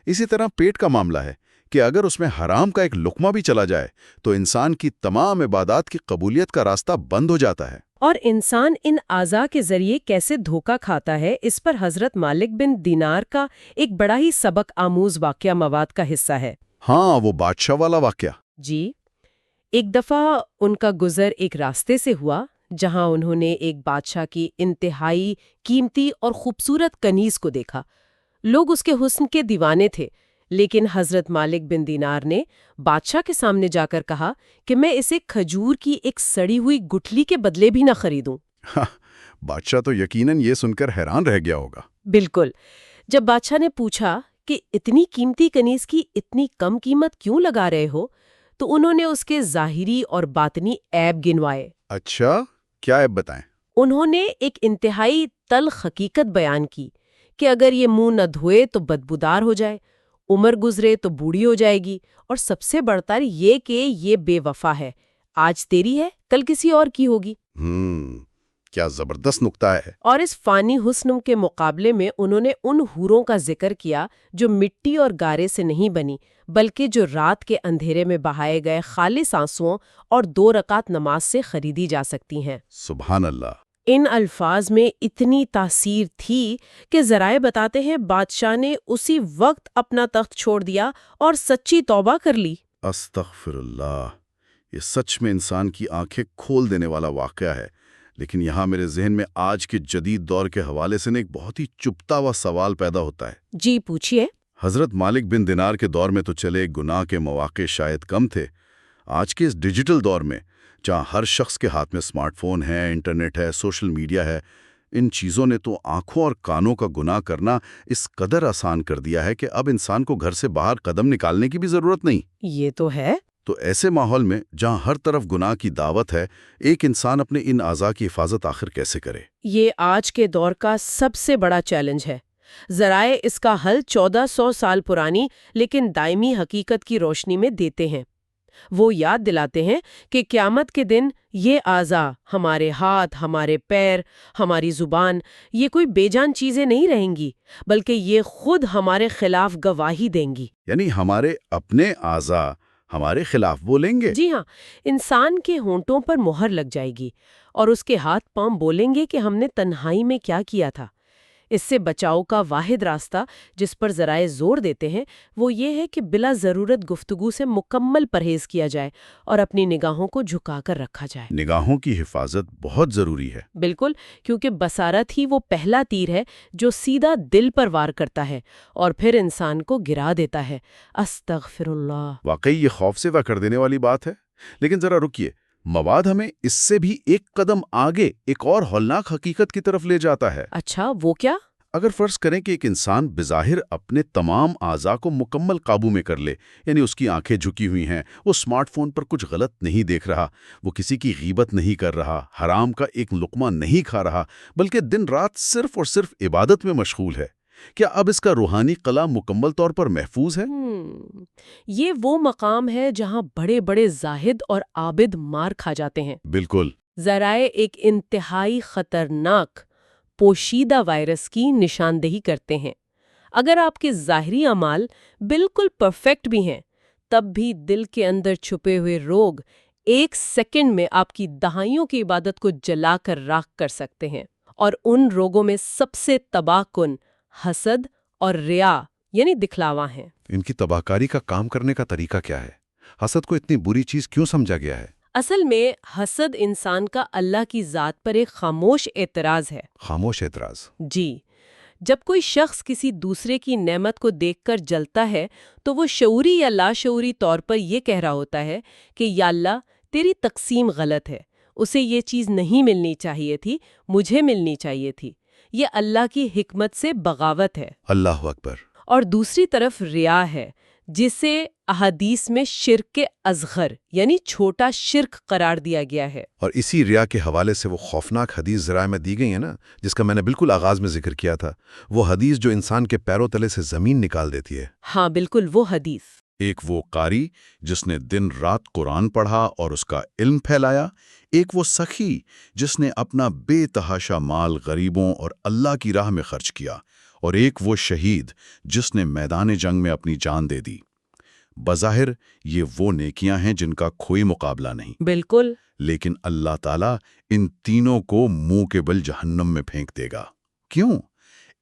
اسی طرح پیٹ کا معاملہ ہے کہ اگر اس میں حرام کا ایک لقمہ بھی چلا جائے تو انسان کی تمام عبادات کی قبولیت کا راستہ بند ہو جاتا ہے۔ اور انسان ان اعضاء کے ذریعے کیسے دھوکہ کھاتا ہے، اس پر حضرت مالک بن دینار کا ایک بڑا ہی سبق آموز واقعہ مواد کا حصہ ہے۔ ہاں، وہ بادشاہ والا واقعہ۔ جی، ایک دفعہ ان کا گزر ایک راستے سے ہوا جہاں انہوں نے ایک بادشاہ کی انتہائی قیمتی اور خوبصورت کنیز کو دیکھا۔ لوگ اس کے حسن کے دیوانے تھے، لیکن حضرت مالک بن دینار نے بادشاہ کے سامنے جا کر کہا کہ میں اسے کھجور کی ایک سڑی ہوئی گٹھلی کے بدلے بھی نہ خریدوں۔ بادشاہ تو یقیناً یہ سن کر حیران رہ گیا ہوگا۔ بالکل۔ جب بادشاہ نے پوچھا کہ اتنی قیمتی کنیز کی اتنی کم قیمت کیوں لگا رہے ہو، تو انہوں نے اس کے ظاہری اور باطنی عیب گنوائے۔ اچھا، کیا عیب بتائیں؟ انہوں نے ایک انتہائی تلخ حقیقت بیان کی کہ اگر یہ منہ نہ دھوئے تو بدبودار ہو جائے، عمر گزرے تو بوڑھی ہو جائے گی، اور سب سے بڑھ کر یہ کہ یہ بے وفا ہے، آج تیری ہے کل کسی اور کی ہوگی۔ کیا زبردست نکتہ ہے۔ اور اس فانی حسن کے مقابلے میں انہوں نے ان حوروں کا ذکر کیا جو مٹی اور گارے سے نہیں بنی، بلکہ جو رات کے اندھیرے میں بہائے گئے خالص آنسوؤں اور 2 رکعت نماز سے خریدی جا سکتی ہیں۔ سبحان اللہ۔ ان الفاظ میں اتنی تاثیر تھی کہ ذرائع بتاتے ہیں بادشاہ نے اسی وقت اپنا تخت چھوڑ دیا اور سچی توبہ کر لی۔ استغفر اللہ، یہ سچ میں انسان کی آنکھیں کھول دینے والا واقعہ ہے۔ لیکن یہاں میرے ذہن میں آج کے جدید دور کے حوالے سے ایک بہت ہی چبھتا ہوا سوال پیدا ہوتا ہے۔ جی پوچھیے۔ حضرت مالک بن دینار کے دور میں تو چلے گناہ کے مواقع شاید کم تھے، آج کے اس ڈیجیٹل دور میں جہاں ہر شخص کے ہاتھ میں اسمارٹ فون ہے، انٹرنیٹ ہے، سوشل میڈیا ہے، ان چیزوں نے تو آنکھوں اور کانوں کا گناہ کرنا اس قدر آسان کر دیا ہے کہ اب انسان کو گھر سے باہر قدم نکالنے کی بھی ضرورت نہیں۔ یہ تو ہے۔ تو ایسے ماحول میں جہاں ہر طرف گناہ کی دعوت ہے، ایک انسان اپنے ان اعضاء کی حفاظت آخر کیسے کرے؟ یہ آج کے دور کا سب سے بڑا چیلنج ہے۔ ذرائع اس کا حل 1400 سال پرانی لیکن دائمی حقیقت کی روشنی میں دیتے ہیں۔ وہ یاد دلاتے ہیں کہ قیامت کے دن یہ اعضاء، ہمارے ہاتھ، ہمارے پیر، ہماری زبان، یہ کوئی بے جان چیزیں نہیں رہیں گی، بلکہ یہ خود ہمارے خلاف گواہی دیں گی۔ یعنی ہمارے اپنے اعضاء ہمارے خلاف بولیں گے؟ جی ہاں، انسان کے ہونٹوں پر مہر لگ جائے گی اور اس کے ہاتھ پاؤں بولیں گے کہ ہم نے تنہائی میں کیا کیا تھا۔ اس سے بچاؤ کا واحد راستہ جس پر ذرائع زور دیتے ہیں وہ یہ ہے کہ بلا ضرورت گفتگو سے مکمل پرہیز کیا جائے اور اپنی نگاہوں کو جھکا کر رکھا جائے۔ نگاہوں کی حفاظت بہت ضروری ہے۔ بالکل، کیونکہ بصارت ہی وہ پہلا تیر ہے جو سیدھا دل پر وار کرتا ہے اور پھر انسان کو گرا دیتا ہے۔ استغفر اللہ۔ واقعی یہ خوف زدہ کر دینے والی بات ہے۔ لیکن ذرا رکیے، مواد ہمیں اس سے بھی ایک قدم آگے ایک اور ہولناک حقیقت کی طرف لے جاتا ہے۔ اچھا، وہ کیا؟ اگر فرض کریں کہ ایک انسان بظاہر اپنے تمام اعضاء کو مکمل قابو میں کر لے، یعنی اس کی آنکھیں جھکی ہوئی ہیں، وہ اسمارٹ فون پر کچھ غلط نہیں دیکھ رہا، وہ کسی کی غیبت نہیں کر رہا، حرام کا ایک لقمہ نہیں کھا رہا، بلکہ دن رات صرف اور صرف عبادت میں مشغول ہے، کیا اب اس کا روحانی قلع مکمل طور پر محفوظ ہے؟ یہ وہ مقام ہے جہاں بڑے بڑے زاہد اور عابد مار کھا جاتے ہیں۔ بالکل۔ ذرائع ایک انتہائی خطرناک پوشیدہ وائرس کی نشاندہی کرتے ہیں۔ اگر آپ کے ظاہری اعمال بالکل پرفیکٹ بھی ہیں، تب بھی دل کے اندر چھپے ہوئے روگ 1 سیکنڈ میں آپ کی دہائیوں کی عبادت کو جلا کر راکھ کر سکتے ہیں۔ اور ان روگوں میں سب سے تباہ کن حسد اور ریا یعنی دکھلاوا ہیں۔ ان کی تباہ کاری کا کام کرنے کا طریقہ کیا ہے؟ حسد کو اتنی بری چیز کیوں سمجھا گیا ہے؟ اصل میں حسد انسان کا اللہ کی ذات پر ایک خاموش اعتراض ہے۔ خاموش اعتراض؟ جی، جب کوئی شخص کسی دوسرے کی نعمت کو دیکھ کر جلتا ہے تو وہ شعوری یا لاشعوری طور پر یہ کہہ رہا ہوتا ہے کہ یا اللہ تیری تقسیم غلط ہے، اسے یہ چیز نہیں ملنی چاہیے تھی، مجھے ملنی چاہیے تھی۔ یہ اللہ کی حکمت سے بغاوت ہے۔ اللہ اکبر۔ اور دوسری طرف ریا ہے، جسے احادیث میں شرک اصغر یعنی چھوٹا شرک قرار دیا گیا ہے۔ اور اسی ریا کے حوالے سے وہ خوفناک حدیث ذرائع میں دی گئی ہے نا، جس کا میں نے بالکل آغاز میں ذکر کیا تھا، وہ حدیث جو انسان کے پیروں تلے سے زمین نکال دیتی ہے۔ ہاں بالکل، وہ حدیث۔ ایک وہ قاری جس نے دن رات قرآن پڑھا اور اس کا علم پھیلایا، ایک وہ سخی جس نے اپنا بے تحاشا مال غریبوں اور اللہ کی راہ میں خرچ کیا، اور ایک وہ شہید جس نے میدان جنگ میں اپنی جان دے دی۔ بظاہر یہ وہ نیکیاں ہیں جن کا کوئی مقابلہ نہیں، بالکل، لیکن اللہ تعالیٰ ان تینوں کو منہ کے بل جہنم میں پھینک دے گا۔ کیوں؟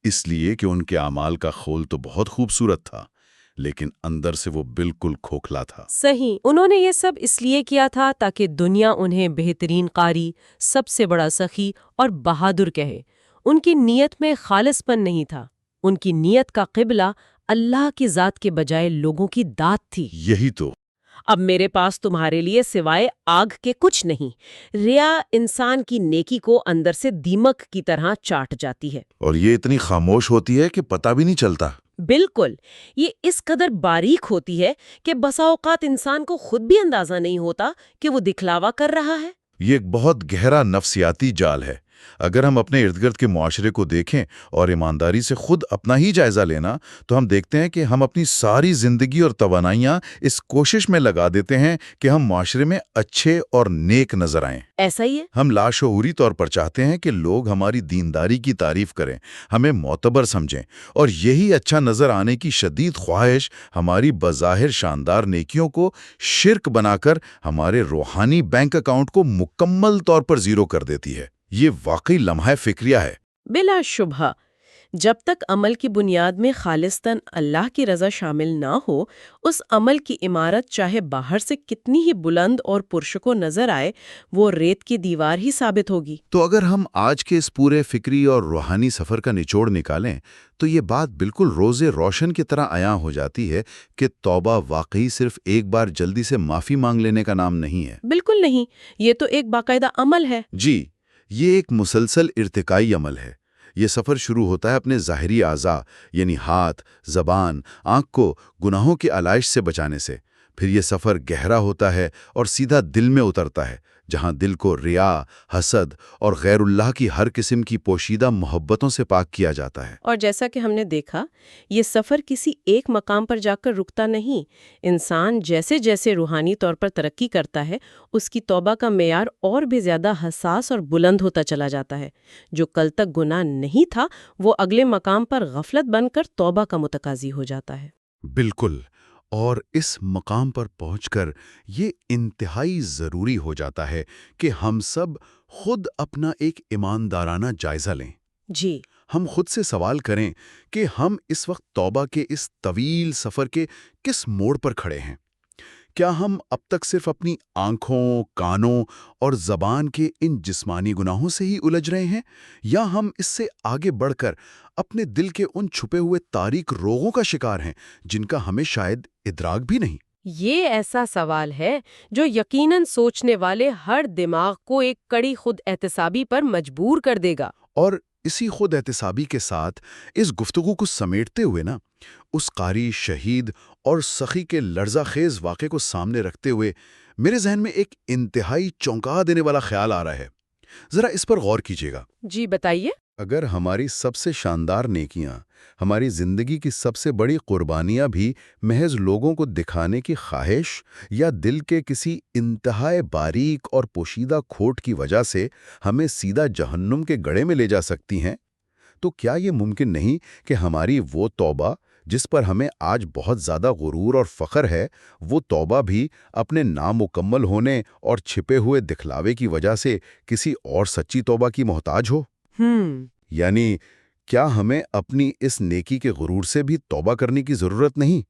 اس لیے کہ ان کے اعمال کا خول تو بہت خوبصورت تھا، لیکن اندر سے وہ بالکل کھوکھلا تھا۔ صحیح، انہوں نے یہ سب اس لیے کیا تھا تاکہ دنیا انہیں بہترین قاری، سب سے بڑا سخی اور بہادر کہے۔ ان کی نیت میں خالص پن نہیں تھا، ان کی نیت کا قبلہ اللہ کی ذات کے بجائے لوگوں کی داد تھی۔ یہی تو۔ اب میرے پاس تمہارے لیے سوائے آگ کے کچھ نہیں۔ ریا انسان کی نیکی کو اندر سے دیمک کی طرح چاٹ جاتی ہے۔ اور یہ اتنی خاموش ہوتی ہے کہ پتہ بھی نہیں چلتا۔ بالکل، یہ اس قدر باریک ہوتی ہے کہ بسا اوقات انسان کو خود بھی اندازہ نہیں ہوتا کہ وہ دکھلاوا کر رہا ہے۔ یہ ایک بہت گہرا نفسیاتی جال ہے۔ اگر ہم اپنے ارد گرد کے معاشرے کو دیکھیں اور ایمانداری سے خود اپنا ہی جائزہ لینا، تو ہم دیکھتے ہیں کہ ہم اپنی ساری زندگی اور توانائیاں اس کوشش میں لگا دیتے ہیں کہ ہم معاشرے میں اچھے اور نیک نظر آئیں۔ ایسا ہی ہے۔ ہم لاشعوری طور پر چاہتے ہیں کہ لوگ ہماری دینداری کی تعریف کریں، ہمیں معتبر سمجھیں، اور یہی اچھا نظر آنے کی شدید خواہش ہماری بظاہر شاندار نیکیوں کو شرک بنا کر ہمارے روحانی بینک اکاؤنٹ کو مکمل طور پر زیرو کر دیتی ہے۔ یہ واقعی لمحہ فکریہ ہے۔ بلا شبہ، جب تک عمل کی بنیاد میں خالصتاً اللہ کی رضا شامل نہ ہو، اس عمل کی عمارت چاہے باہر سے کتنی ہی بلند اور پرشکو نظر آئے، وہ ریت کی دیوار ہی ثابت ہوگی۔ تو اگر ہم آج کے اس پورے فکری اور روحانی سفر کا نچوڑ نکالیں تو یہ بات بالکل روز روشن کی طرح عیاں ہو جاتی ہے کہ توبہ واقعی صرف ایک بار جلدی سے معافی مانگ لینے کا نام نہیں ہے۔ بالکل نہیں، یہ تو ایک باقاعدہ عمل ہے۔ جی، یہ ایک مسلسل ارتقائی عمل ہے۔ یہ سفر شروع ہوتا ہے اپنے ظاہری اعضاء یعنی ہاتھ، زبان، آنکھ کو گناہوں کی علائش سے بچانے سے۔ پھر یہ سفر گہرا ہوتا ہے اور سیدھا دل میں اترتا ہے، جہاں دل کو ریا، حسد اور غیر اللہ کی ہر قسم کی پوشیدہ محبتوں سے پاک کیا جاتا ہے۔ اور جیسا کہ ہم نے دیکھا، یہ سفر کسی ایک مقام پر جا کر رکتا نہیں۔ انسان جیسے جیسے روحانی طور پر ترقی کرتا ہے، اس کی توبہ کا معیار اور بھی زیادہ حساس اور بلند ہوتا چلا جاتا ہے۔ جو کل تک گناہ نہیں تھا، وہ اگلے مقام پر غفلت بن کر توبہ کا متقاضی ہو جاتا ہے۔ بالکل، اور اس مقام پر پہنچ کر یہ انتہائی ضروری ہو جاتا ہے کہ ہم سب خود اپنا ایک ایماندارانہ جائزہ لیں۔ جی، ہم خود سے سوال کریں کہ ہم اس وقت توبہ کے اس طویل سفر کے کس موڑ پر کھڑے ہیں؟ کیا ہم اب تک صرف اپنی آنکھوں، کانوں اور زبان کے ان جسمانی گناہوں سے ہی الجھ رہے ہیں، یا ہم اس سے آگے بڑھ کر اپنے دل کے ان چھپے ہوئے تاریک روگوں کا شکار ہیں جن کا ہمیں شاید ادراک بھی نہیں؟ یہ ایسا سوال ہے جو یقیناً سوچنے والے ہر دماغ کو ایک کڑی خود احتسابی پر مجبور کر دے گا۔ اور اسی خود احتسابی کے ساتھ اس گفتگو کو سمیٹتے ہوئے اس قاری، شہید اور سخی کے لرزہ خیز واقعے کو سامنے رکھتے ہوئے میرے ذہن میں ایک انتہائی چونکا دینے والا خیال آ رہا ہے۔ ذرا اس پر غور کیجیے گا۔ جی بتائیے۔ اگر ہماری سب سے شاندار نیکیاں، ہماری زندگی کی سب سے بڑی قربانیاں بھی محض لوگوں کو دکھانے کی خواہش یا دل کے کسی انتہائی باریک اور پوشیدہ کھوٹ کی وجہ سے ہمیں سیدھا جہنم کے گڑھے میں لے جا سکتی ہیں، تو کیا یہ ممکن نہیں کہ ہماری وہ توبہ جس پر ہمیں آج بہت زیادہ غرور اور فخر ہے، وہ توبہ بھی اپنے نامکمل ہونے اور چھپے ہوئے دکھلاوے کی وجہ سے کسی اور سچی توبہ کی محتاج ہو؟ یعنی کیا ہمیں اپنی اس نیکی کے غرور سے بھی توبہ کرنے کی ضرورت نہیں؟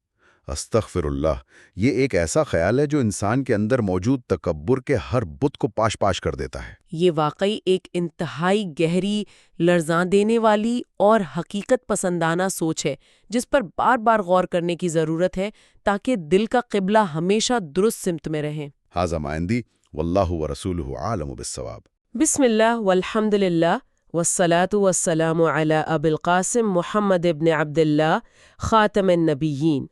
استغفر اللہ، یہ ایک ایسا خیال ہے جو انسان کے اندر موجود تکبر کے ہر بت کو پاش پاش کر دیتا ہے۔ یہ واقعی ایک انتہائی گہری، لرزاں دینے والی اور حقیقت پسندانہ سوچ ہے جس پر بار بار غور کرنے کی ضرورت ہے تاکہ دل کا قبلہ ہمیشہ درست سمت میں رہے۔ ھذا ما عندی واللہ ورسولہ عالم بالصواب۔ بسم اللہ والحمد للہ والصلاة والسلام علی ابی القاسم محمد ابن عبداللہ خاتم النبیین۔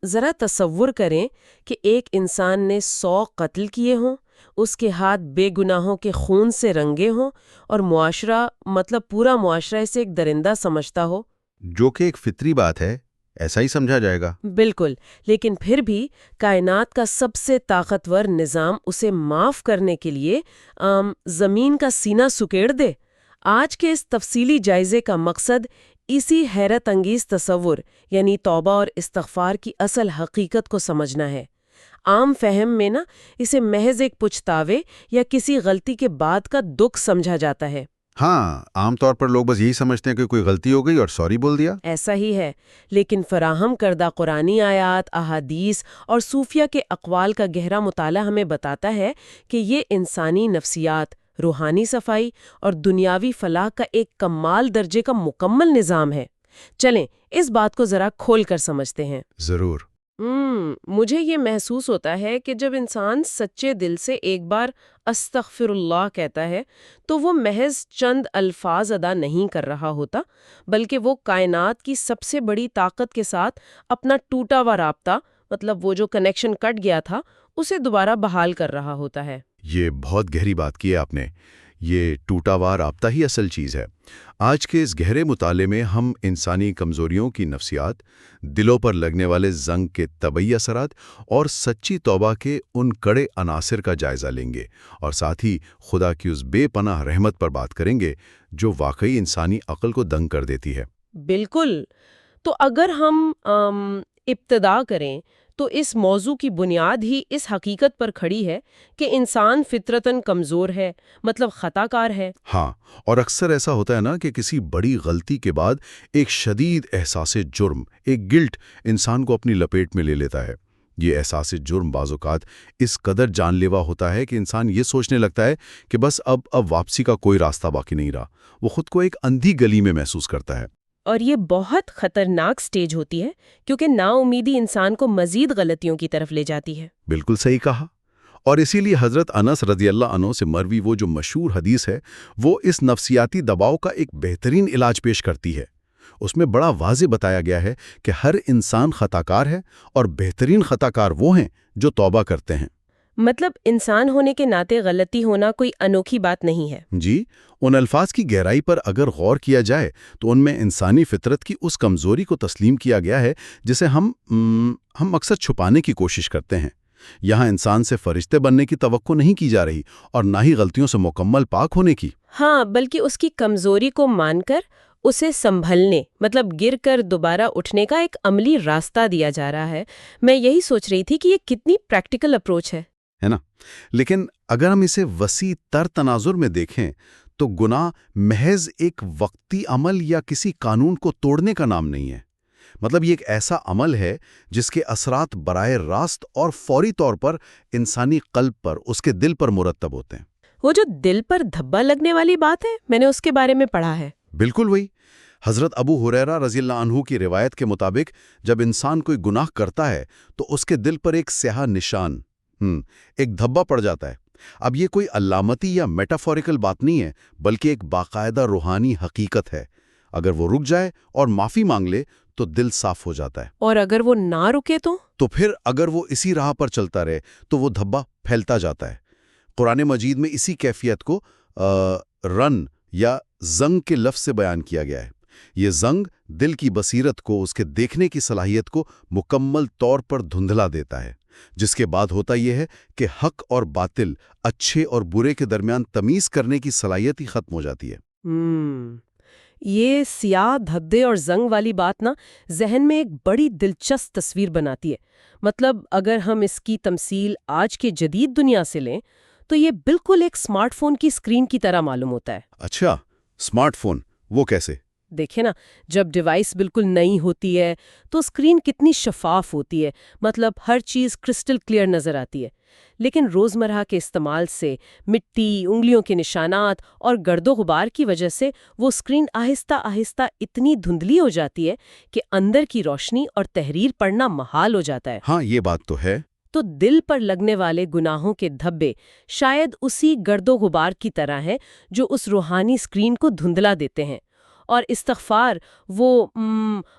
ذرا تصور کریں کہ ایک انسان نے 100 قتل کیے ہوں، اس کے ہاتھ بے گناہوں کے خون سے رنگے ہوں، اور معاشرہ، مطلب پورا معاشرہ، اسے ایک درندہ سمجھتا ہو۔ جو کہ ایک فطری بات ہے، ایسا ہی سمجھا جائے گا۔ بالکل، لیکن پھر بھی کائنات کا سب سے طاقتور نظام اسے معاف کرنے کے لیے زمین کا سینہ سکیڑ دے۔ آج کے اس تفصیلی جائزے کا مقصد اسی حیرت انگیز تصور، یعنی توبہ اور استغفار کی اصل حقیقت کو سمجھنا ہے۔ عام فہم میں اسے محض ایک پچھتاوے یا کسی غلطی کے بعد کا دکھ سمجھا جاتا ہے۔ ہاں، عام طور پر لوگ بس یہی سمجھتے ہیں کہ کوئی غلطی ہو گئی اور سوری بول دیا۔ ایسا ہی ہے، لیکن فراہم کردہ قرآنی آیات، احادیث اور صوفیہ کے اقوال کا گہرا مطالعہ ہمیں بتاتا ہے کہ یہ انسانی نفسیات، روحانی صفائی اور دنیاوی فلاح کا ایک کمال درجے کا مکمل نظام ہے۔ چلیں اس بات کو ذرا کھول کر سمجھتے ہیں۔ ضرور۔ مجھے یہ محسوس ہوتا ہے کہ جب انسان سچے دل سے ایک بار استغفر اللہ کہتا ہے تو وہ محض چند الفاظ ادا نہیں کر رہا ہوتا، بلکہ وہ کائنات کی سب سے بڑی طاقت کے ساتھ اپنا ٹوٹا ہوا رابطہ، مطلب وہ جو کنیکشن کٹ گیا تھا، اسے دوبارہ بحال کر رہا ہوتا ہے۔ یہ بہت گہری بات کی ہے آپ نے۔ یہ ٹوٹا ہوا رابطہ ہی اصل چیز ہے۔ آج کے اس گہرے مطالعے میں ہم انسانی کمزوریوں کی نفسیات، دلوں پر لگنے والے زنگ کے طبعی اثرات اور سچی توبہ کے ان کڑے عناصر کا جائزہ لیں گے، اور ساتھ ہی خدا کی اس بے پناہ رحمت پر بات کریں گے جو واقعی انسانی عقل کو دنگ کر دیتی ہے۔ بالکل۔ تو اگر ہم ابتدا کریں تو اس موضوع کی بنیاد ہی اس حقیقت پر کھڑی ہے کہ انسان فطرتاً کمزور ہے، مطلب خطا کار ہے۔ ہاں، اور اکثر ایسا ہوتا ہے نا کہ کسی بڑی غلطی کے بعد ایک شدید احساس جرم، ایک گلٹ انسان کو اپنی لپیٹ میں لے لیتا ہے۔ یہ احساس جرم بعض اوقات اس قدر جان لیوا ہوتا ہے کہ انسان یہ سوچنے لگتا ہے کہ بس اب واپسی کا کوئی راستہ باقی نہیں رہا۔ وہ خود کو ایک اندھی گلی میں محسوس کرتا ہے۔ اور یہ بہت خطرناک سٹیج ہوتی ہے کیونکہ نا امیدی انسان کو مزید غلطیوں کی طرف لے جاتی ہے۔ بالکل صحیح کہا۔ اور اسی لیے حضرت انس رضی اللہ عنہ سے مروی وہ جو مشہور حدیث ہے، وہ اس نفسیاتی دباؤ کا ایک بہترین علاج پیش کرتی ہے۔ اس میں بڑا واضح بتایا گیا ہے کہ ہر انسان خطا کار ہے، اور بہترین خطا کار وہ ہیں جو توبہ کرتے ہیں۔ مطلب انسان ہونے کے ناطے غلطی ہونا کوئی انوکھی بات نہیں ہے۔ جی، ان الفاظ کی گہرائی پر اگر غور کیا جائے تو ان میں انسانی فطرت کی اس کمزوری کو تسلیم کیا گیا ہے جسے ہم اکثر چھپانے کی کوشش کرتے ہیں۔ یہاں انسان سے فرشتے بننے کی توقع نہیں کی جا رہی، اور نہ ہی غلطیوں سے مکمل پاک ہونے کی۔ ہاں، بلکہ اس کی کمزوری کو مان کر اسے سنبھلنے، مطلب گر کر دوبارہ اٹھنے کا ایک عملی راستہ دیا جا رہا ہے۔ میں یہی سوچ رہی تھی کہ یہ کتنی پریکٹیکل اپروچ ہے نا؟ لیکن اگر ہم اسے وسیع تر تناظر میں دیکھیں تو گناہ محض ایک وقتی عمل یا کسی قانون کو توڑنے کا نام نہیں ہے۔ مطلب یہ ایک ایسا عمل ہے جس کے اثرات براہ راست اور فوری طور پر انسانی قلب پر، اس کے دل پر مرتب ہوتے ہیں۔ وہ جو دل پر دھبا لگنے والی بات ہے، میں نے اس کے بارے میں پڑھا ہے۔ بالکل وہی۔ حضرت ابو ہریرہ رضی اللہ عنہ کی روایت کے مطابق جب انسان کوئی گناہ کرتا ہے تو اس کے دل پر ایک سیاہ نشان، ایک دھبا پڑ جاتا ہے۔ اب یہ کوئی علامتی یا میٹافوریکل بات نہیں ہے، بلکہ ایک باقاعدہ روحانی حقیقت ہے۔ اگر وہ رک جائے اور معافی مانگ لے تو دل صاف ہو جاتا ہے، اور اگر وہ نہ رکے تو پھر اگر وہ اسی راہ پر چلتا رہے تو وہ دھبا پھیلتا جاتا ہے۔ قرآن مجید میں اسی کیفیت کو رن یا زنگ کے لفظ سے بیان کیا گیا ہے۔ یہ زنگ دل کی بصیرت کو، اس کے دیکھنے کی صلاحیت کو مکمل طور پر دھندلا دیتا ہے، جس کے بعد ہوتا یہ ہے کہ حق اور باطل، اچھے اور برے کے درمیان تمیز کرنے کی صلاحیت ہی ختم ہو جاتی ہے۔ یہ سیاہ دھبے اور زنگ والی بات نا ذہن میں ایک بڑی دلچسپ تصویر بناتی ہے۔ مطلب اگر ہم اس کی تمثیل آج کے جدید دنیا سے لیں تو یہ بالکل ایک سمارٹ فون کی اسکرین کی طرح معلوم ہوتا ہے۔ اچھا، سمارٹ فون، وہ کیسے؟ دیکھیں نا، جب ڈیوائس بالکل نئی ہوتی ہے تو اسکرین کتنی شفاف ہوتی ہے، مطلب ہر چیز کرسٹل کلیئر نظر آتی ہے۔ لیکن روزمرہ کے استعمال سے مٹی، انگلیوں کے نشانات اور گرد و غبار کی وجہ سے وہ اسکرین آہستہ آہستہ اتنی دھندلی ہو جاتی ہے کہ اندر کی روشنی اور تحریر پڑھنا محال ہو جاتا ہے۔ ہاں، یہ بات تو ہے۔ تو دل پر لگنے والے گناہوں کے دھبے شاید اسی گرد و غبار کی طرح ہیں جو اس روحانی اسکرین کو دھندلا دیتے ہیں، اور استغفار وہ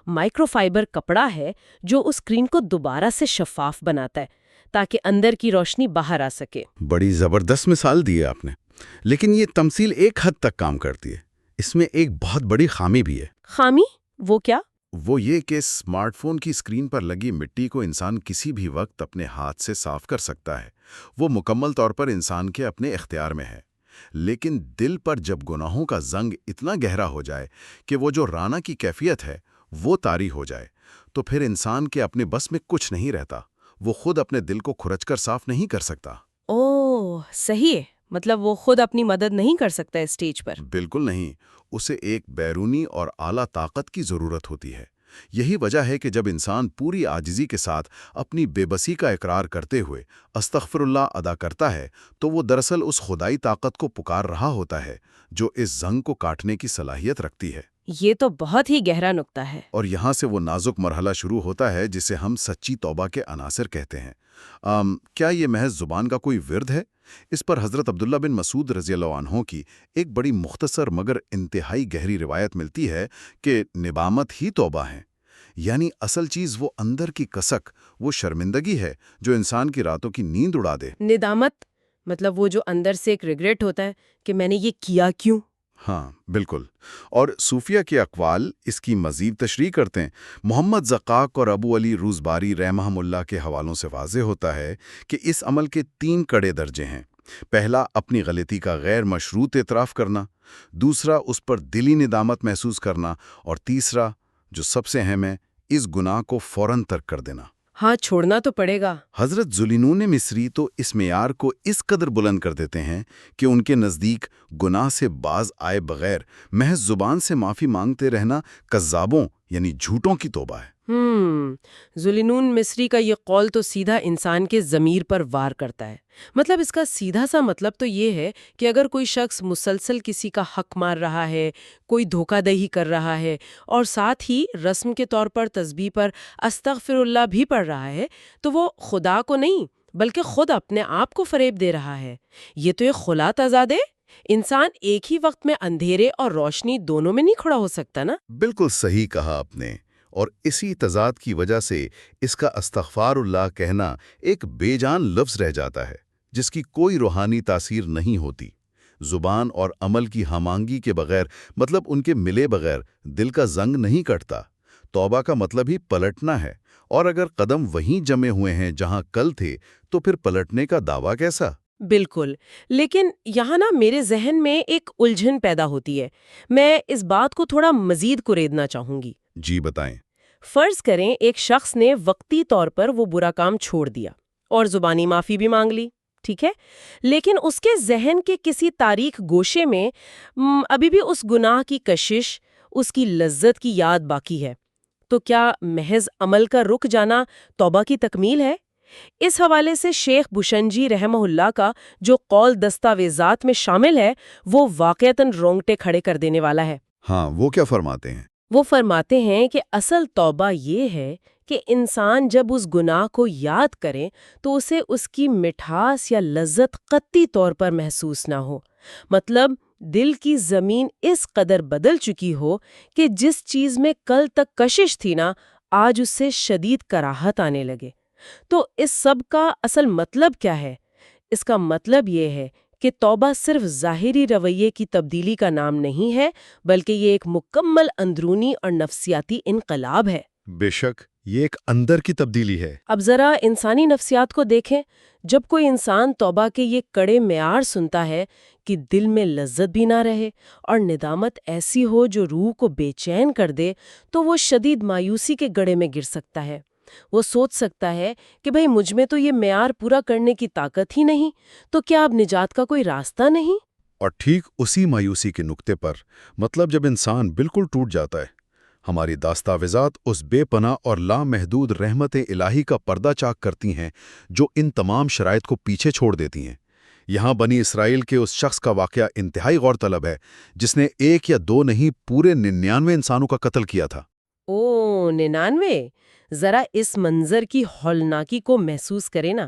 مائکرو فائبر کپڑا ہے جو اس اسکرین کو دوبارہ سے شفاف بناتا ہے تاکہ اندر کی روشنی باہر آ سکے۔ بڑی زبردست مثال دی ہے آپ نے، لیکن یہ تمثیل ایک حد تک کام کرتی ہے۔ اس میں ایک بہت بڑی خامی بھی ہے۔ خامی؟ وہ کیا؟ وہ یہ کہ اسمارٹ فون کی اسکرین پر لگی مٹی کو انسان کسی بھی وقت اپنے ہاتھ سے صاف کر سکتا ہے، وہ مکمل طور پر انسان کے اپنے اختیار میں ہے۔ لیکن دل پر جب گناہوں کا زنگ اتنا گہرا ہو جائے کہ وہ جو رانا کی کیفیت ہے وہ طاری ہو جائے، تو پھر انسان کے اپنے بس میں کچھ نہیں رہتا۔ وہ خود اپنے دل کو کھرچ کر صاف نہیں کر سکتا۔ اوہ، صحیح ہے۔ مطلب وہ خود اپنی مدد نہیں کر سکتا اس سٹیج پر۔ بالکل نہیں، اسے ایک بیرونی اور اعلیٰ طاقت کی ضرورت ہوتی ہے۔ یہی وجہ ہے کہ جب انسان پوری عاجزی کے ساتھ اپنی بے بسی کا اقرار کرتے ہوئے استغفر اللہ ادا کرتا ہے تو وہ دراصل اس خدائی طاقت کو پکار رہا ہوتا ہے جو اس زنگ کو کاٹنے کی صلاحیت رکھتی ہے۔ یہ تو بہت ہی گہرا نقطہ ہے۔ اور یہاں سے وہ نازک مرحلہ شروع ہوتا ہے جسے ہم سچی توبہ کے عناصر کہتے ہیں۔ کیا یہ محض زبان کا کوئی ورد ہے؟ اس پر حضرت عبداللہ بن مسعود رضی اللہ عنہ کی ایک بڑی مختصر مگر انتہائی گہری روایت ملتی ہے کہ ندامت ہی توبہ ہے۔ یعنی اصل چیز وہ اندر کی کسک، وہ شرمندگی ہے جو انسان کی راتوں کی نیند اڑا دے۔ ندامت مطلب وہ جو اندر سے ایک ریگریٹ ہوتا ہے کہ میں نے یہ کیا کیوں؟ ہاں بالکل، اور صوفیہ کے اقوال اس کی مزید تشریح کرتے ہیں۔ محمد زقاق اور ابو علی روزباری رحمہم اللہ کے حوالوں سے واضح ہوتا ہے کہ اس عمل کے 3 کڑے درجے ہیں۔ پہلا، اپنی غلطی کا غیر مشروط اعتراف کرنا، دوسرا، اس پر دلی ندامت محسوس کرنا، اور تیسرا جو سب سے اہم ہے، اس گناہ کو فوراً ترک کر دینا۔ ہاں، چھوڑنا تو پڑے گا۔ حضرت ذوالنون مصری تو اس معیار کو اس قدر بلند کر دیتے ہیں کہ ان کے نزدیک گناہ سے باز آئے بغیر محض زبان سے معافی مانگتے رہنا کذابوں یعنی جھوٹوں کی توبہ ہے۔ ذوالنون مصری کا یہ قول تو سیدھا انسان کے ضمیر پر وار کرتا ہے۔ مطلب اس کا سیدھا سا مطلب تو یہ ہے کہ اگر کوئی شخص مسلسل کسی کا حق مار رہا ہے، کوئی دھوکہ دہی کر رہا ہے اور ساتھ ہی رسم کے طور پر تسبیح پر استغفر اللہ بھی پڑھ رہا ہے، تو وہ خدا کو نہیں بلکہ خود اپنے آپ کو فریب دے رہا ہے۔ یہ تو ایک خلا تضاد ہے۔ انسان ایک ہی وقت میں اندھیرے اور روشنی دونوں میں نہیں کھڑا ہو سکتا نا۔ بالکل صحیح کہا آپ نے، اور اسی تضاد کی وجہ سے اس کا استغفار اللہ کہنا ایک بے جان لفظ رہ جاتا ہے جس کی کوئی روحانی تاثیر نہیں ہوتی۔ زبان اور عمل کی ہمانگی کے بغیر، مطلب ان کے ملے بغیر، دل کا زنگ نہیں کٹتا۔ توبہ کا مطلب ہی پلٹنا ہے، اور اگر قدم وہیں جمے ہوئے ہیں جہاں کل تھے تو پھر پلٹنے کا دعویٰ کیسا؟ بالکل، لیکن یہاں نا میرے ذہن میں ایک الجھن پیدا ہوتی ہے۔ میں اس بات کو تھوڑا مزید کریدنا چاہوں گی۔ جی بتائیں۔ فرض کریں ایک شخص نے وقتی طور پر وہ برا کام چھوڑ دیا اور زبانی معافی بھی مانگ لی، ٹھیک ہے، لیکن اس کے ذہن کے کسی تاریک گوشے میں ابھی بھی اس گناہ کی کشش، اس کی لذت کی یاد باقی ہے۔ تو کیا محض عمل کا رک جانا توبہ کی تکمیل ہے؟ اس حوالے سے شیخ بشنجی رحمہ اللہ کا جو قول دستاویزات میں شامل ہے وہ واقعتاً رونگٹے کھڑے کر دینے والا ہے۔ ہاں، وہ کیا فرماتے ہیں؟ وہ فرماتے ہیں کہ اصل توبہ یہ ہے کہ انسان جب اس گناہ کو یاد کرے تو اسے اس کی مٹھاس یا لذت قطعی طور پر محسوس نہ ہو۔ مطلب دل کی زمین اس قدر بدل چکی ہو کہ جس چیز میں کل تک کشش تھی نا، آج اس سے شدید کراہت آنے لگے۔ تو اس سب کا اصل مطلب کیا ہے؟ اس کا مطلب یہ ہے کہ توبہ صرف ظاہری رویے کی تبدیلی کا نام نہیں ہے، بلکہ یہ ایک مکمل اندرونی اور نفسیاتی انقلاب ہے۔ بے شک یہ ایک اندر کی تبدیلی ہے۔ اب ذرا انسانی نفسیات کو دیکھیں۔ جب کوئی انسان توبہ کے یہ کڑے معیار سنتا ہے کہ دل میں لذت بھی نہ رہے اور ندامت ایسی ہو جو روح کو بے چین کر دے، تو وہ شدید مایوسی کے گڑھے میں گر سکتا ہے۔ وہ سوچ سکتا ہے کہ بھئی مجھ میں تو یہ معیار پورا کرنے کی طاقت ہی نہیں، تو کیا اب نجات کا کوئی راستہ نہیں؟ اور ٹھیک اسی مایوسی کے نقطے پر، مطلب جب انسان بالکل ٹوٹ جاتا ہے، ہماری دستاویزات اس بے پناہ اور لامحدود رحمت الہی کا پردہ چاک کرتی ہیں جو ان تمام شرائط کو پیچھے چھوڑ دیتی ہیں۔ یہاں بنی اسرائیل کے اس شخص کا واقعہ انتہائی غور طلب ہے جس نے 1 یا 2 نہیں پورے 99 انسانوں کا قتل کیا تھا۔ 99! ذرا اس منظر کی ہولناکی کو محسوس کریں نا۔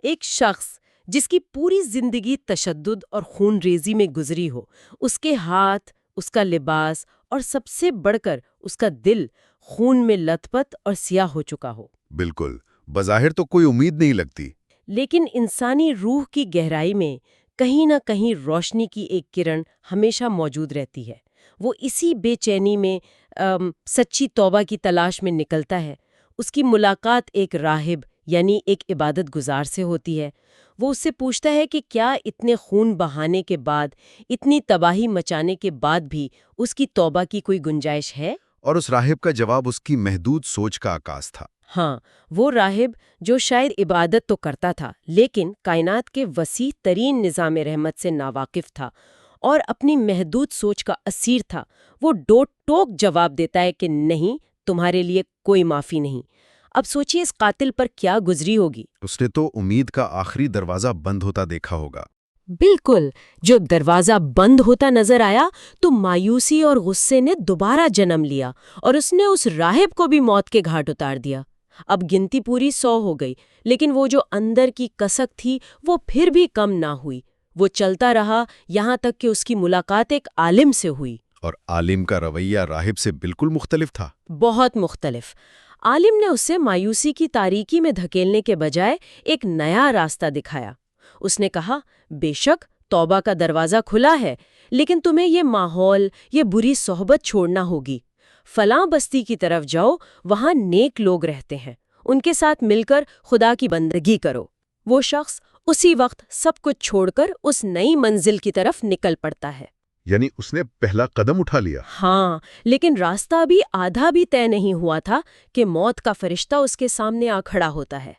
ایک شخص جس کی پوری زندگی تشدد اور خون ریزی میں گزری ہو، اس کے ہاتھ، اس کا لباس اور سب سے بڑھ کر اس کا دل خون میں لت پت اور سیاہ ہو چکا ہو۔ بالکل، بظاہر تو کوئی امید نہیں لگتی، لیکن انسانی روح کی گہرائی میں کہیں نہ کہیں روشنی کی ایک کرن ہمیشہ موجود رہتی ہے۔ وہ اسی بے چینی میں سچی توبہ کی تلاش میں نکلتا ہے۔ اس کی ملاقات ایک راہب یعنی ایک عبادت گزار سے ہوتی ہے۔ وہ اس سے پوچھتا ہے کہ کیا اتنے خون بہانے کے بعد، اتنی تباہی مچانے کے بعد بھی اس کی توبہ کی کوئی گنجائش ہے؟ اور اس راہب کا جواب اس کی محدود سوچ کا عکاس تھا۔ ہاں، وہ راہب جو شاید عبادت تو کرتا تھا لیکن کائنات کے وسیع ترین نظام رحمت سے ناواقف تھا اور اپنی محدود سوچ کا اسیر تھا، وہ ڈوٹ ٹوک جواب دیتا ہے کہ نہیں، تمہارے لیے کوئی معافی نہیں۔ اب سوچئے اس قاتل پر کیا گزری ہوگی۔ اس نے تو امید کا آخری دروازہ بند ہوتا دیکھا ہوگا۔ بالکل. جب دروازہ بند ہوتا نظر آیا تو مایوسی اور غصے نے دوبارہ جنم لیا اور اس نے اس راہب کو بھی موت کے گھاٹ اتار دیا. اب گنتی پوری 100 ہو گئی، لیکن وہ جو اندر کی کسک تھی وہ پھر بھی کم نہ ہوئی. وہ چلتا رہا یہاں تک کہ اس کی ملاقات ایک عالم سے ہوئی. اور عالم کا رویہ راہب سے بالکل مختلف تھا. بہت مختلف. عالم نے اسے مایوسی کی تاریکی میں دھکیلنے کے بجائے ایک نیا راستہ دکھایا. اس نے کہا، بے شک توبہ کا دروازہ کھلا ہے، لیکن تمہیں یہ ماحول، یہ بری صحبت چھوڑنا ہوگی. فلاں بستی کی طرف جاؤ، وہاں نیک لوگ رہتے ہیں، ان کے ساتھ مل کر خدا کی بندگی کرو. وہ شخص اسی وقت سب کچھ چھوڑ کر اس نئی منزل کی طرف نکل پڑتا ہے. یعنی اس نے پہلا قدم اٹھا لیا. ہاں، لیکن راستہ ابھی آدھا بھی طے نہیں ہوا تھا کہ موت کا فرشتہ اس کے سامنے آ کھڑا ہوتا ہے.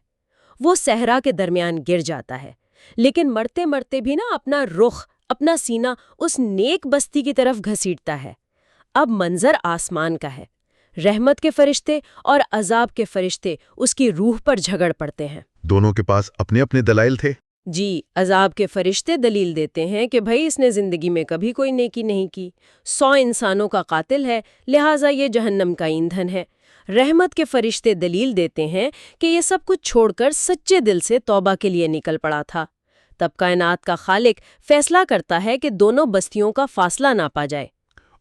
وہ صحرا کے درمیان گر جاتا ہے، لیکن مرتے مرتے بھی اپنا رخ، اپنا سینہ اس نیک بستی کی طرف گھسیٹتا ہے. اب منظر آسمان کا ہے. رحمت کے فرشتے اور عذاب کے فرشتے اس کی روح پر جھگڑ پڑتے ہیں. دونوں کے پاس اپنے اپنے دلائل تھے. جی، عذاب کے فرشتے دلیل دیتے ہیں کہ بھائی اس نے زندگی میں کبھی کوئی نیکی نہیں کی، 100 انسانوں کا قاتل ہے، لہٰذا یہ جہنم کا ایندھن ہے. رحمت کے فرشتے دلیل دیتے ہیں کہ یہ سب کچھ چھوڑ کر سچے دل سے توبہ کے لیے نکل پڑا تھا. تب کائنات کا خالق فیصلہ کرتا ہے کہ دونوں بستیوں کا فاصلہ ناپا جائے.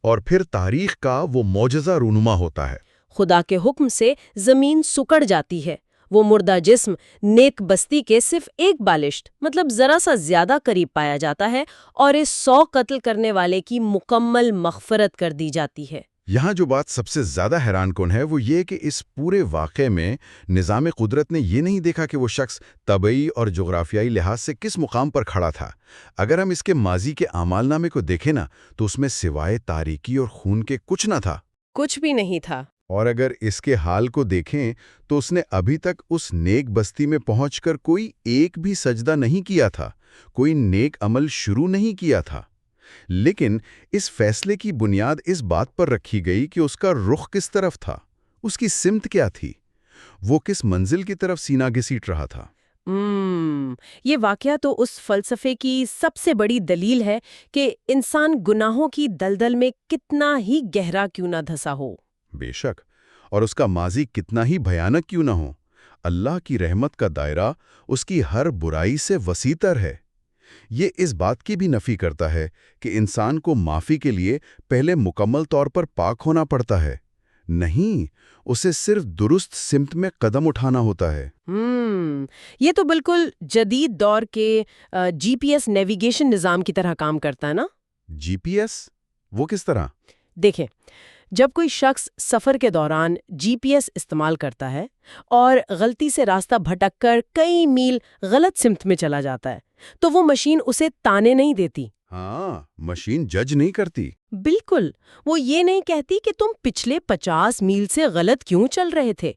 اور پھر تاریخ کا وہ معجزہ رونما ہوتا ہے. خدا کے حکم سے زمین سکڑ جاتی ہے. وہ مردہ جسم نیک بستی کے صرف ایک بالشت مطلب ذرا سا زیادہ قریب پایا جاتا ہے اور اس 100 قتل کرنے والے کی مکمل مغفرت کر دی جاتی ہے. یہاں جو بات سب سے زیادہ حیران کن ہے وہ یہ کہ اس پورے واقعے میں نظام قدرت نے یہ نہیں دیکھا کہ وہ شخص طبعی اور جغرافیائی لحاظ سے کس مقام پر کھڑا تھا. اگر ہم اس کے ماضی کے اعمال نامے کو دیکھیں نا تو اس میں سوائے تاریکی اور خون کے کچھ نہ تھا. کچھ بھی نہیں تھا. اور اگر اس کے حال کو دیکھیں تو اس نے ابھی تک اس نیک بستی میں پہنچ کر کوئی ایک بھی سجدہ نہیں کیا تھا، کوئی نیک عمل شروع نہیں کیا تھا. لیکن اس فیصلے کی بنیاد اس بات پر رکھی گئی کہ اس کا رخ کس طرف تھا، اس کی سمت کیا تھی، وہ کس منزل کی طرف سینہ گھسیٹ رہا تھا. یہ واقعہ تو اس فلسفے کی سب سے بڑی دلیل ہے کہ انسان گناہوں کی دلدل میں کتنا ہی گہرا کیوں نہ دھسا ہو. بے شک، اور اس کا ماضی کتنا ہی بھیانک کیوں نہ ہو، اللہ کی رحمت کا دائرہ اس کی ہر برائی سے وسیع تر ہے. یہ اس بات کی بھی نفی کرتا ہے کہ انسان کو معافی کے لیے پہلے مکمل طور پر پاک ہونا پڑتا ہے. نہیں، اسے صرف درست سمت میں قدم اٹھانا ہوتا ہے. یہ تو بالکل جدید دور کے جی پی ایس نیویگیشن نظام کی طرح کام کرتا ہے نا. جی پی ایس؟ وہ کس طرح؟ دیکھیں، جب کوئی شخص سفر کے دوران جی پی ایس استعمال کرتا ہے اور غلطی سے راستہ بھٹک کر کئی میل غلط سمت میں چلا جاتا ہے تو وہ مشین اسے تانے نہیں دیتی. ہاں، مشین جج نہیں کرتی. بالکل، وہ یہ نہیں کہتی کہ تم پچھلے 50 میل سے غلط کیوں چل رہے تھے،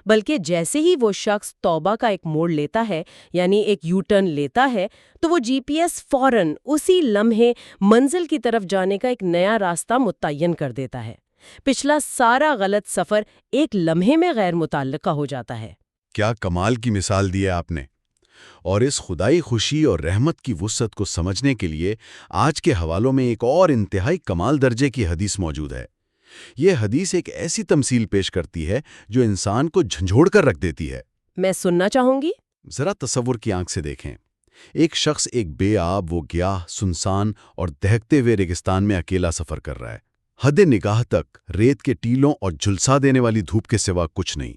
بلکہ جیسے ہی وہ شخص توبہ کا ایک موڑ لیتا ہے، یعنی ایک یو ٹرن لیتا ہے، تو وہ جی پی ایس فوراً اسی لمحے منزل کی طرف جانے کا ایک نیا راستہ متعین کر دیتا ہے. پچھلا سارا غلط سفر ایک لمحے میں غیر متعلقہ ہو جاتا ہے. کیا کمال کی مثال دی ہے آپ نے. اور اس خدائی خوشی اور رحمت کی وسعت کو سمجھنے کے لیے آج کے حوالوں میں ایک اور انتہائی کمال درجے کی حدیث موجود ہے. یہ حدیث ایک ایسی تمثیل پیش کرتی ہے جو انسان کو جھنجھوڑ کر رکھ دیتی ہے. میں سننا چاہوں گی. ذرا تصور کی آنکھ سے دیکھیں. ایک شخص ایک بے آب و گیاہ، سنسان اور دہکتے ہوئے ریگستان میں اکیلا سفر کر رہا ہے. حد نگاہ تک ریت کے ٹیلوں اور جھلسا دینے والی دھوپ کے سوا کچھ نہیں.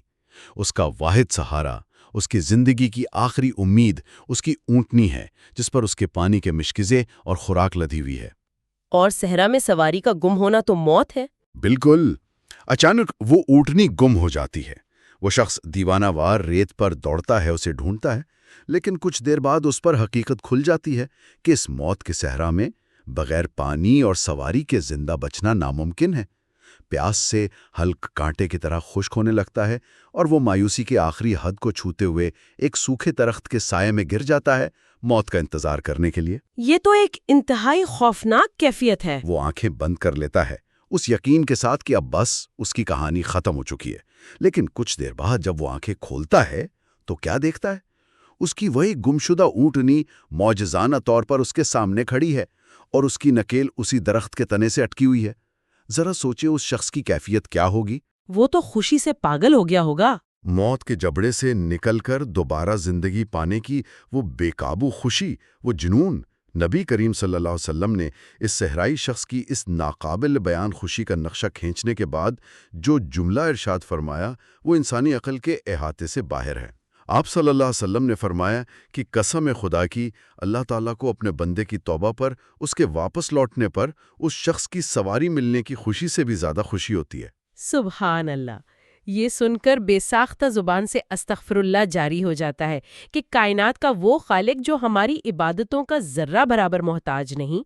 اس کا واحد سہارا، اس کی زندگی کی آخری امید اس کی اونٹنی ہے جس پر اس کے پانی کے مشکزے اور خوراک لدھی ہوئی ہے. اور صحرا میں سواری کا گم ہونا تو موت ہے. بالکل. اچانک وہ اونٹنی گم ہو جاتی ہے. وہ شخص دیوانہ وار ریت پر دوڑتا ہے، اسے ڈھونڈتا ہے، لیکن کچھ دیر بعد اس پر حقیقت کھل جاتی ہے کہ اس موت کے صحرا میں بغیر پانی اور سواری کے زندہ بچنا ناممکن ہے. پیاس سے حلق کانٹے کی طرح خشک ہونے لگتا ہے اور وہ مایوسی کے آخری حد کو چھوتے ہوئے ایک سوکھے درخت کے سائے میں گر جاتا ہے موت کا انتظار کرنے کے لیے. یہ تو ایک انتہائی خوفناک کیفیت ہے. وہ آنکھیں بند کر لیتا ہے اس یقین کے ساتھ کہ اب بس اس کی کہانی ختم ہو چکی ہے. لیکن کچھ دیر بعد جب وہ آنکھیں کھولتا ہے تو کیا دیکھتا ہے؟ اس کی وہی گمشدہ اونٹنی معجزانہ طور پر اس کے سامنے کھڑی ہے اور اس کی نکیل اسی درخت کے تنے سے اٹکی ہوئی ہے۔ ذرا سوچیں اس شخص کی کیفیت کیا ہوگی؟ وہ تو خوشی سے پاگل ہو گیا ہوگا۔ موت کے جبڑے سے نکل کر دوبارہ زندگی پانے کی وہ بے قابو خوشی، وہ جنون۔ نبی کریم صلی اللہ علیہ وسلم نے اس صحرائی شخص کی اس ناقابل بیان خوشی کا نقشہ کھینچنے کے بعد جو جملہ ارشاد فرمایا وہ انسانی عقل کے احاطے سے باہر ہے۔ آپ صلی اللہ علیہ وسلم نے فرمایا کہ قسم خدا کی، اللہ تعالیٰ کو اپنے بندے کی توبہ پر، اس کے واپس لوٹنے پر، اس شخص کی سواری ملنے کی خوشی سے بھی زیادہ خوشی ہوتی ہے۔ سبحان اللہ! یہ سن کر بے ساختہ زبان سے استغفر اللہ جاری ہو جاتا ہے کہ کائنات کا وہ خالق جو ہماری عبادتوں کا ذرہ برابر محتاج نہیں،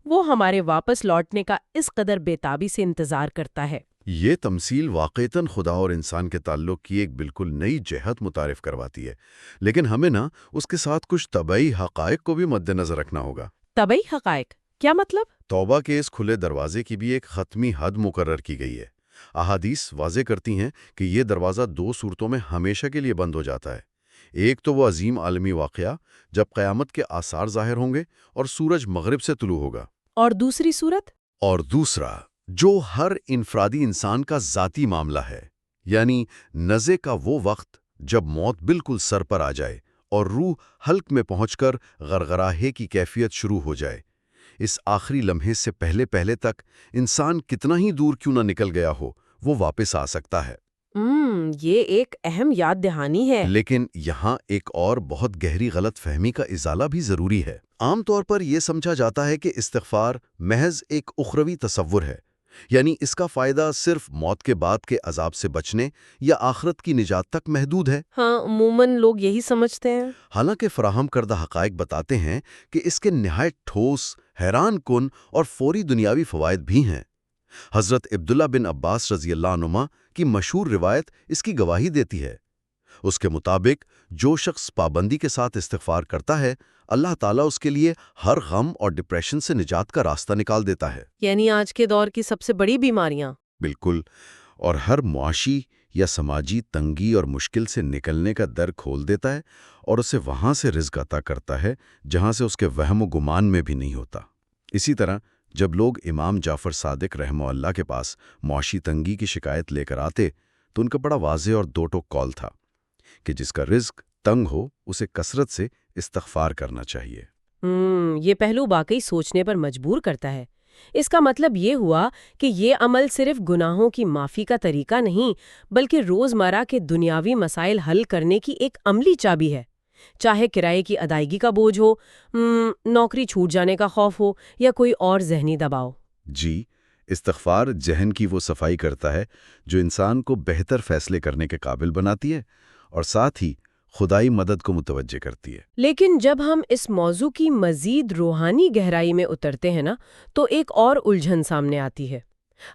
وہ ہمارے واپس لوٹنے کا اس قدر بےتابی سے انتظار کرتا ہے۔ یہ تمثیل واقعتاً خدا اور انسان کے تعلق کی ایک بالکل نئی جہت متعارف کرواتی ہے، لیکن ہمیں اس کے ساتھ کچھ طبعی حقائق کو بھی مد نظر رکھنا ہوگا۔ طبعی حقائق کیا مطلب؟ توبہ کے اس کھلے دروازے کی بھی ایک حتمی حد مقرر کی گئی ہے۔ احادیث واضح کرتی ہیں کہ یہ دروازہ 2 صورتوں میں ہمیشہ کے لیے بند ہو جاتا ہے۔ ایک تو وہ عظیم عالمی واقعہ جب قیامت کے آثار ظاہر ہوں گے اور سورج مغرب سے طلوع ہوگا، اور دوسری صورت؟ اور دوسرا جو ہر انفرادی انسان کا ذاتی معاملہ ہے، یعنی نزع کا وہ وقت جب موت بالکل سر پر آ جائے اور روح حلق میں پہنچ کر غرغراہے کی کیفیت شروع ہو جائے۔ اس آخری لمحے سے پہلے تک انسان کتنا ہی دور کیوں نہ نکل گیا ہو، وہ واپس آ سکتا ہے۔ یہ ایک اہم یاد دہانی ہے۔ لیکن یہاں ایک اور بہت گہری غلط فہمی کا ازالہ بھی ضروری ہے۔ عام طور پر یہ سمجھا جاتا ہے کہ استغفار محض ایک اخروی تصور ہے، یعنی اس کا فائدہ صرف موت کے بعد کے عذاب سے بچنے یا آخرت کی نجات تک محدود ہے۔ ہاں، عموماً لوگ یہی سمجھتے ہیں۔ حالانکہ فراہم کردہ حقائق بتاتے ہیں کہ اس کے نہایت ٹھوس، حیران کن اور فوری دنیاوی فوائد بھی ہیں۔ حضرت عبداللہ بن عباس رضی اللہ عنہما کی مشہور روایت اس کی گواہی دیتی ہے۔ اس کے مطابق جو شخص پابندی کے ساتھ استغفار کرتا ہے، اللہ تعالیٰ اس کے لیے ہر غم اور ڈپریشن سے نجات کا راستہ نکال دیتا ہے۔ یعنی آج کے دور کی سب سے بڑی بیماریاں۔ بالکل، اور ہر معاشی یا سماجی تنگی اور مشکل سے نکلنے کا در کھول دیتا ہے اور اسے وہاں سے رزق عطا کرتا ہے جہاں سے اس کے وہم و گمان میں بھی نہیں ہوتا۔ اسی طرح جب لوگ امام جعفر صادق رحمہ اللہ کے پاس معاشی تنگی کی شکایت لے کر آتے تو ان کا بڑا واضح اور دو ٹوک کال تھا کہ جس کا رزق تنگ ہو اسے کثرت سے استغفار کرنا چاہیے۔ یہ پہلو واقعی سوچنے پر مجبور کرتا ہے۔ اس کا مطلب یہ ہوا کہ یہ عمل صرف گناہوں کی معافی کا طریقہ نہیں، بلکہ روزمرہ کے دنیاوی مسائل حل کرنے کی ایک عملی چابی ہے۔ چاہے کرائے کی ادائیگی کا بوجھ ہو، نوکری چھوٹ جانے کا خوف ہو، یا کوئی اور ذہنی دباؤ۔ جی، استغفار ذہن کی وہ صفائی کرتا ہے جو انسان کو بہتر فیصلے کرنے کے قابل بناتی ہے اور ساتھ ہی خدائی مدد کو متوجہ کرتی ہے۔ لیکن جب ہم اس موضوع کی مزید روحانی گہرائی میں اترتے ہیں تو ایک اور الجھن سامنے آتی ہے۔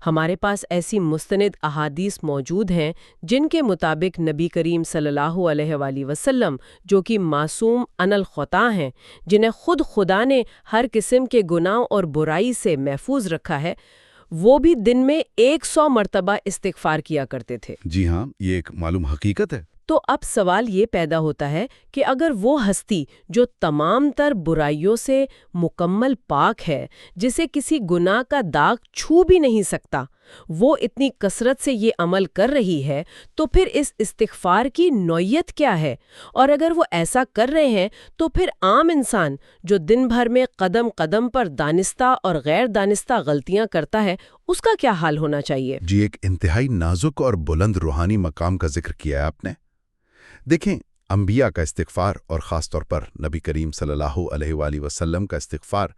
ہمارے پاس ایسی مستند احادیث موجود ہیں جن کے مطابق نبی کریم صلی اللہ علیہ وآلہ وسلم، جو کہ معصوم عن الخطا ہیں، جنہیں خود خدا نے ہر قسم کے گناہ اور برائی سے محفوظ رکھا ہے، وہ بھی دن میں 100 مرتبہ استغفار کیا کرتے تھے۔ جی ہاں، یہ ایک معلوم حقیقت ہے۔ تو اب سوال یہ پیدا ہوتا ہے کہ اگر وہ ہستی جو تمام تر برائیوں سے مکمل پاک ہے، جسے کسی گناہ کا داغ چھو بھی نہیں سکتا، وہ اتنی کثرت سے یہ عمل کر رہی ہے، تو پھر اس استغفار کی نوعیت کیا ہے؟ اور اگر وہ ایسا کر رہے ہیں تو پھر عام انسان جو دن بھر میں قدم قدم پر دانستہ اور غیر دانستہ غلطیاں کرتا ہے، اس کا کیا حال ہونا چاہیے؟ جی، ایک انتہائی نازک اور بلند روحانی مقام کا ذکر کیا ہے آپ نے۔ دیکھیں، انبیاء کا استغفار اور خاص طور پر نبی کریم صلی اللہ علیہ وآلہ وسلم کا استغفار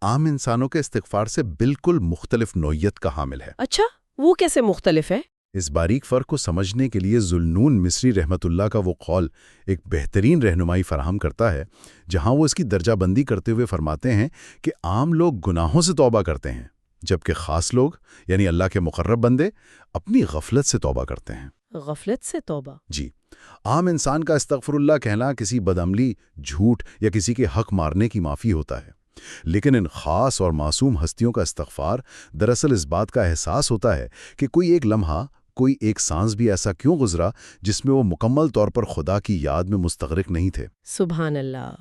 عام انسانوں کے استغفار سے بالکل مختلف نوعیت کا حامل ہے۔ اچھا، وہ کیسے مختلف ہے؟ اس باریک فرق کو سمجھنے کے لیے ذوالنون مصری رحمۃ اللہ کا وہ قول ایک بہترین رہنمائی فراہم کرتا ہے، جہاں وہ اس کی درجہ بندی کرتے ہوئے فرماتے ہیں کہ عام لوگ گناہوں سے توبہ کرتے ہیں، جبکہ خاص لوگ یعنی اللہ کے مقرب بندے اپنی غفلت سے توبہ کرتے ہیں۔ غفلت سے توبہ؟ جی، عام انسان کا استغفر اللہ کہنا کسی بدعملی، جھوٹ یا کسی کے حق مارنے کی معافی ہوتا ہے، لیکن ان خاص اور معصوم ہستیوں کا استغفار دراصل اس بات کا احساس ہوتا ہے کہ کوئی ایک لمحہ کوئی ایک سانس بھی ایسا کیوں گزرا جس میں وہ مکمل طور پر خدا کی یاد میں مستغرق نہیں تھے؟ سبحان اللہ،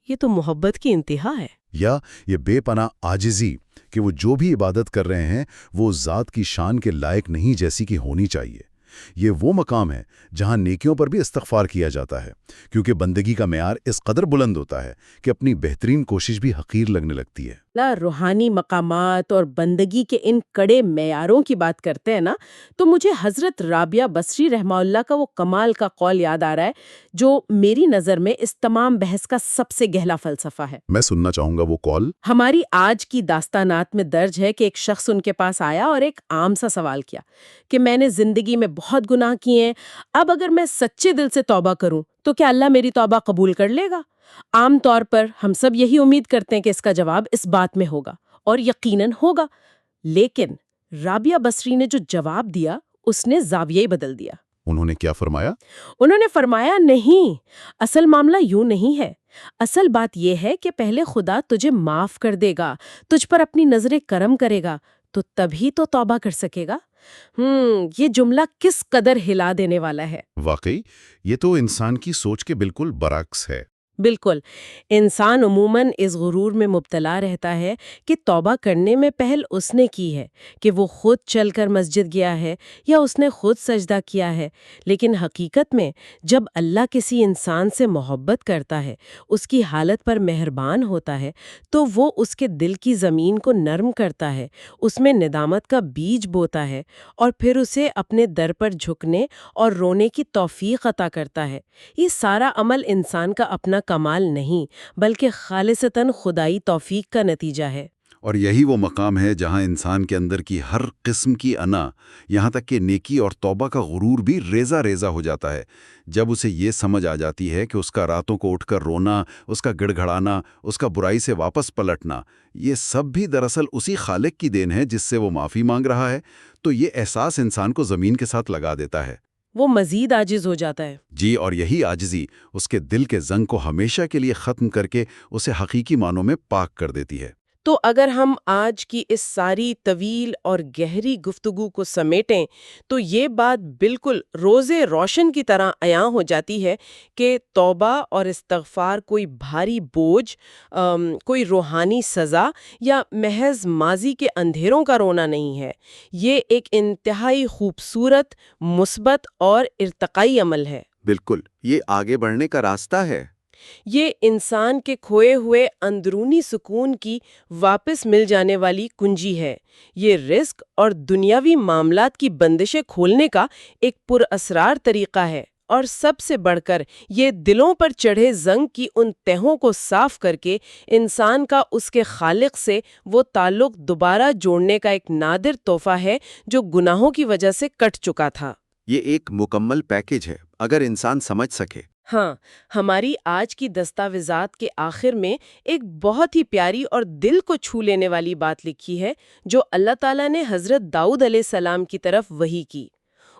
یہ تو محبت کی انتہا ہے۔ یا یہ بے پناہ عاجزی کہ وہ جو بھی عبادت کر رہے ہیں وہ ذات کی شان کے لائق نہیں جیسی کہ ہونی چاہیے۔ یہ وہ مقام ہے جہاں نیکیوں پر بھی استغفار کیا جاتا ہے، کیونکہ بندگی کا معیار اس قدر بلند ہوتا ہے کہ اپنی بہترین کوشش بھی حقیر لگنے لگتی ہے۔ روحانی مقامات اور بندگی کے ان کڑے معیاروں کی بات کرتے ہیں نا، تو مجھے حضرت رابعہ بصری رحمہ اللہ کا وہ کمال کا قول یاد آ رہا ہے جو میری نظر میں اس تمام بحث کا سب سے گہرا فلسفہ ہے۔ میں سننا چاہوں گا وہ قول۔ ہماری آج کی داستانات میں درج ہے کہ ایک شخص ان کے پاس آیا اور ایک عام سا سوال کیا کہ میں نے زندگی میں بہت گناہ کیے ہیں، اب اگر میں سچے دل سے توبہ کروں تو کیا اللہ میری توبہ قبول کر لے گا؟ عام طور پر ہم سب یہی امید کرتے ہیں کہ اس کا جواب اس بات میں ہوگا، اور یقیناً ہوگا، لیکن رابعہ بصری نے جو جواب دیا اس نے زاویہ ہی بدل دیا۔ انہوں نے کیا فرمایا؟ انہوں نے فرمایا، نہیں، اصل معاملہ یوں نہیں ہے۔ اصل بات یہ ہے کہ پہلے خدا تجھے معاف کر دے گا، تجھ پر اپنی نظر کرم کرے گا، تو تبھی تو توبہ کر سکے گا۔ یہ جملہ کس قدر ہلا دینے والا ہے۔ واقعی یہ تو انسان کی سوچ کے بالکل برعکس ہے۔ بالکل، انسان عموماً اس غرور میں مبتلا رہتا ہے کہ توبہ کرنے میں پہل اس نے کی ہے، کہ وہ خود چل کر مسجد گیا ہے یا اس نے خود سجدہ کیا ہے، لیکن حقیقت میں جب اللہ کسی انسان سے محبت کرتا ہے، اس کی حالت پر مہربان ہوتا ہے، تو وہ اس کے دل کی زمین کو نرم کرتا ہے، اس میں ندامت کا بیج بوتا ہے اور پھر اسے اپنے در پر جھکنے اور رونے کی توفیق عطا کرتا ہے۔ یہ سارا عمل انسان کا اپنا کمال نہیں بلکہ خالصتاً خدائی توفیق کا نتیجہ ہے۔ اور یہی وہ مقام ہے جہاں انسان کے اندر کی ہر قسم کی انا، یہاں تک کہ نیکی اور توبہ کا غرور بھی ریزہ ریزہ ہو جاتا ہے، جب اسے یہ سمجھ آ جاتی ہے کہ اس کا راتوں کو اٹھ کر رونا، اس کا گڑ گھڑانا، اس کا برائی سے واپس پلٹنا، یہ سب بھی دراصل اسی خالق کی دین ہے جس سے وہ معافی مانگ رہا ہے، تو یہ احساس انسان کو زمین کے ساتھ لگا دیتا ہے۔ وہ مزید عاجز ہو جاتا ہے۔ جی، اور یہی عاجزی اس کے دل کے زنگ کو ہمیشہ کے لیے ختم کر کے اسے حقیقی معنوں میں پاک کر دیتی ہے۔ تو اگر ہم آج کی اس ساری طویل اور گہری گفتگو کو سمیٹیں تو یہ بات بالکل روزے روشن کی طرح عیاں ہو جاتی ہے کہ توبہ اور استغفار کوئی بھاری بوجھ، کوئی روحانی سزا یا محض ماضی کے اندھیروں کا رونا نہیں ہے۔ یہ ایک انتہائی خوبصورت، مثبت اور ارتقائی عمل ہے۔ بالکل، یہ آگے بڑھنے کا راستہ ہے۔ یہ انسان کے کھوئے ہوئے اندرونی سکون کی واپس مل جانے والی کنجی ہے۔ یہ رزق اور دنیاوی معاملات کی بندشیں کھولنے کا ایک پر اسرار طریقہ ہے، اور سب سے بڑھ کر یہ دلوں پر چڑھے زنگ کی ان تہوں کو صاف کر کے انسان کا اس کے خالق سے وہ تعلق دوبارہ جوڑنے کا ایک نادر تحفہ ہے جو گناہوں کی وجہ سے کٹ چکا تھا۔ یہ ایک مکمل پیکیج ہے اگر انسان سمجھ سکے۔ ہاں، ہماری آج کی دستاویزات کے آخر میں ایک بہت ہی پیاری اور دل کو چھو لینے والی بات لکھی ہے جو اللہ تعالیٰ نے حضرت داؤد علیہ السلام کی طرف وحی کی۔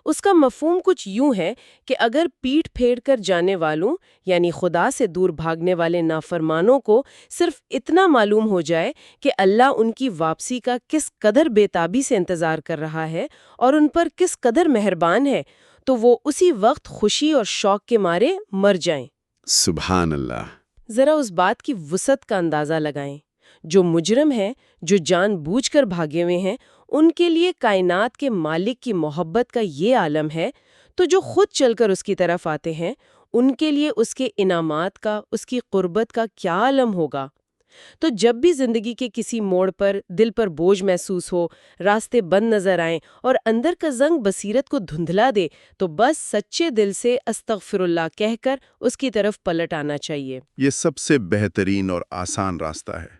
اس کا مفہوم کچھ یوں ہے کہ اگر پیٹھ پھیر کر جانے والوں یعنی خدا سے دور بھاگنے والے نافرمانوں کو صرف اتنا معلوم ہو جائے کہ اللہ ان کی واپسی کا کس قدر بے تابی سے انتظار کر رہا ہے اور ان پر کس قدر مہربان ہے، تو وہ اسی وقت خوشی اور شوق کے مارے مر جائیں۔ سبحان اللہ۔ ذرا اس بات کی وسعت کا اندازہ لگائیں۔ جو مجرم ہیں، جو جان بوجھ کر بھاگے ہوئے ہیں، ان کے لیے کائنات کے مالک کی محبت کا یہ عالم ہے، تو جو خود چل کر اس کی طرف آتے ہیں ان کے لیے اس کے انعامات کا، اس کی قربت کا کیا عالم ہوگا۔ تو جب بھی زندگی کے کسی موڑ پر دل پر بوجھ محسوس ہو، راستے بند نظر آئیں اور اندر کا زنگ بصیرت کو دھندلا دے، تو بس سچے دل سے استغفر اللہ کہہ کر اس کی طرف پلٹ آنا چاہیے۔ یہ سب سے بہترین اور آسان راستہ ہے۔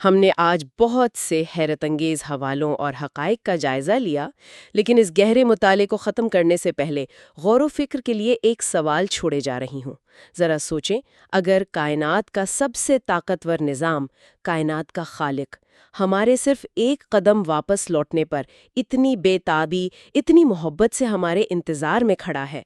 ہم نے آج بہت سے حیرت انگیز حوالوں اور حقائق کا جائزہ لیا، لیکن اس گہرے مطالعے کو ختم کرنے سے پہلے غور و فکر کے لیے ایک سوال چھوڑے جا رہی ہوں۔ ذرا سوچیں، اگر کائنات کا سب سے طاقتور نظام، کائنات کا خالق، ہمارے صرف ایک قدم واپس لوٹنے پر اتنی بے تابی، اتنی محبت سے ہمارے انتظار میں کھڑا ہے،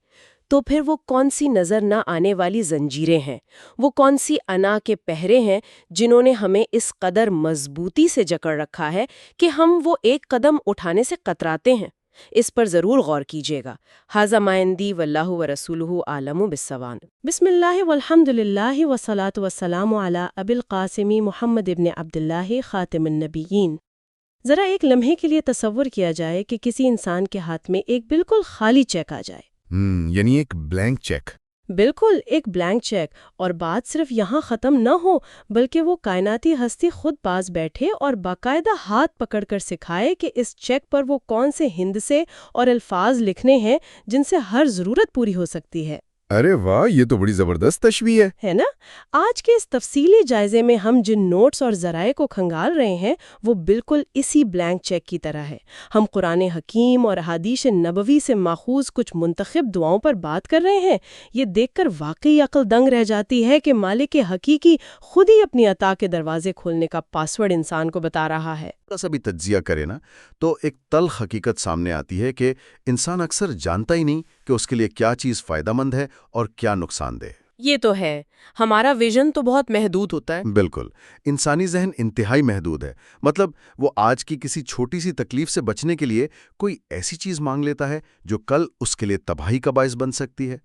تو پھر وہ کون سی نظر نہ آنے والی زنجیریں ہیں، وہ کون سی انا کے پہرے ہیں جنہوں نے ہمیں اس قدر مضبوطی سے جکڑ رکھا ہے کہ ہم وہ ایک قدم اٹھانے سے کتراتے ہیں۔ اس پر ضرور غور کیجیے گا۔ ھذا ما عندی واللہ ورسولہ اعلم بالصواب۔ بسم اللہ والحمد للہ والصلاۃ والسلام علی ابی القاسم محمد ابن عبداللہ خاتم النبیین۔ ذرا ایک لمحے کے لیے تصور کیا جائے کہ کسی انسان کے ہاتھ میں ایک بالکل خالی چیک آ جائے۔ یعنی ایک بلینک چیک۔ بالکل ایک بلینک چیک، اور بات صرف یہاں ختم نہ ہو بلکہ وہ کائناتی ہستی خود پاس بیٹھے اور باقاعدہ ہاتھ پکڑ کر سکھائے کہ اس چیک پر وہ کون سے ہندسے اور الفاظ لکھنے ہیں جن سے ہر ضرورت پوری ہو سکتی ہے۔ ارے واہ، یہ تو بڑی زبردست تشبیہ ہے نا؟ آج کے اس تفصیلی جائزے میں ہم جن نوٹس اور ذرائع کو کھنگال رہے ہیں وہ بالکل اسی بلینک چیک کی طرح ہے۔ ہم قرآن حکیم اور احادیث نبوی سے ماخوذ کچھ منتخب دعاؤں پر بات کر رہے ہیں۔ یہ دیکھ کر واقعی عقل دنگ رہ جاتی ہے کہ مالک حقیقی خود ہی اپنی عطا کے دروازے کھولنے کا پاسورڈ انسان کو بتا رہا ہے۔ تھوڑا سا بھی تجزیہ کرے نا تو ایک تلخ حقیقت سامنے آتی ہے کہ انسان اکثر جانتا ہی نہیں کہ اس کے لیے کیا چیز فائدہ مند ہے اور کیا نقصان دہ۔ یہ تو ہے، ہمارا ویژن تو بہت محدود ہوتا ہے۔ بالکل، انسانی ذہن انتہائی محدود ہے۔ مطلب وہ آج کی کسی چھوٹی سی تکلیف سے بچنے کے لیے کوئی ایسی چیز مانگ لیتا ہے جو کل اس کے لیے تباہی کا باعث بن سکتی ہے۔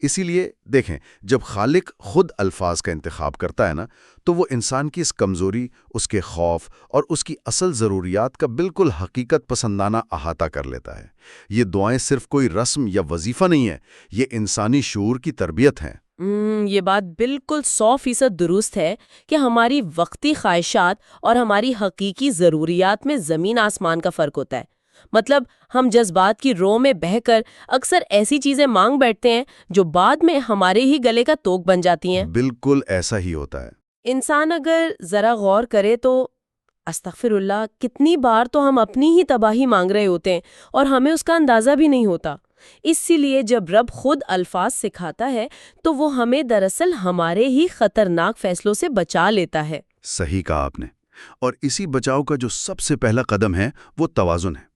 اسی لیے دیکھیں، جب خالق خود الفاظ کا انتخاب کرتا ہے نا تو وہ انسان کی اس کمزوری، اس کے خوف اور اس کی اصل ضروریات کا بالکل حقیقت پسندانہ احاطہ کر لیتا ہے۔ یہ دعائیں صرف کوئی رسم یا وظیفہ نہیں ہے، یہ انسانی شعور کی تربیت ہیں۔ یہ بات بالکل 100% درست ہے کہ ہماری وقتی خواہشات اور ہماری حقیقی ضروریات میں زمین آسمان کا فرق ہوتا ہے۔ مطلب ہم جذبات کی رو میں بہہ کر اکثر ایسی چیزیں مانگ بیٹھتے ہیں جو بعد میں ہمارے ہی گلے کا توق بن جاتی ہیں۔ بالکل ایسا ہی ہوتا ہے۔ انسان اگر ذرا غور کرے تو استغفر اللہ، کتنی بار تو ہم اپنی ہی تباہی مانگ رہے ہوتے ہیں اور ہمیں اس کا اندازہ بھی نہیں ہوتا۔ اسی لیے جب رب خود الفاظ سکھاتا ہے تو وہ ہمیں دراصل ہمارے ہی خطرناک فیصلوں سے بچا لیتا ہے۔ صحیح کہا آپ نے، اور اسی بچاؤ کا جو سب سے پہلا قدم ہے وہ توازن ہے۔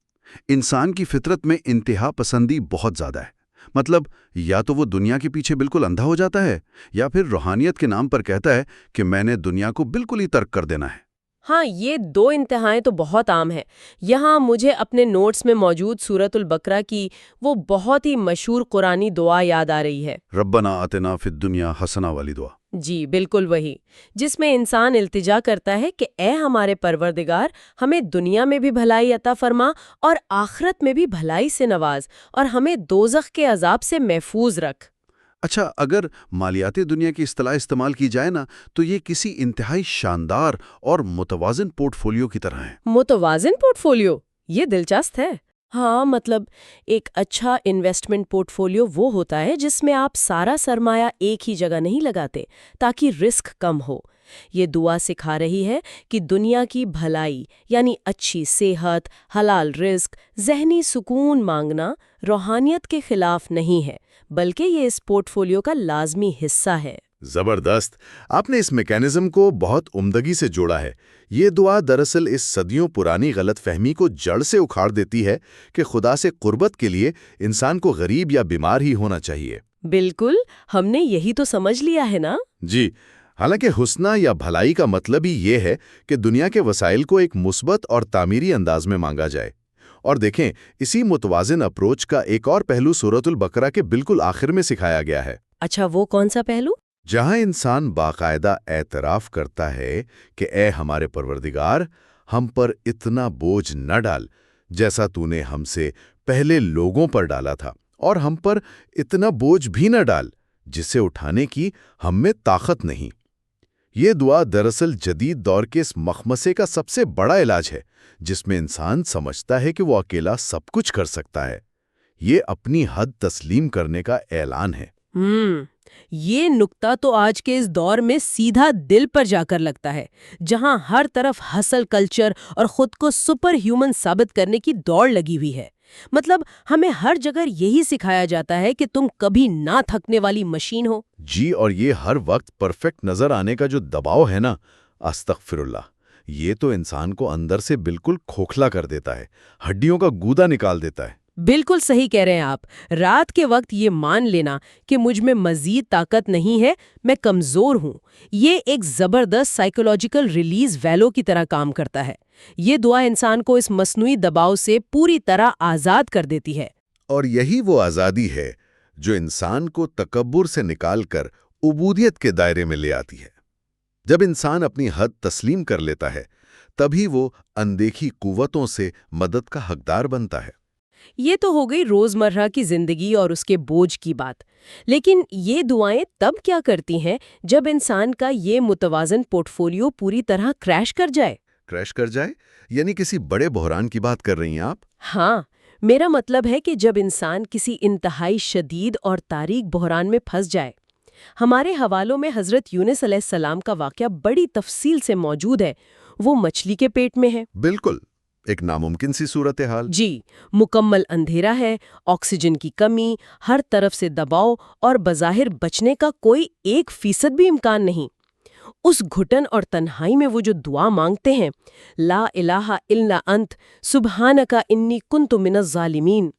انسان کی فطرت میں انتہا پسندی بہت زیادہ ہے۔ مطلب یا تو وہ دنیا کے پیچھے بالکل اندھا ہو جاتا ہے یا پھر روحانیت کے نام پر کہتا ہے کہ میں نے دنیا کو بالکل ہی ترک کر دینا ہے۔ ہاں، یہ دو انتہائیں تو بہت عام ہیں۔ یہاں مجھے اپنے نوٹس میں موجود سورۃ البقرہ کی وہ بہت ہی مشہور قرآنی دعا یاد آ رہی ہے، ربنا آتنا فی الدنیا حسنہ والی دعا۔ جی بالکل وہی، جس میں انسان التجا کرتا ہے کہ اے ہمارے پروردگار، ہمیں دنیا میں بھی بھلائی عطا فرما اور آخرت میں بھی بھلائی سے نواز، اور ہمیں دوزخ کے عذاب سے محفوظ رکھ۔ اچھا، اگر مالیاتی دنیا کی اصطلاح استعمال کی جائے نا تو یہ کسی انتہائی شاندار اور متوازن پورٹ فولیو کی طرح ہے۔ متوازن پورٹ فولیو، یہ دلچسپ ہے۔ ہاں، مطلب ایک اچھا انویسٹمنٹ پورٹ فولیو وہ ہوتا ہے جس میں آپ سارا سرمایہ ایک ہی جگہ نہیں لگاتے تاکہ رسک کم ہو۔ یہ دعا سکھا رہی ہے کہ دنیا کی بھلائی یعنی اچھی صحت، حلال رزق، ذہنی سکون مانگنا روحانیت کے خلاف نہیں ہے، بلکہ یہ اس پورٹ فولیو کا لازمی حصہ ہے۔ زبردست، آپ نے اس میکینزم کو بہت عمدگی سے جوڑا ہے۔ یہ دعا دراصل اس صدیوں پرانی غلط فہمی کو جڑ سے اکھاڑ دیتی ہے کہ خدا سے قربت کے لیے انسان کو غریب یا بیمار ہی ہونا چاہیے۔ بالکل، ہم نے یہی تو سمجھ لیا ہے نا۔ جی، حالانکہ حسنہ یا بھلائی کا مطلب ہی یہ ہے کہ دنیا کے وسائل کو ایک مثبت اور تعمیری انداز میں مانگا جائے۔ اور دیکھیں، اسی متوازن اپروچ کا ایک اور پہلو سورۃ البقرہ کے بالکل آخر میں سکھایا گیا ہے۔ اچھا، وہ کون سا پہلو؟ جہاں انسان باقاعدہ اعتراف کرتا ہے کہ اے ہمارے پروردگار، ہم پر اتنا بوجھ نہ ڈال جیسا تو نے ہم سے پہلے لوگوں پر ڈالا تھا، اور ہم پر اتنا بوجھ بھی نہ ڈال جسے اٹھانے کی ہم میں طاقت نہیں۔ یہ دعا دراصل جدید دور کے اس مخمصے کا سب سے بڑا علاج ہے، جس میں انسان سمجھتا ہے کہ وہ اکیلا سب کچھ کر سکتا ہے۔ یہ اپنی حد تسلیم کرنے کا اعلان ہے۔ یہ نکتہ تو آج کے اس دور میں سیدھا دل پر جا کر لگتا ہے، جہاں ہر طرف ہسل کلچر اور خود کو سپر ہیومن ثابت کرنے کی دوڑ لگی ہوئی ہے۔ مطلب ہمیں ہر جگہ یہی سکھایا جاتا ہے کہ تم کبھی نہ تھکنے والی مشین ہو۔ جی، اور یہ ہر وقت پرفیکٹ نظر آنے کا جو دباؤ ہے نا، استغفر اللہ، یہ تو انسان کو اندر سے بالکل کھوکھلا کر دیتا ہے، ہڈیوں کا گودا نکال دیتا ہے۔ بالکل صحیح کہہ رہے ہیں آپ۔ رات کے وقت یہ مان لینا کہ مجھ میں مزید طاقت نہیں ہے، میں کمزور ہوں، یہ ایک زبردست سائیکولوجیکل ریلیز ویلو کی طرح کام کرتا ہے۔ یہ دعا انسان کو اس مصنوعی دباؤ سے پوری طرح آزاد کر دیتی ہے۔ اور یہی وہ آزادی ہے جو انسان کو تکبر سے نکال کر عبودیت کے دائرے میں لے آتی ہے۔ جب انسان اپنی حد تسلیم کر لیتا ہے تبھی وہ اندیکھی قوتوں سے مدد کا حقدار بنتا ہے۔ یہ تو ہو گئی روزمرہ کی زندگی اور اس کے بوجھ کی بات، لیکن یہ دعائیں تب کیا کرتی ہیں جب انسان کا یہ متوازن پورٹ فولیو پوری طرح کریش کر جائے؟ کریش کر جائے یعنی کسی بڑے بحران کی بات کر رہی ہیں آپ؟ ہاں، میرا مطلب ہے کہ جب انسان کسی انتہائی شدید اور تاریک بحران میں پھنس جائے۔ ہمارے حوالوں میں حضرت یونس علیہ السلام کا واقعہ بڑی تفصیل سے موجود ہے۔ وہ مچھلی کے پیٹ میں ہے، بالکل، ایک ناممکن سی صورتحال۔ جی، مکمل اندھیرا ہے، آکسیجن کی کمی، ہر طرف سے دباؤ اور بظاہر بچنے کا کوئی 1% بھی امکان نہیں۔ اس گھٹن اور تنہائی میں وہ جو دعا مانگتے ہیں، لا الہ الا انت سبحانک انی کنت من الظالمین،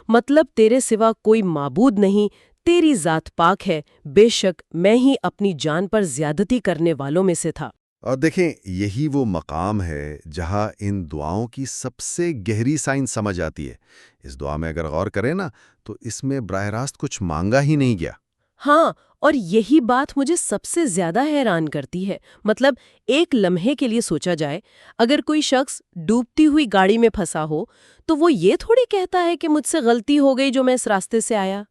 مطلب تیرے سوا کوئی معبود نہیں، تیری ذات پاک ہے، بے شک میں ہی اپنی جان پر زیادتی کرنے والوں میں سے تھا۔ اور دیکھیں، یہی وہ مقام ہے جہاں ان دعاؤں کی سب سے گہری سائنس سمجھ آتی ہے۔ اس دعا میں اگر غور کریں نا تو اس میں براہ راست کچھ مانگا ہی نہیں گیا۔ ہاں، اور یہی بات مجھے سب سے زیادہ حیران کرتی ہے۔ مطلب ایک لمحے کے لیے سوچا جائے، اگر کوئی شخص ڈوبتی ہوئی گاڑی میں پھنسا ہو تو وہ یہ تھوڑی کہتا ہے کہ مجھ سے غلطی ہو گئی جو میں اس راستے سے آیا۔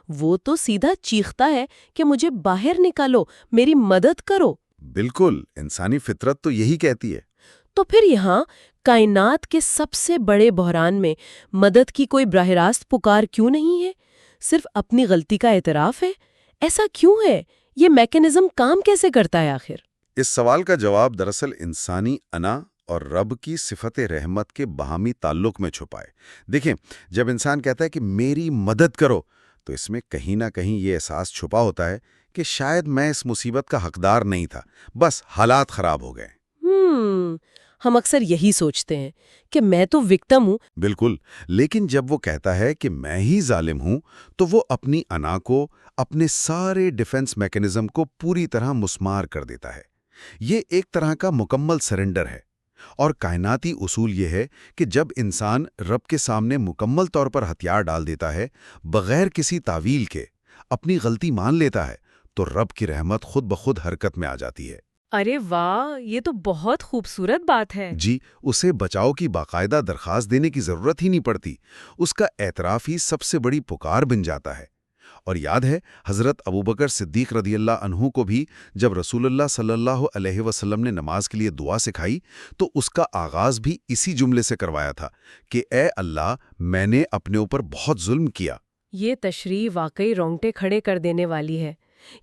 وہ تو سیدھا چیختا ہے کہ مجھے باہر نکالو، میری مدد کرو۔ بالکل، انسانی فطرت تو یہی کہتی ہے۔ تو پھر یہاں کائنات کے سب سے بڑے بحران میں مدد کی کوئی براہ راست پکار کیوں نہیں ہے؟ صرف اپنی غلطی کا اعتراف ہے؟ ایسا کیوں ہے؟ یہ میکانزم کام کیسے کرتا ہے آخر؟ اس سوال کا جواب دراصل انسانی انا اور رب کی صفت رحمت کے باہمی تعلق میں چھپا ہے۔ دیکھیں، جب انسان کہتا ہے کہ میری مدد کرو تو اس میں کہیں نہ کہیں یہ احساس چھپا ہوتا ہے کہ شاید میں اس مصیبت کا حقدار نہیں تھا، بس حالات خراب ہو گئے۔ ہم اکثر یہی سوچتے ہیں کہ میں تو وکٹم ہوں۔ بالکل، لیکن جب وہ کہتا ہے کہ میں ہی ظالم ہوں تو وہ اپنی انا کو، اپنے سارے ڈیفنس میکانزم کو پوری طرح مسمار کر دیتا ہے۔ یہ ایک طرح کا مکمل سرنڈر ہے، اور کائناتی اصول یہ ہے کہ جب انسان رب کے سامنے مکمل طور پر ہتھیار ڈال دیتا ہے، بغیر کسی تعویل کے اپنی غلطی مان لیتا ہے، تو رب کی رحمت خود بخود حرکت میں آ جاتی ہے۔ ارے واہ، یہ تو بہت خوبصورت بات ہے۔ جی، اسے بچاؤ کی باقاعدہ درخواست دینے کی ضرورت ہی نہیں پڑتی، اس کا اعتراف ہی سب سے بڑی پکار بن جاتا ہے۔ اور یاد ہے حضرت ابوبکر صدیق رضی اللہ عنہ کو بھی جب رسول اللہ صلی اللہ علیہ وسلم نے نماز کے لیے دعا سکھائی تو اس کا آغاز بھی اسی جملے سے کروایا تھا کہ اے اللہ، میں نے اپنے اوپر بہت ظلم کیا۔ یہ تشریح واقعی رونگٹے کھڑے کر دینے والی ہے۔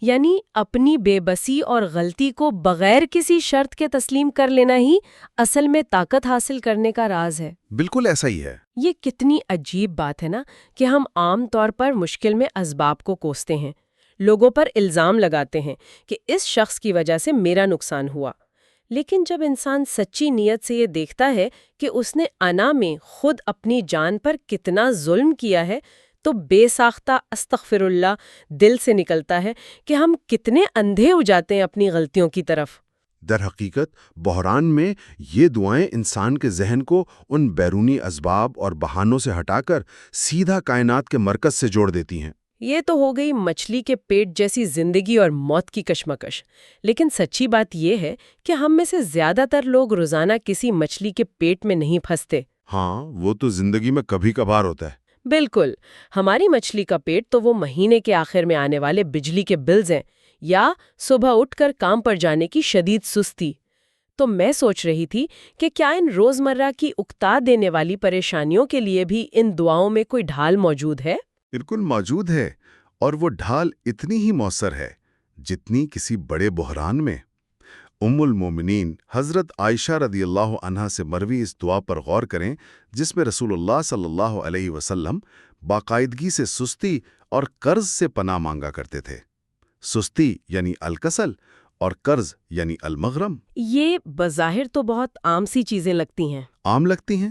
یعنی اپنی بے بسی اور غلطی کو بغیر کسی شرط کے تسلیم کر لینا ہی اصل میں طاقت حاصل کرنے کا راز ہے۔ بالکل ایسا ہی ہے۔ یہ کتنی عجیب بات ہے نا کہ ہم عام طور پر مشکل میں اسباب کو کوستے ہیں، لوگوں پر الزام لگاتے ہیں کہ اس شخص کی وجہ سے میرا نقصان ہوا۔ لیکن جب انسان سچی نیت سے یہ دیکھتا ہے کہ اس نے انا میں خود اپنی جان پر کتنا ظلم کیا ہے، تو بے ساختہ استغفر اللہ دل سے نکلتا ہے کہ ہم کتنے اندھے ہو جاتے ہیں اپنی غلطیوں کی طرف۔ در حقیقت بحران میں یہ دعائیں انسان کے ذہن کو ان بیرونی اسباب اور بہانوں سے ہٹا کر سیدھا کائنات کے مرکز سے جوڑ دیتی ہیں۔ یہ تو ہو گئی مچھلی کے پیٹ جیسی زندگی اور موت کی کشمکش، لیکن سچی بات یہ ہے کہ ہم میں سے زیادہ تر لوگ روزانہ کسی مچھلی کے پیٹ میں نہیں پھنستے۔ ہاں، وہ تو زندگی میں کبھی کبھار ہوتا ہے۔ بالکل، ہماری مچھلی کا پیٹ تو وہ مہینے کے آخر میں آنے والے بجلی کے بلز ہیں، یا صبح اٹھ کر کام پر جانے کی شدید سستی۔ تو میں سوچ رہی تھی کہ کیا ان روزمرہ کی اکتا دینے والی پریشانیوں کے لیے بھی ان دعاؤں میں کوئی ڈھال موجود ہے؟ بالکل موجود ہے، اور وہ ڈھال اتنی ہی مؤثر ہے جتنی کسی بڑے بحران میں۔ ام المومنین حضرت عائشہ رضی اللہ عنہا سے مروی اس دعا پر غور کریں، جس میں رسول اللہ صلی اللہ علیہ وسلم باقاعدگی سے سستی اور قرض سے پناہ مانگا کرتے تھے۔ سستی یعنی الکسل اور قرض یعنی المغرم۔ یہ بظاہر تو بہت عام سی چیزیں لگتی ہیں۔ عام لگتی ہیں،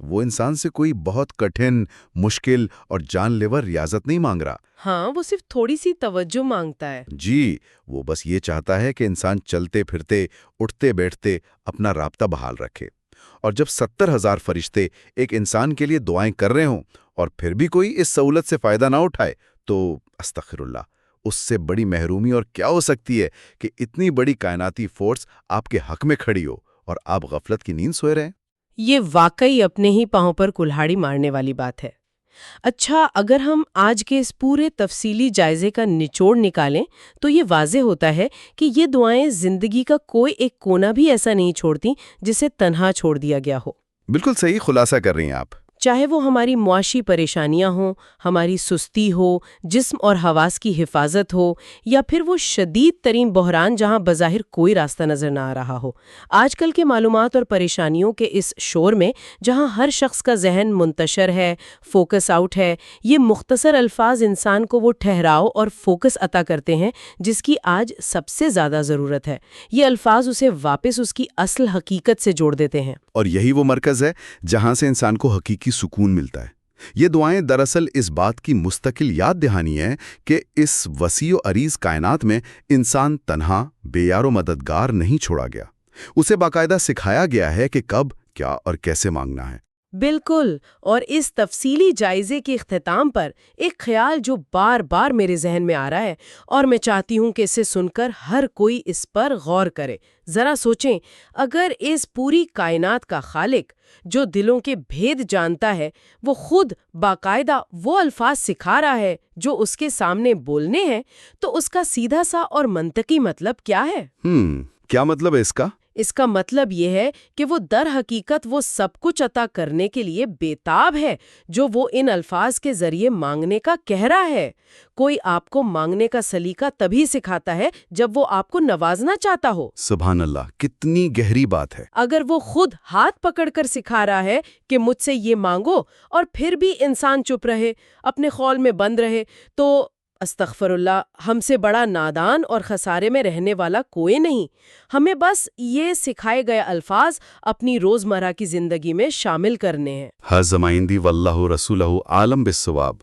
وہ انسان سے کوئی بہت کٹھن، مشکل اور جان لیوا ریاضت نہیں مانگ رہا۔ ہاں، وہ صرف تھوڑی سی توجہ مانگتا ہے۔ جی، وہ بس یہ چاہتا ہے کہ انسان چلتے پھرتے، اٹھتے بیٹھتے اپنا رابطہ بحال رکھے۔ اور جب 70,000 فرشتے ایک انسان کے لیے دعائیں کر رہے ہوں اور پھر بھی کوئی اس سہولت سے فائدہ نہ اٹھائے تو استغفر اللہ، اس سے بڑی محرومی اور کیا ہو سکتی ہے کہ اتنی بڑی کائناتی فورس آپ کے حق میں کھڑی ہو اور آپ غفلت کی نیند سوئے رہیں۔ یہ واقعی اپنے ہی پاؤں پر کلہاڑی مارنے والی بات ہے۔ اچھا، اگر ہم آج کے اس پورے تفصیلی جائزے کا نچوڑ نکالیں تو یہ واضح ہوتا ہے کہ یہ دعائیں زندگی کا کوئی ایک کونا بھی ایسا نہیں چھوڑتی جسے تنہا چھوڑ دیا گیا ہو۔ بالکل صحیح خلاصہ کر رہی ہیں آپ۔ چاہے وہ ہماری معاشی پریشانیاں ہوں، ہماری سستی ہو، جسم اور حواس کی حفاظت ہو، یا پھر وہ شدید ترین بحران جہاں بظاہر کوئی راستہ نظر نہ آ رہا ہو۔ آج کل کے معلومات اور پریشانیوں کے اس شور میں جہاں ہر شخص کا ذہن منتشر ہے، فوکس آؤٹ ہے، یہ مختصر الفاظ انسان کو وہ ٹھہراؤ اور فوکس عطا کرتے ہیں جس کی آج سب سے زیادہ ضرورت ہے۔ یہ الفاظ اسے واپس اس کی اصل حقیقت سے جوڑ دیتے ہیں۔ اور یہی وہ مرکز ہے جہاں سے انسان کو حقیقی سکون ملتا ہے۔ یہ دعائیں دراصل اس بات کی مستقل یاد دہانی ہے کہ اس وسیع و عریض کائنات میں انسان تنہا، بے یار و مددگار نہیں چھوڑا گیا۔ اسے باقاعدہ سکھایا گیا ہے کہ کب، کیا اور کیسے مانگنا ہے۔ بالکل، اور اس تفصیلی جائزے کے اختتام پر ایک خیال جو بار بار میرے ذہن میں آ رہا ہے اور میں چاہتی ہوں کہ اسے سن کر ہر کوئی اس پر غور کرے۔ ذرا سوچیں، اگر اس پوری کائنات کا خالق جو دلوں کے بھید جانتا ہے وہ خود باقاعدہ وہ الفاظ سکھا رہا ہے جو اس کے سامنے بولنے ہیں، تو اس کا سیدھا سا اور منطقی مطلب کیا ہے؟ کیا مطلب ہے اس کا؟ اس کا مطلب یہ ہے کہ وہ در حقیقت وہ سب کچھ عطا کرنے کے لیے بےتاب ہے جو وہ ان الفاظ کے ذریعے مانگنے کا کہہ رہا ہے۔ کوئی آپ کو مانگنے کا سلیقہ تبھی سکھاتا ہے جب وہ آپ کو نوازنا چاہتا ہو۔ سبحان اللہ، کتنی گہری بات ہے۔ اگر وہ خود ہاتھ پکڑ کر سکھا رہا ہے کہ مجھ سے یہ مانگو اور پھر بھی انسان چپ رہے، اپنے خول میں بند رہے، تو استغفر اللہ، ہم سے بڑا نادان اور خسارے میں رہنے والا کوئی نہیں۔ ہمیں بس یہ سکھائے گئے الفاظ اپنی روزمرہ کی زندگی میں شامل کرنے ہیں۔ حض زمائندی واللہ رسولہ عالم بالصواب۔